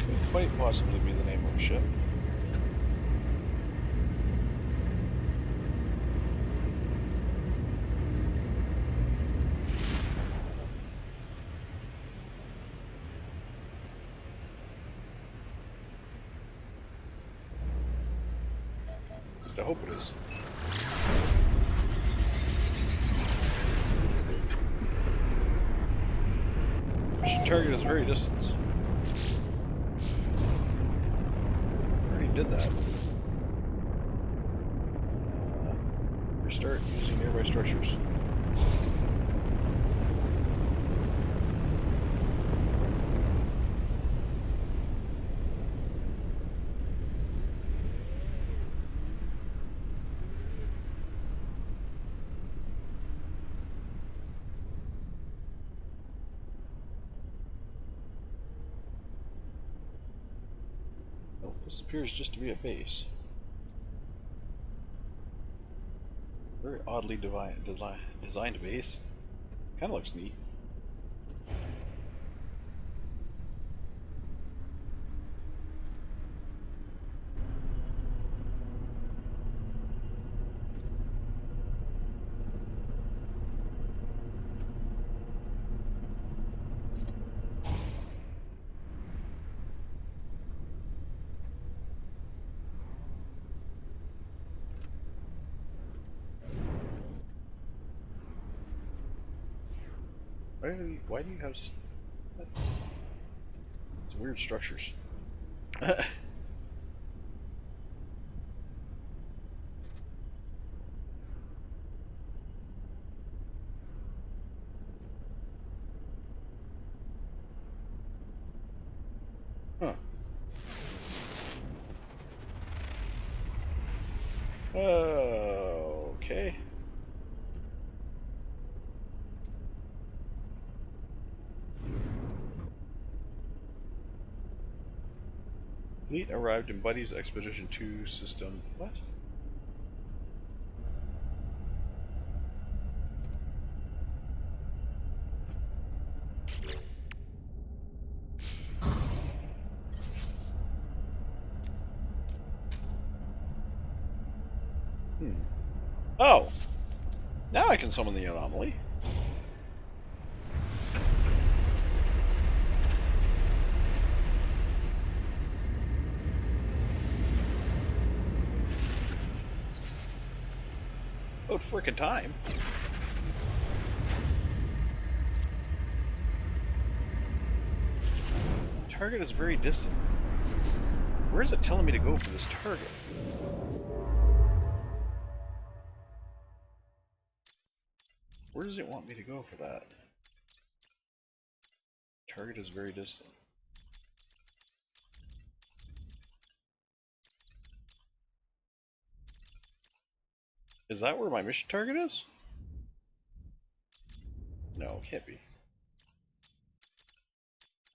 Could quite possibly be the name of a ship. At least I hope it is. Mission target is very distant. Already did that. Restart using nearby structures. Oh, this appears just to be a base. Very oddly designed base. Kind of looks neat. Why do you have some weird structures? Huh. Okay. Fleet arrived in Buddy's Expedition 2 system. What? Oh! Now I can summon the anomaly. Oh, it's frickin' time. Target is very distant. Where is it telling me to go for this target? Where does it want me to go for that? Target is very distant. Is that where my mission target is? No, it can't be.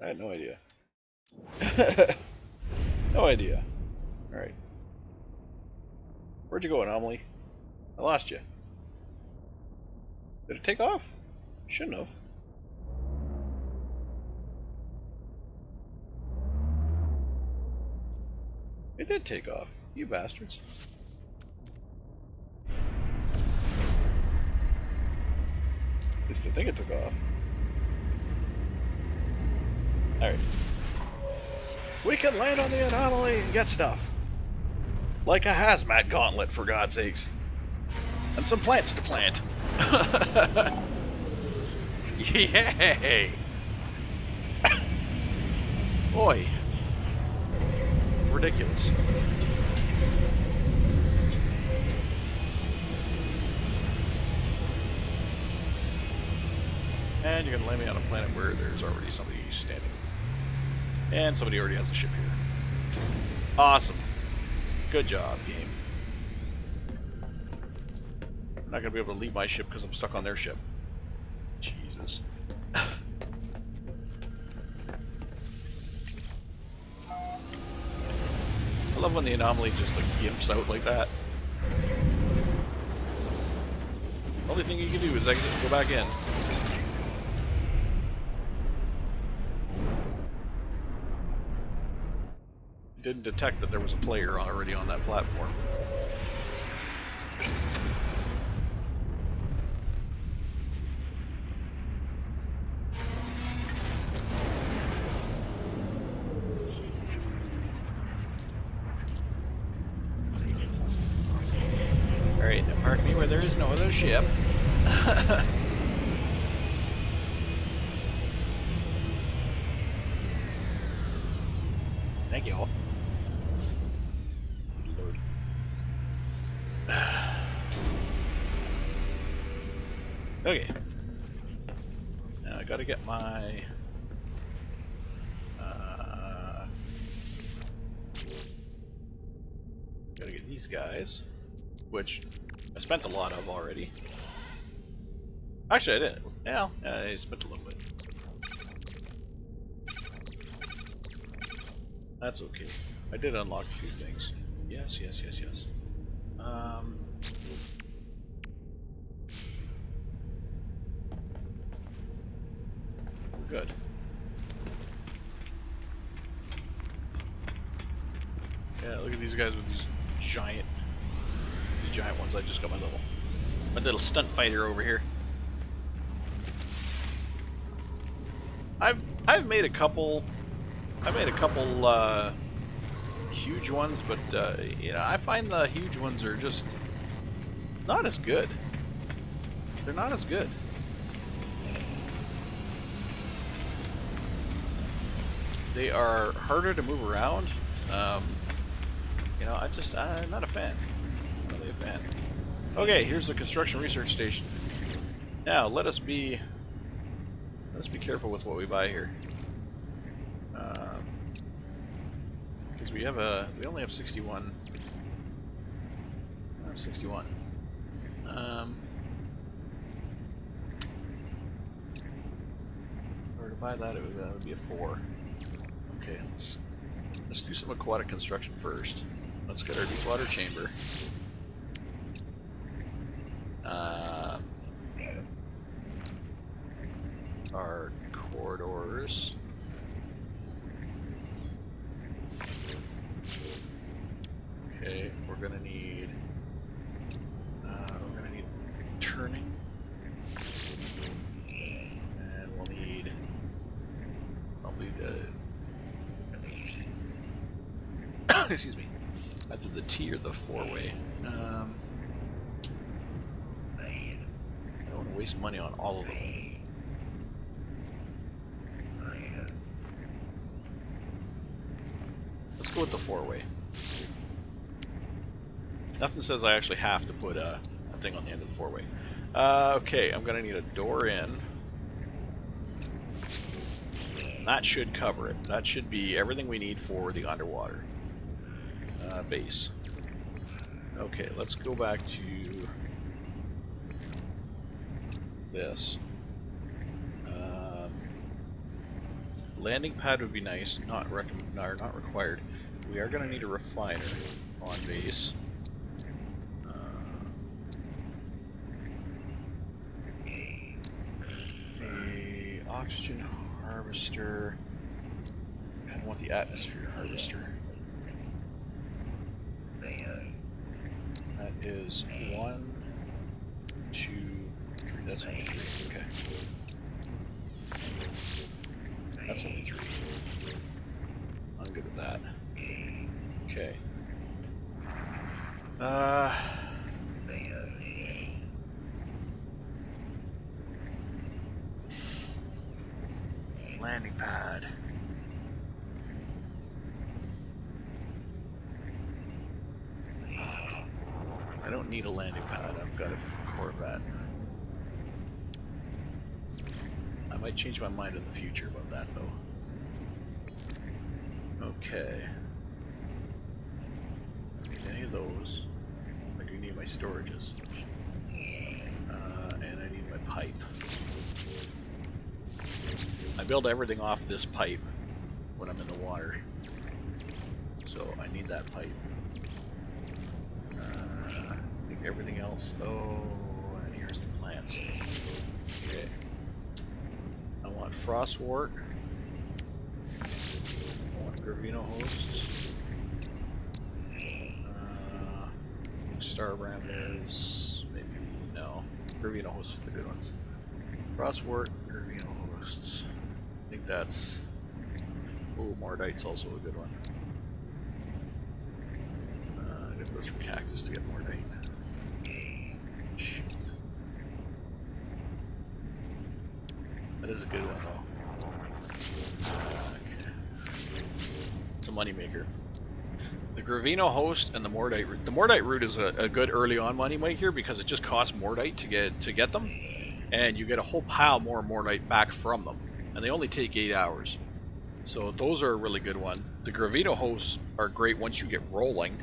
I had no idea. No idea. Alright. Where'd you go, anomaly? I lost you. Did it take off? Shouldn't have. It did take off. You bastards. At least I think it took off. Alright. We can land on the anomaly and get stuff. Like a hazmat gauntlet, for God's sakes. And some plants to plant. Yay! Boy. Ridiculous. And you're gonna land me on a planet where there's already somebody standing. And somebody already has a ship here. Awesome. Good job, game. I'm not gonna be able to leave my ship because I'm stuck on their ship. Jesus. I love when the anomaly just like gimps out like that. The only thing you can do is exit and go back in. didn't detect that there was a player already on that platform. Alright, now park me where there is no other ship. Thank you all. Lord. Okay. Now I gotta get my... gotta get these guys, which I spent a lot of already. Actually, I didn't. Yeah, I spent a little bit. That's okay. I did unlock a few things. Yes, yes, yes, yes. We're good. Yeah, look at these guys with these giant ones. I just got my little stunt fighter over here. I've made a couple. Huge ones, but you know, I find the huge ones are just not as good. They're not as good. They are harder to move around. You know, I'm not a fan. Not really a fan. Okay, here's the construction research station. Now let us be careful with what we buy here. Because we only have 61. 61. Or to buy that, that would be a 4. Okay, let's do some aquatic construction first. Let's get our deep water chamber. Our corridors. Okay, we're gonna need turning, and we'll need probably the excuse me, either the T or the 4-way. I don't want to waste money on all of them. Let's go with the 4-way. Nothing says I actually have to put a thing on the end of the 4-way. Okay, I'm gonna need a door in. That should cover it. That should be everything we need for the underwater base. Okay, let's go back to this. Landing pad would be nice, not required. We are going to need a refiner on base. A oxygen harvester. I kind of want the atmosphere harvester. That is 1, 2, 3. That's only 3. Okay. That's only 3. I'm good with that. Okay. Landing pad. I don't need a landing pad. I've got a Corvette. I might change my mind in the future about that, though. Okay. I don't need any of those. I do need my storages. And I need my pipe. I build everything off this pipe when I'm in the water. So I need that pipe. I think everything else. Oh, and here's the plants. Okay. I want frostwort. I want Gravino hosts. Star Brambles, maybe no. Gravino hosts the good ones. Frostwort, Gravino hosts. I think that's. Oh, Mordite's also a good one. I gotta go through Cactus to get Mordite. Shoot. That is a good one though. Okay. It's a moneymaker. The Gravino host and the Mordite root. The Mordite root is a good early on moneymaker because it just costs Mordite to get them, and you get a whole pile more Mordite back from them, and they only take 8 hours. So those are a really good one. The Gravino hosts are great once you get rolling,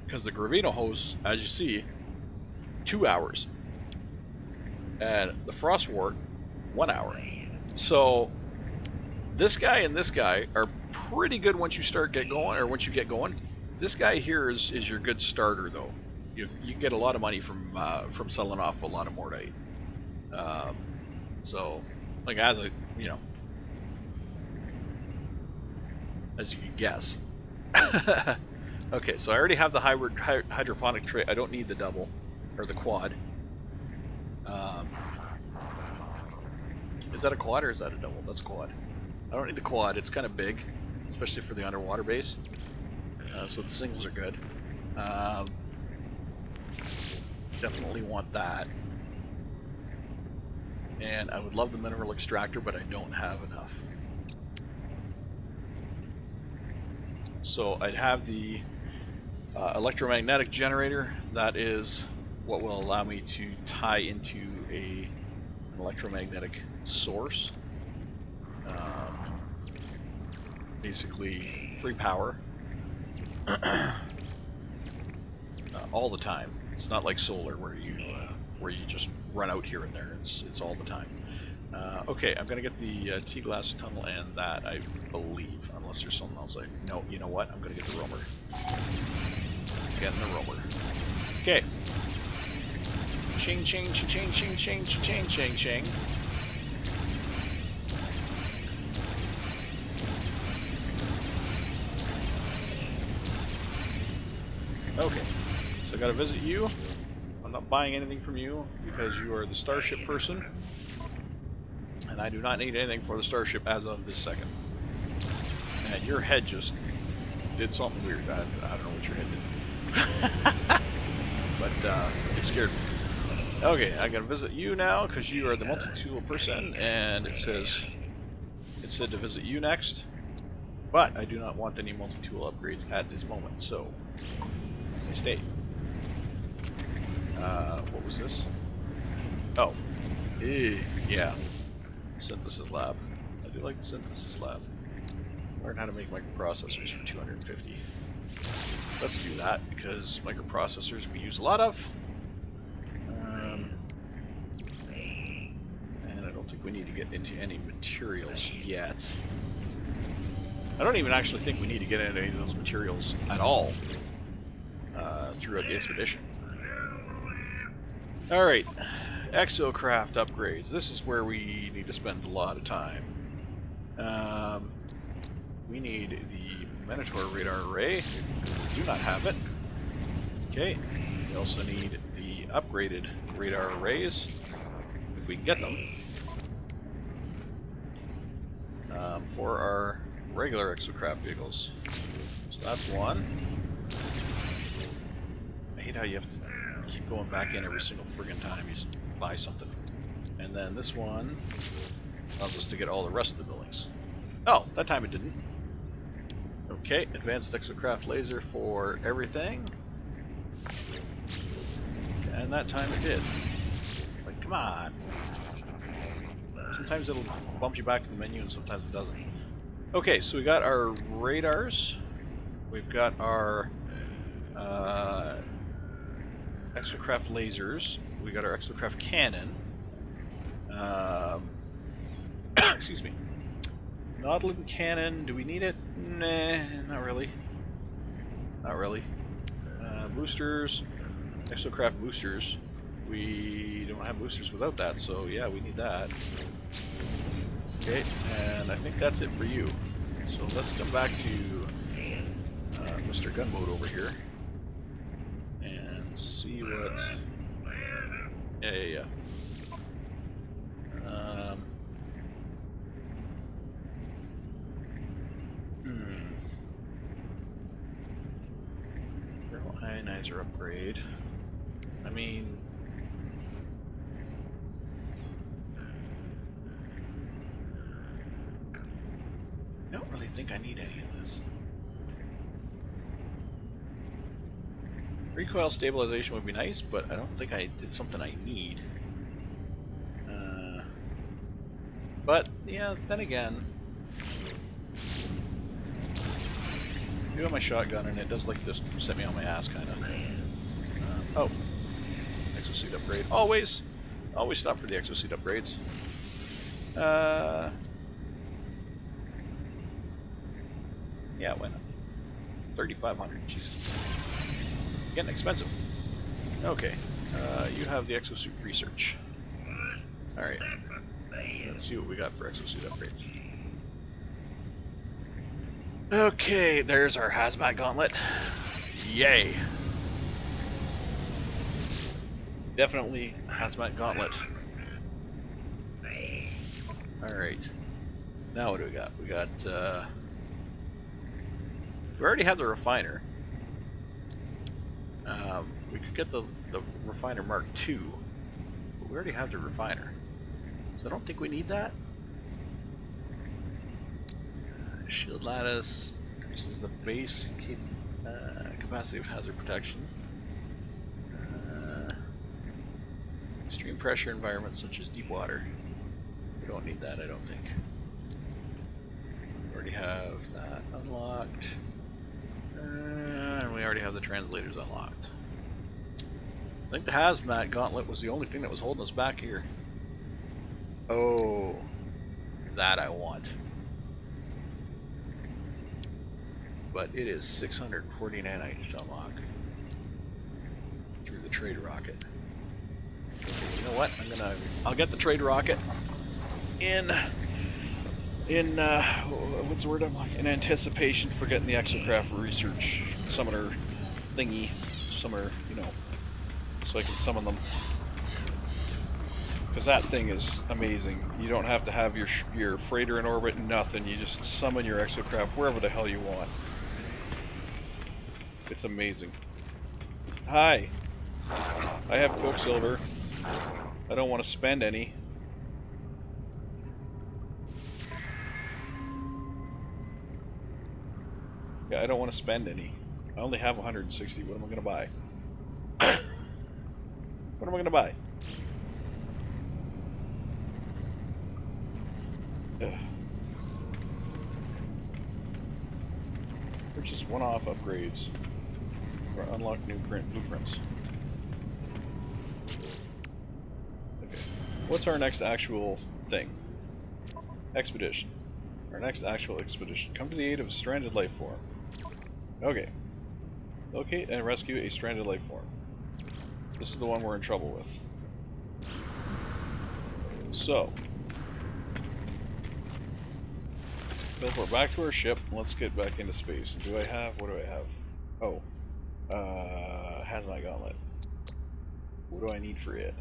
because the Gravino hosts, as you see, 2 hours, and the Frostwort 1 hour. So this guy and this guy are pretty good once you get going. This guy here is your good starter though. You get a lot of money from selling off a lot of Mordite. So like as you can guess. Okay, so I already have the hydroponic tray. I don't need the double or the quad. Is that a quad or is that a double? That's quad. I don't need the quad. It's kind of big, especially for the underwater base. So the singles are good. Definitely want that. And I would love the mineral extractor, but I don't have enough. So I'd have the electromagnetic generator. That is what will allow me to tie into an electromagnetic source. Basically free power all the time. It's not like solar where you just run out here and there. It's all the time. Okay, I'm gonna get the T-glass tunnel and that, I believe, unless there's something else. No, you know what? I'm gonna get the roamer. Getting the roamer. Okay. Ching ching ching ching ching ching ching ching. Okay, so I gotta visit you. I'm not buying anything from you because you are the starship person, and I do not need anything for the starship as of this second. And your head just did something weird. I don't know what your head did, but it scared me. Okay, I gotta visit you now because you are the multi-tool person, and it said to visit you next, but I do not want any multi-tool upgrades at this moment, so I stay. What was this? Oh, yeah, synthesis lab. I do like the synthesis lab. Learn how to make microprocessors for 250. Let's do that because microprocessors we use a lot of. And I don't think we need to get into any materials yet. I don't even actually think we need to get into any of those materials at all throughout the expedition. Alright, exocraft upgrades. This is where we need to spend a lot of time. We need the Minotaur radar array. We do not have it. Okay, we also need the upgraded radar arrays, if we can get them, for our regular exocraft vehicles. So that's one. I hate how you have to keep going back in every single friggin' time you buy something. And then this one allows us to get all the rest of the buildings. Oh, that time it didn't. Okay, advanced exocraft laser for everything. And that time it did. Like, come on. Sometimes it'll bump you back to the menu and sometimes it doesn't. Okay, so we got our radars. We've got our exocraft lasers. We got our exocraft cannon. Excuse me. Nautilin cannon. Do we need it? Nah, not really. Not really. Boosters. Exocraft boosters. We don't have boosters without that, so yeah, we need that. Okay, and I think that's it for you. So let's come back to Mr. Gunboat over here. And see what... Yeah. Thermal ionizer upgrade. I mean... I don't really think I need any of this. Recoil stabilization would be nice, but I don't think it's something I need. But, yeah, then again... I do have my shotgun, and it does like this set me on my ass, kind of. Oh. Exosuit upgrade. Always stop for the exosuit upgrades. Yeah, why not? 3,500, Jesus. Getting expensive. Okay, you have the exosuit research. Alright, let's see what we got for exosuit upgrades. Okay, there's our hazmat gauntlet. Yay! Definitely hazmat gauntlet. Alright, now what do we got? We got, we already have the refiner. We could get the refiner Mark II, but we already have the refiner. So I don't think we need that. Shield lattice increases the base capacity of hazard protection. Extreme pressure environments such as deep water. We don't need that, I don't think. We already have that unlocked. And we already have the translators unlocked. I think the hazmat gauntlet was the only thing that was holding us back here. Oh, that I want. But it is 640 nanites to unlock through the trade rocket. You know what? I'll get the trade rocket in what's the word I'm like? In anticipation for getting the exocraft research summoner thingy, summoner, you know, so I can summon them. Because that thing is amazing. You don't have to have your freighter in orbit, nothing. You just summon your exocraft wherever the hell you want. It's amazing. Hi. I have Quicksilver. I don't want to spend any. Yeah, I don't want to spend any. I only have 160. What am I going to buy? What am I going to buy? Ugh. Purchase one-off upgrades or unlock new blueprints. Okay. What's our next actual thing? Expedition. Our next actual expedition. Come to the aid of a stranded life form. Okay. Locate and rescue a stranded life form. This is the one we're in trouble with. So. Teleport back to our ship, and let's get back into space. And what do I have? Oh. Hazmat gauntlet. What do I need for it?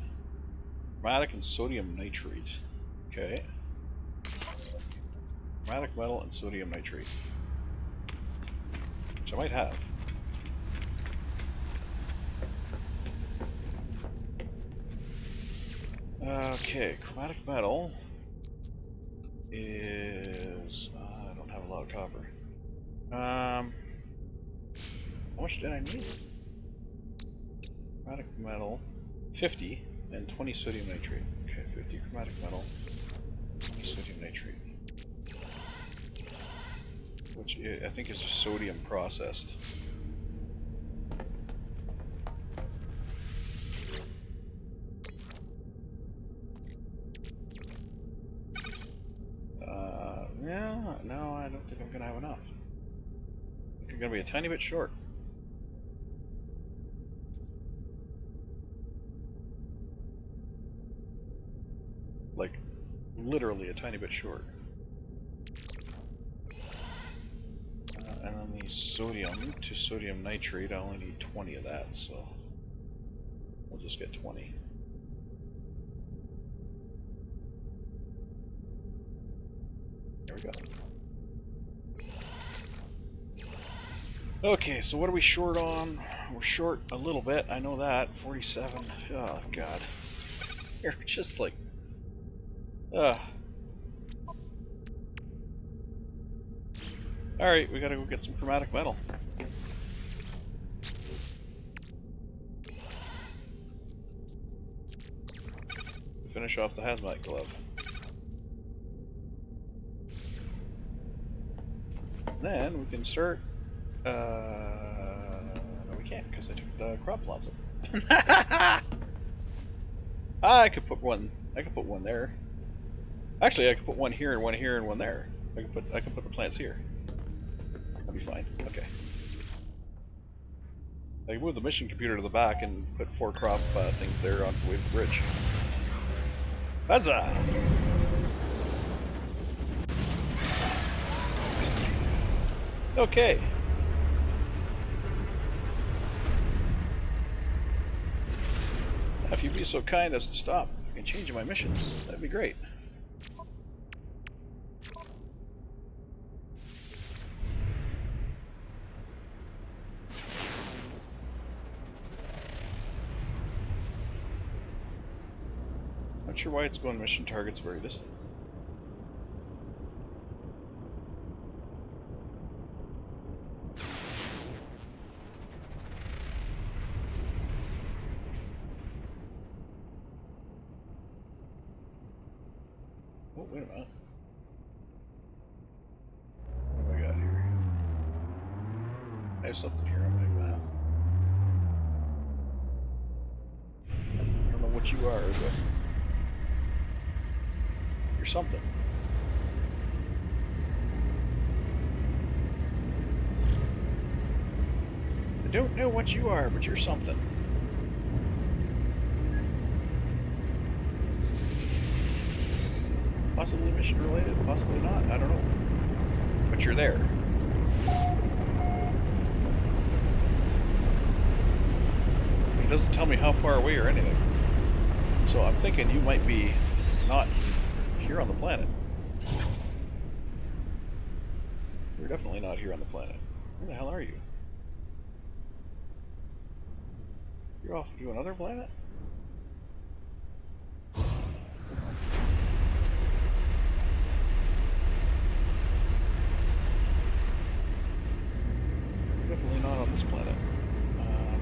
Chromatic and sodium nitrate. Okay. Chromatic metal and sodium nitrate. Which I might have. Okay, chromatic metal is... I don't have a lot of copper. How much did I need? Chromatic metal, 50, and 20 sodium nitrate. Okay, 50 chromatic metal, 20 sodium nitrate. Which I think is just sodium processed. No, I don't think I'm gonna have enough. I think I'm gonna be a tiny bit short. Like, literally a tiny bit short. And then the sodium to sodium nitrate, I only need 20 of that, so... We'll just get 20. There we go. Okay, so what are we short on? We're short a little bit, I know that. 47. Oh, God. You're just like... Alright, we gotta go get some chromatic metal. Finish off the hazmat glove. Then we can start... no we can't, because I took the crop plots up. I could put one there. Actually, I could put one here and one here and one there. I could put the plants here. That'd be fine. Okay. I can move the mission computer to the back and put 4 crop things there on the way to the bridge. Huzzah! Okay. If you'd be so kind as to stop and change my missions, that'd be great. Not sure why it's going mission targets very distant. Oh, wait a minute. What do I got here? I have something here on my map. I don't know what you are, but you're something. I don't know what you are, but you're something. Possibly mission related, possibly not, I don't know. But you're there. It doesn't tell me how far away or anything. So I'm thinking you might be not here on the planet. You're definitely not here on the planet. Where the hell are you? You're off to another planet? Definitely not on this planet.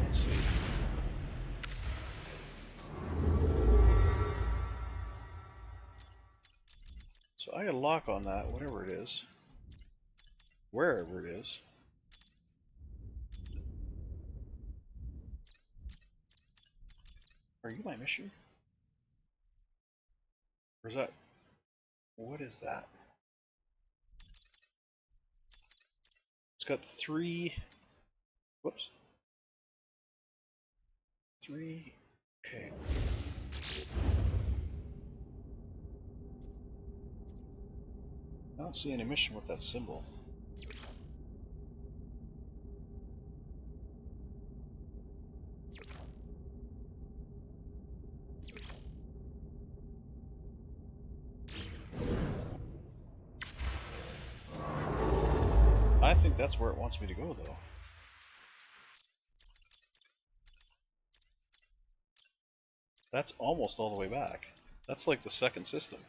Let's see. So I got a lock on that, whatever it is. Wherever it is. Are you my mission? Or is that... What is that? It's got 3... Whoops. 3... Okay. I don't see any mission with that symbol. I think that's where it wants me to go, though. That's almost all the way back. That's like the second system.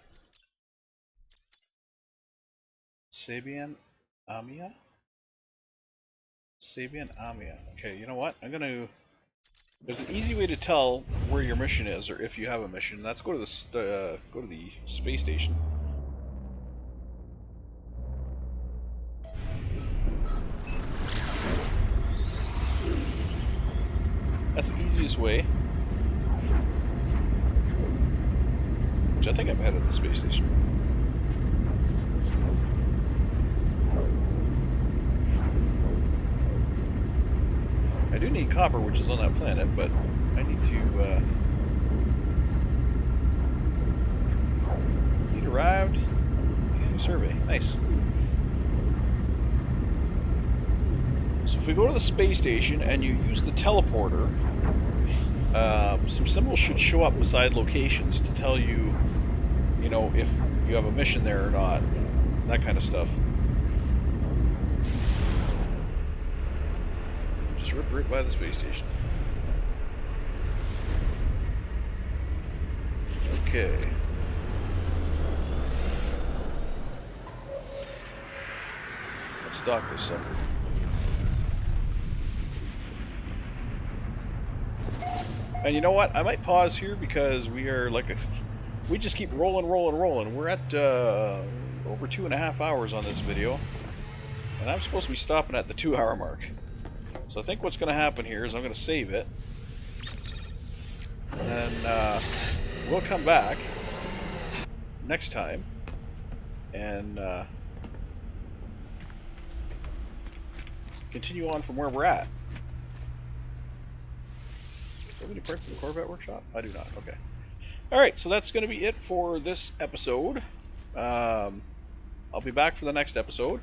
Sabian Amia? Sabian Amia. Okay, you know what? I'm gonna... There's an easy way to tell where your mission is, or if you have a mission. That's go to the space station. That's the easiest way. Which I think I'm headed to the space station. I do need copper, which is on that planet, but I need to, Fleet arrived. New survey. Nice. So if we go to the space station and you use the teleporter, some symbols should show up beside locations to tell you, you know, if you have a mission there or not, that kind of stuff. Just ripped right by the space station. Okay. Let's dock this sucker. And you know what? I might pause here because we are like we just keep rolling. We're at over 2.5 hours on this video, and I'm supposed to be stopping at the 2-hour mark. So I think what's going to happen here is I'm going to save it, and then we'll come back next time and continue on from where we're at. Do you have any parts in the Corvette workshop? I do not. Okay. Alright, so that's going to be it for this episode. I'll be back for the next episode,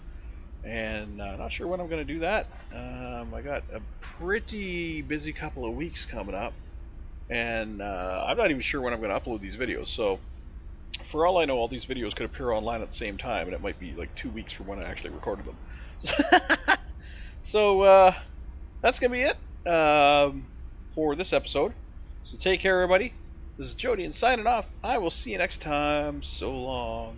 and not sure when I'm going to do that. I got a pretty busy couple of weeks coming up, and I'm not even sure when I'm going to upload these videos, so for all I know, all these videos could appear online at the same time, and it might be like 2 weeks from when I actually recorded them. So that's going to be it for this episode. So take care, everybody. This is Jody, and signing off. I will see you next time. So long.